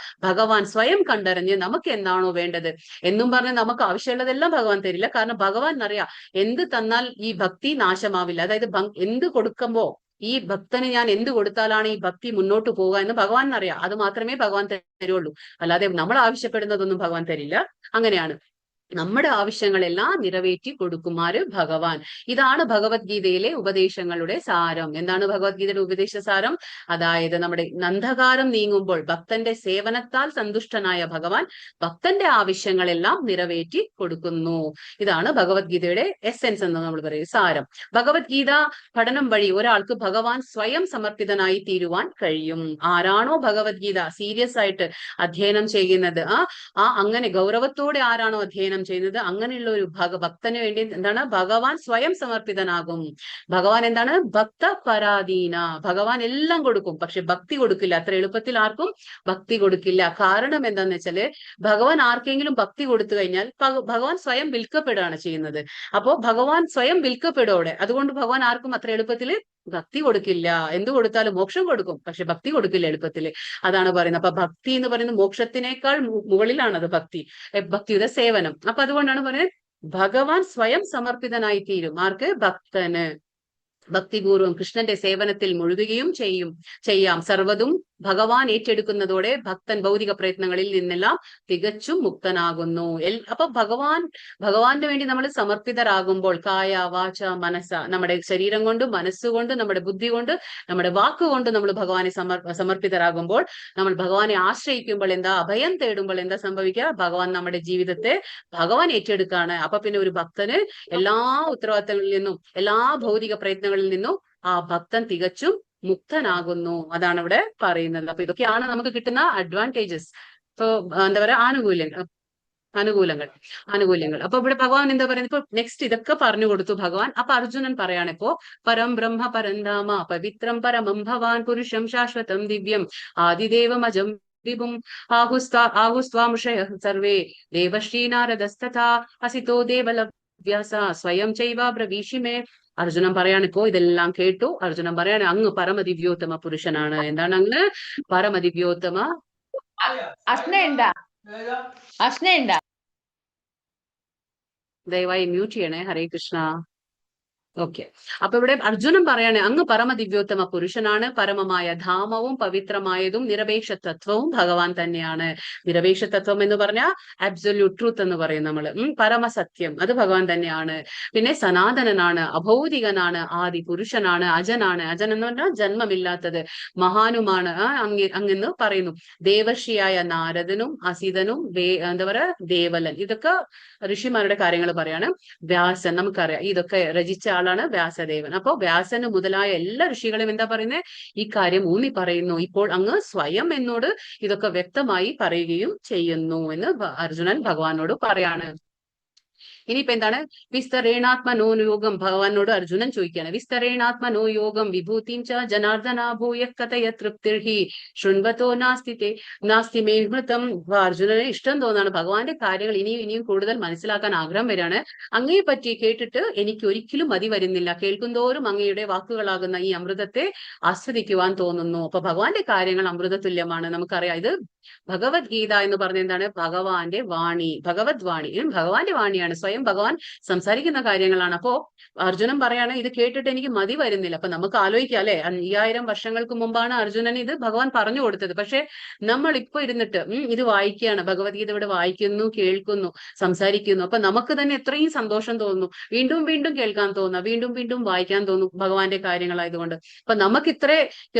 ഭഗവാൻ സ്വയം കണ്ടറിഞ്ഞ് നമുക്ക് എന്താണോ വേണ്ടത് എന്നും പറഞ്ഞ് നമുക്ക് ആവശ്യമുള്ളതെല്ലാം ഭഗവാൻ തരില്ല. കാരണം ഭഗവാൻ അറിയാം എന്ത് തന്നാൽ ഈ ഭക്തി നാശമാവില്ല. അതായത് എന്ത് കൊടുക്കുമ്പോ ഈ ഭക്തന് ഞാൻ എന്ത് കൊടുത്താലാണ് ഈ ഭക്തി മുന്നോട്ട് പോവുക എന്ന് ഭഗവാൻ അറിയാം. അത് മാത്രമേ ഭഗവാൻ തരുള്ളൂ. അല്ലാതെ നമ്മൾ ആവശ്യപ്പെടുന്നതൊന്നും ഭഗവാൻ തരില്ല. അങ്ങനെയാണ് നമ്മുടെ ആവശ്യങ്ങളെല്ലാം നിറവേറ്റി കൊടുക്കുമാറ് ഭഗവാൻ. ഇതാണ് ഭഗവത്ഗീതയിലെ ഉപദേശങ്ങളുടെ സാരം. എന്താണ് ഭഗവത്ഗീതയുടെ ഉപദേശ സാരം? അതായത് നമ്മുടെ അന്ധകാരം നീങ്ങുമ്പോൾ ഭക്തന്റെ സേവനത്താൽ സന്തുഷ്ടനായ ഭഗവാൻ ഭക്തന്റെ ആവശ്യങ്ങളെല്ലാം നിറവേറ്റി കൊടുക്കുന്നു. ഇതാണ് ഭഗവത്ഗീതയുടെ എസെൻസ് എന്ന് നമ്മൾ പറയും, സാരം. ഭഗവത്ഗീത പഠനം വഴി ഒരാൾക്ക് ഭഗവാൻ സ്വയം സമർപ്പിതനായി തീരുവാൻ കഴിയും. ആരാണോ ഭഗവത്ഗീത സീരിയസ് ആയിട്ട് അധ്യയനം ചെയ്യുന്നത്, അങ്ങനെ ഗൗരവത്തോടെ ആരാണോ അധ്യയനം ചെയ്യുന്നത്, അങ്ങനെയുള്ള ഒരു ഭക്തന് വേണ്ടി എന്താണ്? ഭഗവാൻ സ്വയം സമർപ്പിതനാകും. ഭഗവാൻ എന്താണ്? ഭക്ത പരാധീന. ഭഗവാൻ എല്ലാം കൊടുക്കും, പക്ഷെ ഭക്തി കൊടുക്കില്ല. അത്ര എളുപ്പത്തിൽ ആർക്കും ഭക്തി കൊടുക്കില്ല. കാരണം എന്താന്ന് വെച്ചാല് ഭഗവാൻ ആർക്കെങ്കിലും ഭക്തി കൊടുത്തു കഴിഞ്ഞാൽ ഭഗവാൻ സ്വയം വിൽക്കപ്പെടുകയാണ് ചെയ്യുന്നത്. അപ്പോ ഭഗവാൻ സ്വയം വിൽക്കപ്പെടുവോടെ. അതുകൊണ്ട് ഭഗവാൻ ആർക്കും അത്ര എളുപ്പത്തില് ഭക്തി കൊടുക്കില്ല. എന്ത് കൊടുത്താലും മോക്ഷം കൊടുക്കും, പക്ഷെ ഭക്തി കൊടുക്കില്ല എളുപ്പത്തില്. അതാണ് പറയുന്നത്. അപ്പൊ ഭക്തി എന്ന് പറയുന്നത് മോക്ഷത്തിനേക്കാൾ മുകളിലാണത് ഭക്തിയുടെ സേവനം. അപ്പൊ അതുകൊണ്ടാണ് പറയുന്നത് ഭഗവാൻ സ്വയം സമർപ്പിതനായി തീരും. ആർക്ക്? ഭക്തന്. ഭക്തിപൂർവം കൃഷ്ണന്റെ സേവനത്തിൽ മുഴുകുകയും ചെയ്യാം. സർവ്വതും ഭഗവാൻ ഏറ്റെടുക്കുന്നതോടെ ഭക്തൻ ഭൗതിക പ്രയത്നങ്ങളിൽ നിന്നെല്ലാം തികച്ചും മുക്തനാകുന്നു. അപ്പൊ ഭഗവാന്റെ വേണ്ടി നമ്മൾ സമർപ്പിതരാകുമ്പോൾ കായ വാച മനസ്സ, നമ്മുടെ ശരീരം കൊണ്ട്, മനസ്സുകൊണ്ട്, നമ്മുടെ ബുദ്ധി കൊണ്ട്, നമ്മുടെ വാക്കുകൊണ്ട് നമ്മൾ ഭഗവാനെ സമർപ്പിതരാകുമ്പോൾ, നമ്മൾ ഭഗവാനെ ആശ്രയിക്കുമ്പോൾ എന്താ? അഭയം തേടുമ്പോൾ എന്താ സംഭവിക്കുക? ഭഗവാൻ നമ്മുടെ ജീവിതത്തെ ഭഗവാൻ ഏറ്റെടുക്കാണ്. അപ്പൊ പിന്നെ ഒരു ഭക്തന് എല്ലാ ഉത്തരവാദിത്തങ്ങളിൽ നിന്നും, എല്ലാ ഭൗതിക പ്രയത്നങ്ങളിൽ നിന്നും ആ ഭക്തൻ തികച്ചും മുക്തനാകുന്നു. അതാണ് ഇവിടെ പറയുന്നത്. അപ്പൊ ഇതൊക്കെയാണ് നമുക്ക് കിട്ടുന്ന അഡ്വാൻറ്റേജസ്. ഇപ്പൊ എന്താ പറയാ, ആനുകൂല്യങ്ങൾ. അപ്പൊ ഇവിടെ ഭഗവാൻ എന്താ പറയുന്നത്? ഇപ്പൊ നെക്സ്റ്റ് ഇതൊക്കെ പറഞ്ഞു കൊടുത്തു ഭഗവാൻ. അപ്പൊ അർജുനൻ പറയാണ് ഇപ്പോ, പരം ബ്രഹ്മ പരന്ധാമ പവിത്രം പരമം ഭവാൻ പുരുഷം ശാശ്വതം ദിവ്യം ആദിദേവമജം വിഭും ആഹുസ്വാമുഷയ സർവേ ദേവശ്രീനാരദസ്തഥാ അസിതോ ദേവലവ്യാസ സ്വയം ചൈവ ബ്രവീഷിമേ. അർജുനൻ പറയാണ് ഇപ്പോ ഇതെല്ലാം കേട്ടു. അർജുനൻ പറയാണ് അങ്ങ് പരമദിവ്യോത്തമ പുരുഷനാണ്. എന്താണ് അങ്ങ്? പരമദിവ്യോത്തമ. ദയവായി മ്യൂട്ട് ചെയ്യണേ. ഹരേ കൃഷ്ണ. ഓക്കെ. അപ്പൊ ഇവിടെ അർജുനൻ പറയാണ് അങ്ങ് പരമദിവ്യോത്തമ പുരുഷനാണ്. പരമമായ ധാമവും പവിത്രമായതും നിരപേക്ഷ തത്വവും ഭഗവാൻ തന്നെയാണ്. നിരപേക്ഷ തത്വം എന്ന് പറഞ്ഞാൽ അബ്സൊല്യൂട്ട് ട്രൂത്ത് എന്ന് പറയും നമ്മള്. പരമസത്യം അത് ഭഗവാൻ തന്നെയാണ്. പിന്നെ സനാതനനാണ്, അഭൗതികനാണ്, ആദി പുരുഷനാണ്, അജനാണ്. അജൻ എന്ന് പറഞ്ഞാൽ ജന്മമില്ലാത്തത്, മഹാനുമാണ് അങ്ങെന്ന് പറയുന്നു. ദേവർഷിയായ നാരദനും അസിതനും എന്താ പറയാ ദേവലൻ, ഇതൊക്കെ ഋഷിമാരുടെ കാര്യങ്ങൾ പറയാണ്. വ്യാസൻ നമുക്കറിയാം, ഇതൊക്കെ രചിച്ച ആളാണ് വ്യാസദേവൻ. അപ്പോ വ്യാസന് മുതലായ എല്ലാ ഋഷികളും എന്താ പറയുന്നത്? ഈ കാര്യം ഊന്നി പറയുന്നു. ഇപ്പോൾ അങ്ങ് സ്വയം എന്നോട് ഇതൊക്കെ വ്യക്തമായി പറയുകയും ചെയ്യുന്നു എന്ന് അർജുനൻ ഭഗവാനോട് പറയാണ്. ഇനിയിപ്പോ എന്താണ്? വിസ്തരേണാത്മനോ യോഗം, ഭഗവാനോട് അർജുനൻ ചോദിക്കുകയാണ്. വിസ്തരേണാത്മനോ യോഗം വിഭൂതിം ച ജനാർദ്ദന ഭൂയ കഥയ തൃപ്തിർഹി ശൃണ്വതോ നാസ്തി മേ ഹൃതം. അർജുനന് ഇഷ്ടം തോന്നാണ്, ഭഗവാന്റെ കാര്യങ്ങൾ ഇനിയും ഇനിയും കൂടുതൽ മനസ്സിലാക്കാൻ ആഗ്രഹം വരികയാണ്. അങ്ങയെ പറ്റി കേട്ടിട്ട് എനിക്ക് ഒരിക്കലും മതി വരുന്നില്ല, കേൾക്കുന്തോറും അങ്ങയുടെ വാക്കുകളാകുന്ന ഈ അമൃതത്തെ ആസ്വദിക്കുവാൻ തോന്നുന്നു. അപ്പൊ ഭഗവാന്റെ കാര്യങ്ങൾ അമൃത തുല്യമാണ്. നമുക്കറിയാം, ഇത് ഭഗവത്ഗീത എന്ന് പറഞ്ഞ എന്താണ്? ഭഗവാന്റെ വാണി, ഭഗവത് വാണി, ഭഗവാന്റെ വാണിയാണ്, സ്വയം ഭഗവാൻ സംസാരിക്കുന്ന കാര്യങ്ങളാണ്. അപ്പോ അർജുനൻ പറയാണ്, ഇത് കേട്ടിട്ട് എനിക്ക് മതി വരുന്നില്ല. അപ്പൊ നമുക്ക് ആലോചിക്കാം അല്ലെ, 5000 വർഷങ്ങൾക്ക് മുമ്പാണ് അർജുനൻ ഇത് ഭഗവാൻ പറഞ്ഞു കൊടുത്തത്. പക്ഷെ നമ്മൾ ഇപ്പൊ ഇരുന്നിട്ട് ഇത് വായിക്കുകയാണ്, ഭഗവത്ഗീത ഇവിടെ വായിക്കുന്നു, കേൾക്കുന്നു, സംസാരിക്കുന്നു. അപ്പൊ നമുക്ക് തന്നെ എത്രയും സന്തോഷം തോന്നുന്നു, വീണ്ടും വീണ്ടും കേൾക്കാൻ തോന്നുന്നു, വീണ്ടും വീണ്ടും വായിക്കാൻ തോന്നും ഭഗവാന്റെ കാര്യങ്ങളായതുകൊണ്ട്. അപ്പൊ നമുക്ക് ഇത്രേ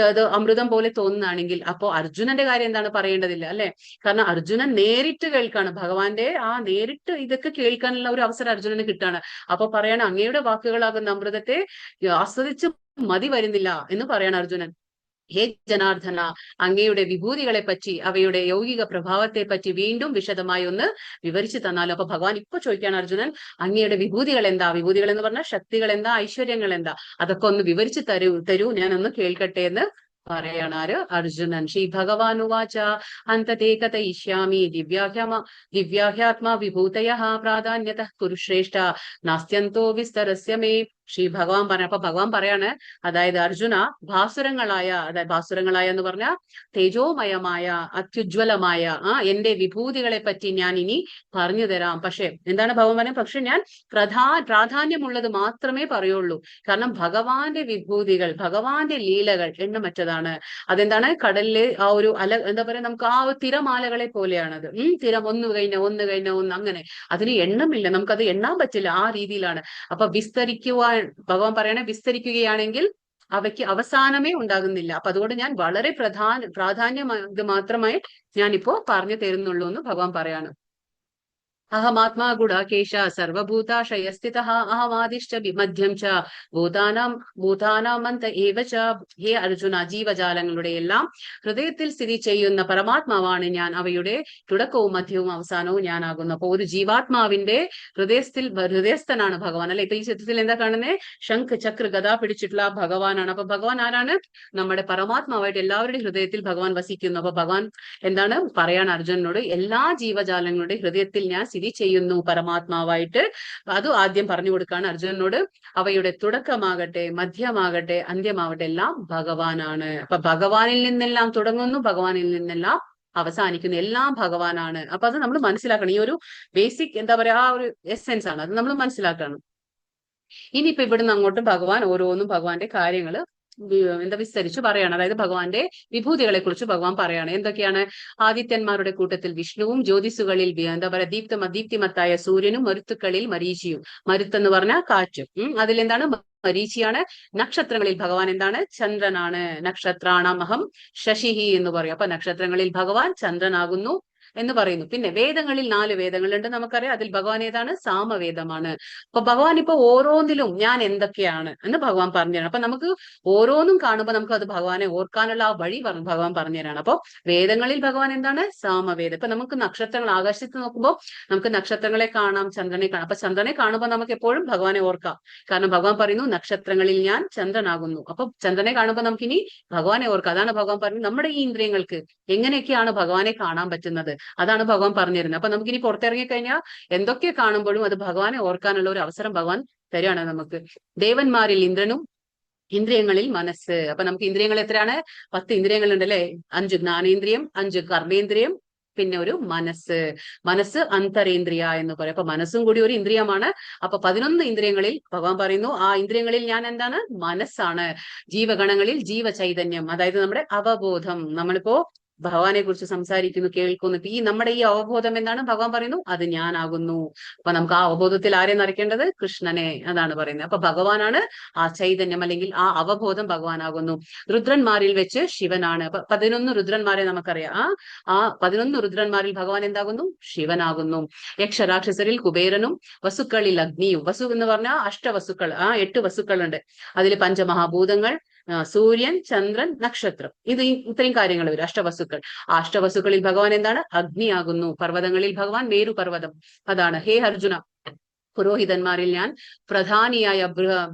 അത് അമൃതം പോലെ തോന്നുകയാണെങ്കിൽ അപ്പോ അർജുനന്റെ കാര്യം എന്താണ്? പറയേണ്ടതില്ല അല്ലെ. കാരണം അർജുനൻ നേരിട്ട് കേൾക്കാണ്, ഭഗവാന്റെ ആ നേരിട്ട് ഇതൊക്കെ കേൾക്കാനുള്ള ഒരു അവസരം അർജുനന് കിട്ടാണ്. അപ്പൊ പറയാണ്, അങ്ങയുടെ വാക്കുകളാകുന്ന അമൃതത്തെ ആസ്വദിച്ച് മതി വരുന്നില്ല എന്ന് പറയാണ് അർജുനൻ. ഹേ ജനാർദ്ദന, അങ്ങയുടെ വിഭൂതികളെ പറ്റി, അവയുടെ യൗകിക പ്രഭാവത്തെ പറ്റി വീണ്ടും വിശദമായി ഒന്ന് വിവരിച്ചു തന്നാലും. അപ്പൊ ഭഗവാൻ ഇപ്പൊ ചോദിക്കുകയാണ്, അർജുനൻ അങ്ങയുടെ വിഭൂതികൾ എന്താ? വിഭൂതികൾ എന്ന് പറഞ്ഞാൽ ശക്തികൾ എന്താ, ഐശ്വര്യങ്ങൾ എന്താ, അതൊക്കെ ഒന്ന് വിവരിച്ചു തരൂ, ഞാനൊന്ന് കേൾക്കട്ടെ എന്ന് പറയാണ് ആര്? അർജുനൻ. ശ്രീ ഭഗവാൻ ഉവാച അന്തതേ കഥയിഷ്യാമി ദിവ്യാഹ്യാത്മാ വിഭൂതയ പ്രാധാന്യത കുരുശ്രേഷ്ഠ നാസ്ത്യന്തോ വിസ്തരസ്യ മേ. ശ്രീ ഭഗവാൻ പറഞ്ഞ, അപ്പൊ ഭഗവാൻ പറയാണ്, അതായത് അർജുന, ഭാസുരങ്ങളായ എന്ന് പറഞ്ഞ തേജോമയമായ അത്യുജ്വലമായ എന്റെ വിഭൂതികളെ പറ്റി ഞാൻ ഇനി പറഞ്ഞു തരാം. പക്ഷെ എന്താണ് ഭഗവാൻ പറഞ്ഞത്? പക്ഷെ ഞാൻ പ്രാധാന്യമുള്ളത് മാത്രമേ പറയുള്ളൂ. കാരണം ഭഗവാന്റെ വിഭൂതികൾ, ഭഗവാന്റെ ലീലകൾ എണ്ണമറ്റതാണ്. അതെന്താണ്? കടലിലെ ആ ഒരു എന്താ പറയാ, നമുക്ക് ആ തിരമാലകളെ പോലെയാണത്. തിരം ഒന്ന് കഴിഞ്ഞ ഒന്ന് അങ്ങനെ, അതിന് എണ്ണമില്ല, നമുക്കത് എണ്ണാൻ പറ്റില്ല, ആ രീതിയിലാണ്. അപ്പൊ വിസ്തരിക്കുവാൻ ഭഗവാൻ പറയണേ, വിസ്തരിക്കുകയാണെങ്കിൽ അവയ്ക്ക് അവസാനമേ ഉണ്ടാകുന്നില്ല. അപ്പൊ അതുകൊണ്ട് ഞാൻ വളരെ പ്രാധാന്യം ഇത് മാത്രമായി ഞാനിപ്പോ പറഞ്ഞു തരുന്നുള്ളൂ എന്ന് ഭഗവാൻ പറയാണ്. അഹമാത്മാ ഗുഡാകേശ സർവഭൂതാശയസ്ഥിതഃ അഹമാദിശ്ച മധ്യം ച ഭൂതാനാമന്ത ഏവ ച. ഹേ അർജുന, ജീവജാലങ്ങളുടെ എല്ലാം ഹൃദയത്തിൽ സ്ഥിതി ചെയ്യുന്ന പരമാത്മാവാണ് ഞാൻ, അവയുടെ തുടക്കവും മധ്യവും അവസാനവും ഞാനാകുന്നു. അപ്പൊ ഒരു ജീവാത്മാവിന്റെ ഹൃദയസ്ഥനാണ് ഭഗവാൻ അല്ലെ. ഇപ്പൊ ഈ ചിത്രത്തിൽ എന്താ കാണുന്നത്? ശംഖ് ചക്ര ഗദ പിടിച്ചിട്ടുള്ള ഭഗവാനാണ്. അപ്പൊ ഭഗവാൻ ആരാണ്? നമ്മുടെ പരമാത്മാവായിട്ട് എല്ലാവരുടെയും ഹൃദയത്തിൽ ഭഗവാൻ വസിക്കുന്നു. അപ്പൊ ഭഗവാൻ എന്താണ് പറയാണ് അർജുനനോട്? എല്ലാ ജീവജാലങ്ങളുടെ ഹൃദയത്തിൽ ഞാൻ സ്ഥിതി ചെയ്യുന്നു പരമാത്മാവായിട്ട്. അത് ആദ്യം പറഞ്ഞു കൊടുക്കാണ് അർജുനനോട്. അവയുടെ തുടക്കമാകട്ടെ, മധ്യമാകട്ടെ, അന്ത്യമാവട്ടെ എല്ലാം ഭഗവാനാണ്. അപ്പൊ ഭഗവാനിൽ നിന്നെല്ലാം തുടങ്ങുന്നു, ഭഗവാനിൽ നിന്നെല്ലാം അവസാനിക്കുന്നു, എല്ലാം ഭഗവാനാണ്. അപ്പൊ അത് നമ്മൾ മനസ്സിലാക്കണം. ഈ ഒരു ബേസിക് എന്താ പറയാ, ആ ഒരു എസെൻസ് ആണ്, അത് നമ്മൾ മനസ്സിലാക്കണം. ഇനിയിപ്പോ ഇവിടുന്ന് അങ്ങോട്ട് ഭഗവാൻ ഓരോന്നും ഭഗവാന്റെ കാര്യങ്ങള് വിസ്തരിച്ചു പറയാണ്. അതായത് ഭഗവാന്റെ വിഭൂതികളെ കുറിച്ച് ഭഗവാൻ പറയാണ്. എന്തൊക്കെയാണ്? ആദിത്യന്മാരുടെ കൂട്ടത്തിൽ വിഷ്ണുവും, ജ്യോതിസുകളിൽ എന്താ പറയാ ദീപ്തിമത്തായ സൂര്യനും, മരുത്തുക്കളിൽ മരീചിയും. മരുത്തെന്ന് പറഞ്ഞാൽ കാറ്റും. അതിലെന്താണ്? മരീചിയാണ്. നക്ഷത്രങ്ങളിൽ ഭഗവാൻ എന്താണ്? ചന്ദ്രനാണ്. നക്ഷത്രാണമഹം ശശിഹി എന്ന് പറയും. അപ്പൊ നക്ഷത്രങ്ങളിൽ ഭഗവാൻ ചന്ദ്രനാകുന്നു എന്ന് പറയുന്നു. പിന്നെ വേദങ്ങളിൽ 4 വേദങ്ങളുണ്ട് നമുക്കറിയാം. അതിൽ ഭഗവാൻ ഏതാണ്? സാമവേദമാണ്. അപ്പൊ ഭഗവാൻ ഇപ്പൊ ഓരോന്നിലും ഞാൻ എന്തൊക്കെയാണ് എന്ന് ഭഗവാൻ പറഞ്ഞുതരാണ്. അപ്പൊ നമുക്ക് ഓരോന്നും കാണുമ്പോൾ നമുക്ക് അത് ഭഗവാനെ ഓർക്കാനുള്ള ആ വഴി ഭഗവാൻ പറഞ്ഞുതരാണ്. അപ്പൊ വേദങ്ങളിൽ ഭഗവാൻ എന്താണ്? സാമവേദം. ഇപ്പൊ നമുക്ക് നക്ഷത്രങ്ങൾ ആകാശത്ത് നോക്കുമ്പോൾ നമുക്ക് നക്ഷത്രങ്ങളെ കാണാം, ചന്ദ്രനെ കാണാം. അപ്പൊ ചന്ദ്രനെ കാണുമ്പോൾ നമുക്ക് എപ്പോഴും ഭഗവാനെ ഓർക്കാം. കാരണം ഭഗവാൻ പറയുന്നു, നക്ഷത്രങ്ങളിൽ ഞാൻ ചന്ദ്രനാകുന്നു. അപ്പൊ ചന്ദ്രനെ കാണുമ്പോൾ നമുക്കിനി ഭഗവാനെ ഓർക്കാം. അതാണ് ഭഗവാൻ പറയുന്നത്, നമ്മുടെ ഈ ഇന്ദ്രിയങ്ങൾക്ക് എങ്ങനെയൊക്കെയാണ് ഭഗവാനെ കാണാൻ പറ്റുന്നത്, അതാണ് ഭഗവാൻ പറഞ്ഞിരുന്നത്. അപ്പൊ നമുക്കിനി പുറത്തിറങ്ങി കഴിഞ്ഞാൽ എന്തൊക്കെ കാണുമ്പോഴും അത് ഭഗവാനെ ഓർക്കാനുള്ള ഒരു അവസരം ഭഗവാൻ തരികയാണ് നമുക്ക്. ദേവന്മാരിൽ ഇന്ദ്രനും, ഇന്ദ്രിയങ്ങളിൽ മനസ്സ്. അപ്പൊ നമുക്ക് ഇന്ദ്രിയങ്ങൾ എത്രയാണ്? 10 ഇന്ദ്രിയങ്ങളുണ്ട് അല്ലെ. 5 ജ്ഞാനേന്ദ്രിയം, 5 കർമ്മേന്ദ്രിയം, പിന്നെ ഒരു മനസ്സ് അന്തരേന്ദ്രിയ എന്ന് പറയും. അപ്പൊ മനസ്സും കൂടി ഒരു ഇന്ദ്രിയമാണ്. അപ്പൊ 11 ഇന്ദ്രിയങ്ങളിൽ ഭഗവാൻ പറയുന്നു, ആ ഇന്ദ്രിയങ്ങളിൽ ഞാൻ എന്താണ്? മനസ്സാണ്. ജീവഗണങ്ങളിൽ ജീവചൈതന്യം, അതായത് നമ്മുടെ അവബോധം. നമ്മളിപ്പോ ഭഗവാനെ കുറിച്ച് സംസാരിക്കുന്നു, കേൾക്കുന്നു. ഈ നമ്മുടെ ഈ അവബോധം എന്താണ്? ഭഗവാൻ പറയുന്നു, അത് ഞാനാകുന്നു. അപ്പൊ നമുക്ക് ആ അവബോധത്തിൽ ആരെ നിറയ്ക്കേണ്ടത്? കൃഷ്ണനെ. അതാണ് പറയുന്നത്. അപ്പൊ ഭഗവാനാണ് ആ ചൈതന്യം, അല്ലെങ്കിൽ ആ അവബോധം ഭഗവാനാകുന്നു. രുദ്രന്മാരിൽ വെച്ച് ശിവനാണ്. അപ്പൊ 11 രുദ്രന്മാരെ നമുക്കറിയാം. ആ 11 രുദ്രന്മാരിൽ ഭഗവാൻ എന്താകുന്നു? ശിവനാകുന്നു. യക്ഷരാക്ഷസരിൽ കുബേരനും, വസുക്കളിൽ അഗ്നിയും. വസു എന്ന് പറഞ്ഞാൽ അഷ്ടവസുക്കൾ, 8 വസുക്കളുണ്ട്. അതിൽ പഞ്ചമഹാഭൂതങ്ങൾ, സൂര്യൻ, ചന്ദ്രൻ, നക്ഷത്രം, ഇത്രയും കാര്യങ്ങൾ വരും. അഷ്ടവസുക്കൾ. ആ അഷ്ടവസുക്കളിൽ ഭഗവാൻ എന്താണ്? അഗ്നിയാകുന്നു. പർവ്വതങ്ങളിൽ ഭഗവാൻ മേരു പർവ്വതം. അതാണ്. ഹേ അർജുന, പുരോഹിതന്മാരിൽ ഞാൻ പ്രധാനിയായ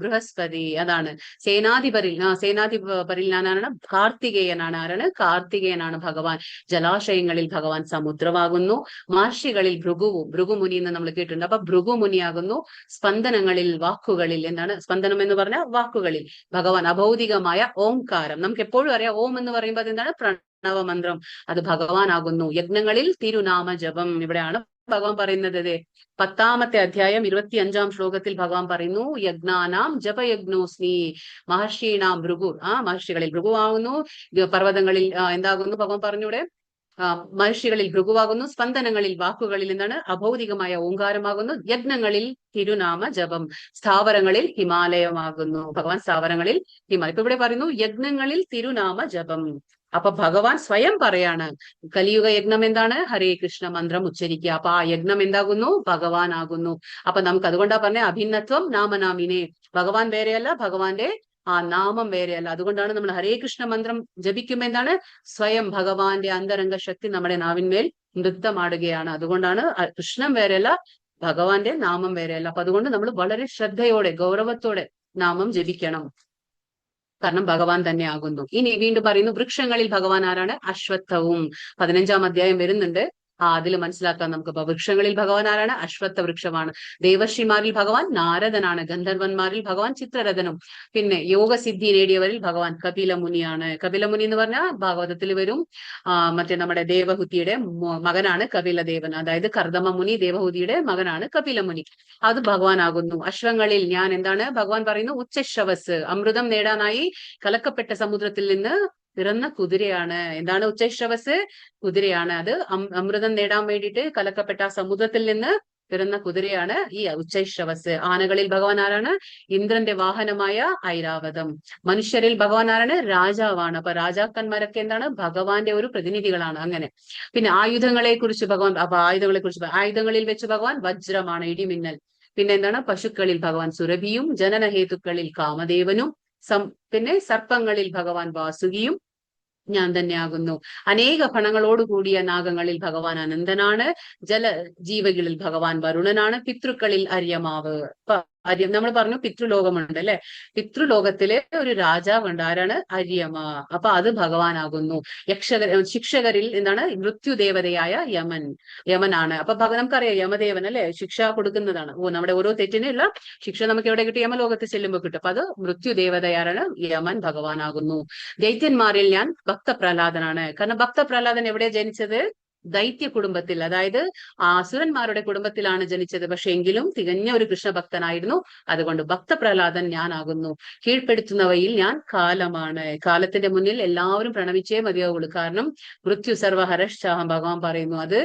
ബൃഹസ്പതി, അതാണ് സേനാധിപരിൽ ഞാനാണ് കാർത്തികേയനാണ്. ആരാണ്? കാർത്തികേയനാണ് ഭഗവാൻ. ജലാശയങ്ങളിൽ ഭഗവാൻ സമുദ്രമാകുന്നു. മഹർഷികളിൽ ഭൃഗുമുനി എന്ന് നമ്മൾ കേട്ടിട്ടുണ്ട്. അപ്പൊ ഭൃഗുമുനിയാകുന്നു. സ്പന്ദനങ്ങളിൽ, വാക്കുകളിൽ, എന്താണ് സ്പന്ദനം എന്ന് പറഞ്ഞാൽ വാക്കുകളിൽ ഭഗവാൻ അഭൗതികമായ ഓംകാരം. നമുക്ക് എപ്പോഴും അറിയാം ഓം എന്ന് പറയുമ്പോൾ അതെന്താണ്? പ്രണവമന്ത്രം. അത് ഭഗവാനാകുന്നു. യജ്ഞങ്ങളിൽ തിരുനാമ ജപം. ഇവിടെയാണ് ഭഗവാൻ പറയുന്നത്. 10ാമത്തെ അധ്യായം 25ാം ശ്ലോകത്തിൽ ഭഗവാൻ പറയുന്നു, യജ്ഞാനാം ജപയജ്ഞോസ്മി മഹർഷീണാം ഭൃഗു. മഹർഷികളിൽ ഭൃഗുവാകുന്നു. പർവ്വതങ്ങളിൽ എന്താകുന്നു? ഭഗവാൻ പറഞ്ഞൂടെ, മഹർഷികളിൽ ഭൃഗുവാകുന്നു. സ്പന്ദനങ്ങളിൽ, വാക്കുകളിൽ എന്താണ്? അഭൗതികമായ ഓങ്കാരമാകുന്നു. യജ്ഞങ്ങളിൽ തിരുനാമ ജപം. സ്ഥാവരങ്ങളിൽ ഹിമാലയമാകുന്നു. ഭഗവാൻ സ്ഥാവരങ്ങളിൽ ഹിമാലയം. ഇപ്പൊ ഇവിടെ പറയുന്നു യജ്ഞങ്ങളിൽ തിരുനാമ ജപം. അപ്പൊ ഭഗവാൻ സ്വയം പറയാണ്, കലിയുഗ യജ്ഞം എന്താണ്? ഹരേ കൃഷ്ണ മന്ത്രം ഉച്ചരിക്കുക. അപ്പൊ ആ യജ്ഞം എന്താകുന്നു? ഭഗവാൻ ആകുന്നു. അപ്പൊ നമുക്ക് അതുകൊണ്ടാ പറഞ്ഞ അഭിന്നത്വം നാമനാമിനെ. ഭഗവാൻ വേറെയല്ല, ഭഗവാന്റെ ആ നാമം വേറെയല്ല. അതുകൊണ്ടാണ് നമ്മൾ ഹരേ കൃഷ്ണ മന്ത്രം ജപിക്കുമ്പോ എന്താണ്? സ്വയം ഭഗവാന്റെ അന്തരംഗ ശക്തി നമ്മുടെ നാവിന്മേൽ നൃത്തമാടുകയാണ്. അതുകൊണ്ടാണ് കൃഷ്ണൻ വേറെയല്ല, ഭഗവാന്റെ നാമം വേറെയല്ല. അപ്പൊ അതുകൊണ്ട് നമ്മൾ വളരെ ശ്രദ്ധയോടെ, ഗൗരവത്തോടെ നാമം ജപിക്കണം. കാരണം ഭഗവാൻ തന്നെ ആകുന്നു. ഇനി വീണ്ടും പറയുന്നു, വൃക്ഷങ്ങളിൽ ഭഗവാൻ ആരാണ്? അശ്വത്ഥവും. 15ാം അധ്യായം വരുന്നുണ്ട്. അതിൽ മനസ്സിലാക്കാൻ നമുക്ക്. വൃക്ഷങ്ങളിൽ ഭഗവാൻ ആരാണ്? അശ്വത്ഥ വൃക്ഷമാണ്. ദേവർഷിമാരിൽ ഭഗവാൻ നാരദനാണ്. ഗന്ധർവന്മാരിൽ ഭഗവാൻ ചിത്രരഥനും. പിന്നെ യോഗസിദ്ധി നേടിയവരിൽ ഭഗവാൻ കപിലമുനിയാണ്. കപിലമുനി എന്ന് പറഞ്ഞാൽ ഭാഗവതത്തിൽ വരും. മറ്റേ നമ്മുടെ ദേവഹൂതിയുടെ മകനാണ് കപിലദേവൻ. അതായത് കർദമ മുനി ദേവഹൂതിയുടെ മകനാണ് കപിലമുനി. അത് ഭഗവാനാകുന്നു. അശ്വങ്ങളിൽ ഞാൻ എന്താണ്? ഭഗവാൻ പറയുന്നു ഉച്ചശ്രവസ്. അമൃതം നേടാനായി കലക്കപ്പെട്ട സമുദ്രത്തിൽ നിന്ന് പിറന്ന കുതിരയാണ്. എന്താണ് ഉച്ചശ്രവസ്? കുതിരയാണ്. അത് അമൃതം നേടാൻ വേണ്ടിയിട്ട് കലക്കപ്പെട്ട സമുദ്രത്തിൽ നിന്ന് പിറന്ന കുതിരയാണ് ഈ ഉച്ചശ്രവസ്. ആനകളിൽ ഭഗവാൻ ആരാണ്? ഇന്ദ്രന്റെ വാഹനമായ ഐരാവതം. മനുഷ്യരിൽ ഭഗവാൻ ആരാണ്? രാജാവാണ്. അപ്പൊ രാജാക്കന്മാരൊക്കെ എന്താണ്? ഭഗവാന്റെ ഒരു പ്രതിനിധികളാണ്. അങ്ങനെ പിന്നെ ആയുധങ്ങളെ കുറിച്ച് ഭഗവാൻ, അപ്പൊ ആയുധങ്ങളിൽ വെച്ച് ഭഗവാൻ വജ്രമാണ്, ഇടിമിന്നൽ. പിന്നെ എന്താണ്? പശുക്കളിൽ ഭഗവാൻ സുരഭിയും, ജനനഹേതുക്കളിൽ കാമദേവനും, പിന്നെ സർപ്പങ്ങളിൽ ഭഗവാൻ വാസുകിയും ഞാൻ തന്നെയാകുന്നു. അനേക ഫണങ്ങളോടുകൂടിയ നാഗങ്ങളിൽ ഭഗവാൻ അനന്തനാണ്. ജലജീവികളിൽ ഭഗവാൻ വരുണനാണ്. പിതൃക്കളിൽ അര്യമാവ്. നമ്മൾ പറഞ്ഞു പിതൃലോകമുണ്ട് അല്ലെ. പിതൃലോകത്തിലെ ഒരു രാജാവുണ്ട്. ആരാണ്? അര്യമ. അപ്പൊ അത് ഭഗവാനാകുന്നു. ശിക്ഷകരിൽ എന്താണ്? മൃത്യുദേവതയായ യമനാണ്. അപ്പൊ നമുക്കറിയാം യമദേവൻ അല്ലെ, ശിക്ഷ കൊടുക്കുന്നതാണ്. നമ്മുടെ ഓരോ തെറ്റിനുള്ള ശിക്ഷ നമുക്ക് എവിടെ കിട്ടും? യമലോകത്ത് ചെല്ലുമ്പോൾ കിട്ടും. അപ്പൊ അത് മൃത്യുദേവതയാരാണ്? യമൻ ഭഗവാനാകുന്നു. ദൈത്യന്മാരിൽ ഞാൻ ഭക്തപ്രഹ്ലാദനാണ്. കാരണം ഭക്തപ്രഹ്ലാദൻ എവിടെയാ ജനിച്ചത്? ദൈത്യ കുടുംബത്തിൽ, അതായത് അസുരന്മാരുടെ കുടുംബത്തിലാണ് ജനിച്ചത്. പക്ഷെ എങ്കിലും തികഞ്ഞ ഒരു കൃഷ്ണഭക്തനായിരുന്നു. അതുകൊണ്ട് ഭക്തപ്രഹ്ലാദൻ ഞാനാകുന്നു. കീഴ്പ്പെടുത്തുന്നവയിൽ ഞാൻ കാലമാണ്. കാലത്തിന്റെ മുന്നിൽ എല്ലാവരും പ്രണമിച്ചേ മതിയാവുള്ളൂ. കാരണം മൃത്യു സർവഹരശ്ചാഹം ഭഗവാൻ പറയുന്നു. അത്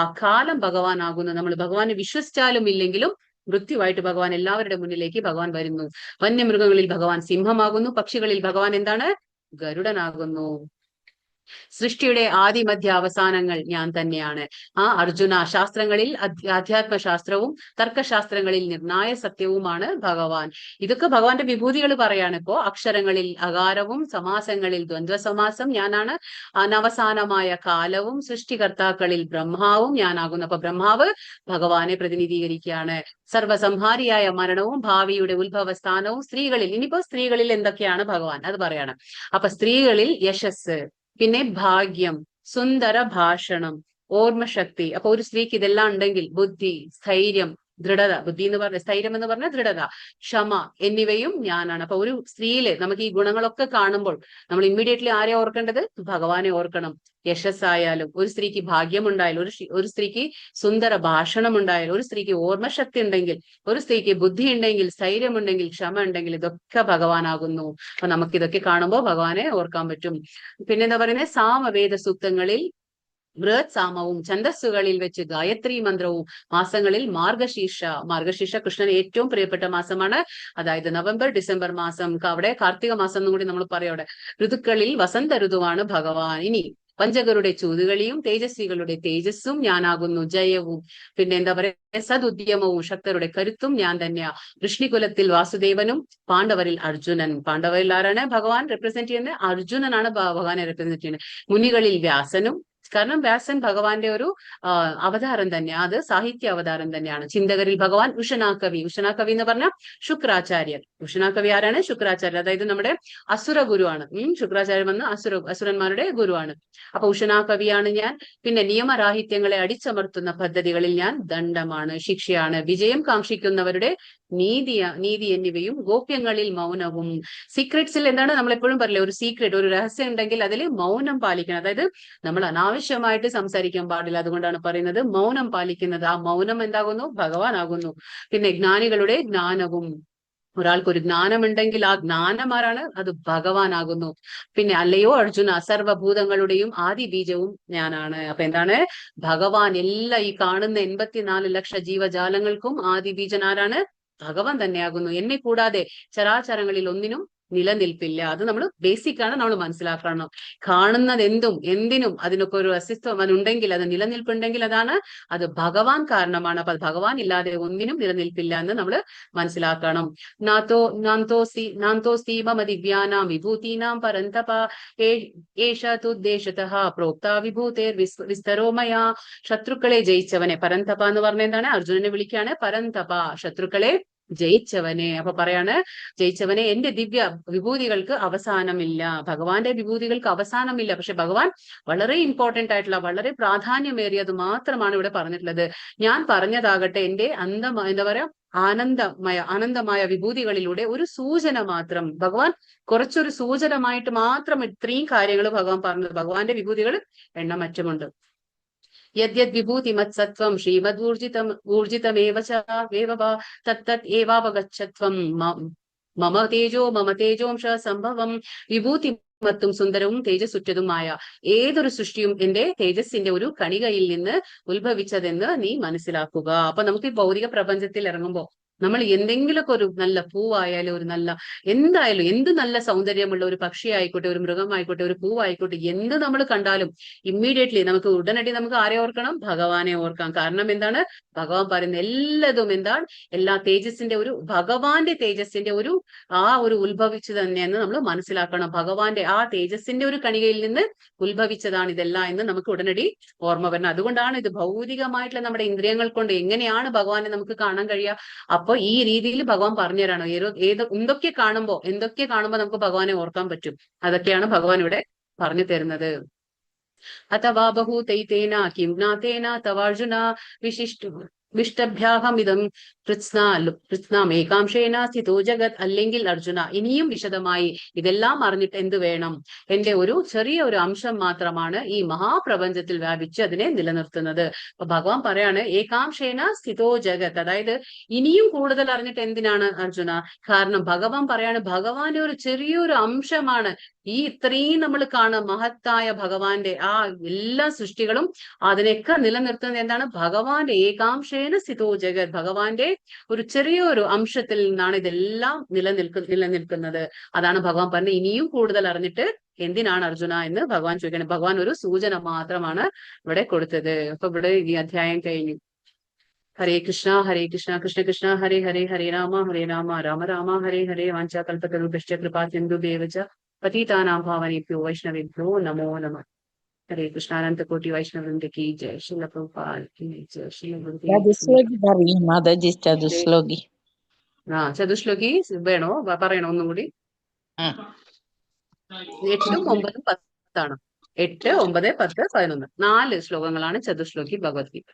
ആ കാലം ഭഗവാനാകുന്നു. നമ്മൾ ഭഗവാനെ വിശ്വസിച്ചാലും ഇല്ലെങ്കിലും മൃത്യുവായിട്ട് ഭഗവാൻ എല്ലാവരുടെ മുന്നിലേക്ക് ഭഗവാൻ വരുന്നു. വന്യമൃഗങ്ങളിൽ ഭഗവാൻ സിംഹമാകുന്നു. പക്ഷികളിൽ ഭഗവാൻ എന്താണ്? ഗരുഡനാകുന്നു. സൃഷ്ടിയുടെ ആദി മധ്യ അവസാനങ്ങൾ ഞാൻ തന്നെയാണ്. അർജുന, ശാസ്ത്രങ്ങളിൽ അധ്യാത്മശാസ്ത്രവും തർക്കശാസ്ത്രങ്ങളിൽ നിർണായ സത്യവുമാണ് ഭഗവാൻ. ഇതൊക്കെ ഭഗവാന്റെ വിഭൂതികൾ പറയാണ്. ഇപ്പോ അക്ഷരങ്ങളിൽ അകാരവും, സമാസങ്ങളിൽ ദ്വന്ദ്വസമാസം ഞാനാണ്. അനവസാനമായ കാലവും, സൃഷ്ടികർത്താക്കളിൽ ബ്രഹ്മാവും ഞാനാകുന്നു. അപ്പൊ ബ്രഹ്മാവ് ഭഗവാനെ പ്രതിനിധീകരിക്കുകയാണ്. സർവസംഹാരിയായ മരണവും ഭാവിയുടെ ഉത്ഭവസ്ഥാനവും സ്ത്രീകളിൽ. ഇനിയിപ്പോ സ്ത്രീകളിൽ എന്തൊക്കെയാണ് ഭഗവാൻ അത് പറയാണ്. അപ്പൊ സ്ത്രീകളിൽ യശസ്, പിന്നെ ഭാഗ്യം, സുന്ദര ഭാഷണം, ഓർമ്മശക്തി. അപ്പൊ ഒരു സ്ത്രീക്ക് ഇതെല്ലാം ഉണ്ടെങ്കിൽ ബുദ്ധി, സ്ഥൈര്യം, ദൃഢത. ബുദ്ധി എന്ന് പറഞ്ഞ, സ്ഥൈര്യം എന്ന് പറഞ്ഞ ദൃഢത, ക്ഷമ എന്നിവയും ഞാനാണ്. അപ്പൊ ഒരു സ്ത്രീയില് നമുക്ക് ഈ ഗുണങ്ങളൊക്കെ കാണുമ്പോൾ നമ്മൾ ഇമ്മീഡിയറ്റ്ലി ആരെ ഓർക്കേണ്ടത്? ഭഗവാനെ ഓർക്കണം. യശസ്സായാലും, ഒരു സ്ത്രീക്ക് ഭാഗ്യമുണ്ടായാലും, ഒരു സ്ത്രീക്ക് സുന്ദര ഭാഷണം ഉണ്ടായാലും, ഒരു സ്ത്രീക്ക് ഓർമ്മശക്തി ഉണ്ടെങ്കിൽ, ഒരു സ്ത്രീക്ക് ബുദ്ധി ഉണ്ടെങ്കിൽ, സ്ഥൈര്യം ഉണ്ടെങ്കിൽ, ക്ഷമ ഉണ്ടെങ്കിൽ, ഇതൊക്കെ ഭഗവാനാകുന്നു. അപ്പൊ നമുക്കിതൊക്കെ കാണുമ്പോൾ ഭഗവാനെ ഓർക്കാൻ പറ്റും. പിന്നെന്താ പറയുന്നത്? സാമവേദ സൂക്തങ്ങളിൽ ബൃഹത് സാമവും, ഛന്ദസ്സുകളിൽ വെച്ച് ഗായത്രി മന്ത്രവും, മാസങ്ങളിൽ മാർഗശീർഷ കൃഷ്ണന് ഏറ്റവും പ്രിയപ്പെട്ട മാസമാണ്. അതായത് നവംബർ, ഡിസംബർ മാസം. അവിടെ കാർത്തിക മാസം എന്നും കൂടി നമ്മൾ പറയും. അവിടെ ഋതുക്കളിൽ വസന്ത ഋതുവാണ് ഭഗവാൻ. ഇനി പഞ്ചകരുടെ ചൂതുകളിയും തേജസ്വികളുടെ തേജസ്സും ഞാനാകുന്നു. ജയവും, പിന്നെ എന്താ പറയുക, സദുദ്യമവും, ശക്തരുടെ കരുത്തും ഞാൻ തന്നെയാ. വൃഷ്ണികുലത്തിൽ വാസുദേവനും, പാണ്ഡവരിൽ അർജുനൻ. പാണ്ഡവരിൽ ആരാണ് ഭഗവാൻ റെപ്രസെന്റ് ചെയ്യുന്നത്? അർജുനനാണ് ഭഗവാനെ റെപ്രസെന്റ് ചെയ്യുന്നത്. മുനികളിൽ വ്യാസനും, കാരണം വ്യാസൻ ഭഗവാന്റെ ഒരു അവതാരം തന്നെയാണ്, അത് സാഹിത്യ അവതാരം തന്നെയാണ്. ചിന്തകരിൽ ഭഗവാൻ ഉഷനാകവി. ഉഷനാകവി എന്ന് പറഞ്ഞാൽ ശുക്രാചാര്യൻ. ഉഷനാകവി ആരാണ്? ശുക്രാചാര്യൻ, അതായത് നമ്മുടെ അസുര ഗുരുവാണ്. ശുക്രാചാര്യൻ വന്ന് അസുരന്മാരുടെ ഗുരുവാണ്. അപ്പൊ ഉഷനാകവിയാണ് ഞാൻ. പിന്നെ നിയമരാഹിത്യങ്ങളെ അടിച്ചമർത്തുന്ന പദ്ധതികളിൽ ഞാൻ ദണ്ഡമാണ്, ശിക്ഷയാണ്. വിജയം കാക്ഷിക്കുന്നവരുടെ നീതി എന്നിവയും ഗോപ്യങ്ങളിൽ മൗനവും. സീക്രട്സിൽ എന്താണ് നമ്മൾ എപ്പോഴും പറയില്ലേ, ഒരു സീക്രട്ട്, ഒരു രഹസ്യം ഉണ്ടെങ്കിൽ അതിൽ മൗനം പാലിക്കണം. അതായത് നമ്മൾ അനാവശ്യമായിട്ട് സംസാരിക്കാൻ പാടില്ല. അതുകൊണ്ടാണ് പറയുന്നത് മൗനം പാലിക്കുന്നത്. ആ മൗനം എന്താകുന്നു? ഭഗവാനാകുന്നു. പിന്നെ ജ്ഞാനികളുടെ ജ്ഞാനവും. ഒരാൾക്കൊരു ജ്ഞാനമുണ്ടെങ്കിൽ ആ ജ്ഞാനമാരാണ്? അത് ഭഗവാനാകുന്നു. പിന്നെ അല്ലയോ അർജുന, സർവഭൂതങ്ങളുടെയും ആദി ബീജവും ഞാനാണ്. അപ്പൊ എന്താണ്? ഭഗവാൻ എല്ലാ ഈ കാണുന്ന 84 ലക്ഷ ജീവജാലങ്ങൾക്കും ആദി ബീജൻ ആരാണ്? ഭഗവാൻ തന്നെയാകുന്നു. എന്നെ കൂടാതെ ചരാചരങ്ങളിൽ ഒന്നിനും നിലനിൽപ്പില്ല. അത് നമ്മൾ ബേസിക് ആണ്, നമ്മൾ മനസ്സിലാക്കണം. കാണുന്നത് എന്തിനും അതിനൊക്കെ ഒരു അസ്തിത്വം അതുണ്ടെങ്കിൽ, അത് നിലനിൽപ്പുണ്ടെങ്കിൽ അത് ഭഗവാൻ കാരണമാണ്. അപ്പൊ ഭഗവാൻ ഇല്ലാതെ ഒന്നിനും നിലനിൽപ്പില്ല എന്ന് നമ്മൾ മനസ്സിലാക്കണം. നാന്തോസ്തീമദിവ്യാനാം വിഭൂതീനാം പരന്തപ ഏഷ തുദ്ദേശതഃ പ്രോക്ത വിഭൂതേർ വിസ്തരോമയ. ശത്രുക്കളെ ജയിച്ചവനെ, പരന്തപ എന്ന് പറഞ്ഞ എന്താണ്? അർജുനനെ വിളിക്കാണ് പരന്തപ, ശത്രുക്കളെ ജയിച്ചവനെ. അപ്പൊ പറയാണ്, ജയിച്ചവനെ, എന്റെ ദിവ്യ വിഭൂതികൾക്ക് അവസാനമില്ല. ഭഗവാന്റെ വിഭൂതികൾക്ക് അവസാനമില്ല. പക്ഷെ ഭഗവാൻ വളരെ ഇമ്പോർട്ടന്റ് ആയിട്ടുള്ള, വളരെ പ്രാധാന്യമേറിയത് മാത്രമാണ് ഇവിടെ പറഞ്ഞിട്ടുള്ളത്. ഞാൻ പറഞ്ഞതാകട്ടെ എന്റെ എന്താ പറയാ, ആനന്ദമായ വിഭൂതികളിലൂടെ ഒരു സൂചന മാത്രം. ഭഗവാൻ കുറച്ചൊരു സൂചനമായിട്ട് മാത്രം ഇത്രയും കാര്യങ്ങൾ ഭഗവാൻ പറഞ്ഞത്. ഭഗവാന്റെ വിഭൂതികൾ എണ്ണമറ്റമുണ്ട്. യദ്യത് വിഭൂതിമത്സത്വം ശ്രീമദൂർജിതമേവ തത്തത് ഏവാവഗച്ഛത്വം മമ തേജോംശ സംഭവം. വിഭൂതി മത്തും സുന്ദരവും തേജസ്സുറ്റതുമായ ഏതൊരു സൃഷ്ടിയും എന്റെ തേജസ്സിന്റെ ഒരു കണികയിൽ നിന്ന് ഉത്ഭവിച്ചതെന്ന് നീ മനസ്സിലാക്കുക. അപ്പൊ നമുക്ക് ഈ ഭൗതിക പ്രപഞ്ചത്തിൽ ഇറങ്ങുമ്പോ നമ്മൾ എന്തെങ്കിലുമൊക്കെ ഒരു നല്ല പൂവായാലും, ഒരു നല്ല എന്തായാലും, എന്ത് നല്ല സൗന്ദര്യമുള്ള ഒരു പക്ഷി ആയിക്കോട്ടെ, ഒരു മൃഗമായിക്കോട്ടെ, ഒരു പൂവായിക്കോട്ടെ, എന്ത് നമ്മൾ കണ്ടാലും ഇമ്മീഡിയറ്റ്ലി നമുക്ക് ഉടനടി നമുക്ക് ആരെ ഓർക്കണം? ഭഗവാനെ ഓർക്കാം. കാരണം എന്താണ്? ഭഗവാൻ പറയുന്ന എല്ലാതും എന്താണ്? എല്ലാ തേജസ്സിന്റെ ഒരു, ഭഗവാന്റെ തേജസ്സിന്റെ ഒരു ഒരു ഉത്ഭവിച്ചു തന്നെയെന്ന് നമ്മൾ മനസ്സിലാക്കണം. ഭഗവാന്റെ ആ തേജസ്സിന്റെ ഒരു കണികയിൽ നിന്ന് ഉത്ഭവിച്ചതാണ് ഇതെല്ലാം എന്ന് നമുക്ക് ഉടനടി ഓർമ്മ വരണം. അതുകൊണ്ടാണ് ഇത് ഭൗതികമായിട്ടുള്ള നമ്മുടെ ഇന്ദ്രിയങ്ങൾ കൊണ്ട് എങ്ങനെയാണ് ഭഗവാനെ നമുക്ക് കാണാൻ കഴിയുക? അപ്പൊ ഈ രീതിയിൽ ഭഗവാൻ പറഞ്ഞു തരാണോ എന്തൊക്കെ കാണുമ്പോ നമുക്ക് ഭഗവാനെ ഓർക്കാൻ പറ്റും. അതൊക്കെയാണ് ഭഗവാൻ ഇവിടെ പറഞ്ഞു തരുന്നത്. അഥവാ ബഹൂതൈതേന കിം ജ്ഞാതേന തവാർജുന വിഷ്ടഭ്യാഹമിതം കൃത്സ്നാമേകാംശേന സ്ഥിതോ ജഗത്. അല്ലെങ്കിൽ അർജുന, ഇനിയും വിശദമായി ഇതെല്ലാം അറിഞ്ഞിട്ട് എന്ത് വേണം? എന്റെ ഒരു ചെറിയ ഒരു അംശം മാത്രമാണ് ഈ മഹാപ്രപഞ്ചത്തിൽ വ്യാപിച്ച് അതിനെ നിലനിർത്തുന്നത്. അപ്പൊ ഭഗവാൻ പറയാണ് ഏകാംശേന സ്ഥിതോ ജഗത്. അതായത് ഇനിയും കൂടുതൽ അറിഞ്ഞിട്ട് എന്തിനാണ് അർജുന? കാരണം ഭഗവാൻ പറയാണ്, ഭഗവാന്റെ ഒരു ചെറിയൊരു അംശമാണ് ഈ ഇത്രയും നമ്മൾ കാണുന്ന മഹത്തായ ഭഗവാന്റെ ആ എല്ലാ സൃഷ്ടികളും. അതിനൊക്കെ നിലനിർത്തുന്നത് എന്താണ്? ഭഗവാന്റെ ഏകാംശേന സ്ഥിതോ ജഗത്. ഭഗവാന്റെ ഒരു ചെറിയൊരു അംശത്തിൽ നിന്നാണ് ഇതെല്ലാം നിലനിൽക്കുന്നത്. അതാണ് ഭഗവാൻ പറഞ്ഞത് ഇനിയും കൂടുതൽ അറിഞ്ഞിട്ട് എന്തിനാണ് അർജുന എന്ന് ഭഗവാൻ ചോദിക്കണം. ഭഗവാൻ ഒരു സൂചന മാത്രമാണ് ഇവിടെ കൊടുത്തത്. അപ്പൊ ഇവിടെ ഈ അധ്യായം കഴിഞ്ഞു. ഹരേ കൃഷ്ണ കൃഷ്ണ കൃഷ്ണ ഹരേ ഹരേ, ഹരേ രാമ രാമ രാമ ഹരേ ഹരേ. വാഞ്ചാകൽപതരുഭ്യശ്ച കൃപാസിന്ധുഭ്യേവ ച പതിതാനാം പാവനേഭ്യോ വൈഷ്ണവേഭ്യോ നമോ നമഃ. हरे कृष्ण. अनंत कोटि वैष्णव वृंद की जय. श्रील प्रभुपाद की जय. श्रील गुरुदेव. ചതുശ്ലോകി പറയും മാതാജി, ചതുശ്ലോകി. ചതുശ്ലോകി വേണോ? പറയണോ ഒന്നും കൂടി? 8, 9, 10 8, 9, 10, 11 4 ശ്ലോകങ്ങളാണ് ചതുശ്ലോകി ഭഗവത്ഗീത.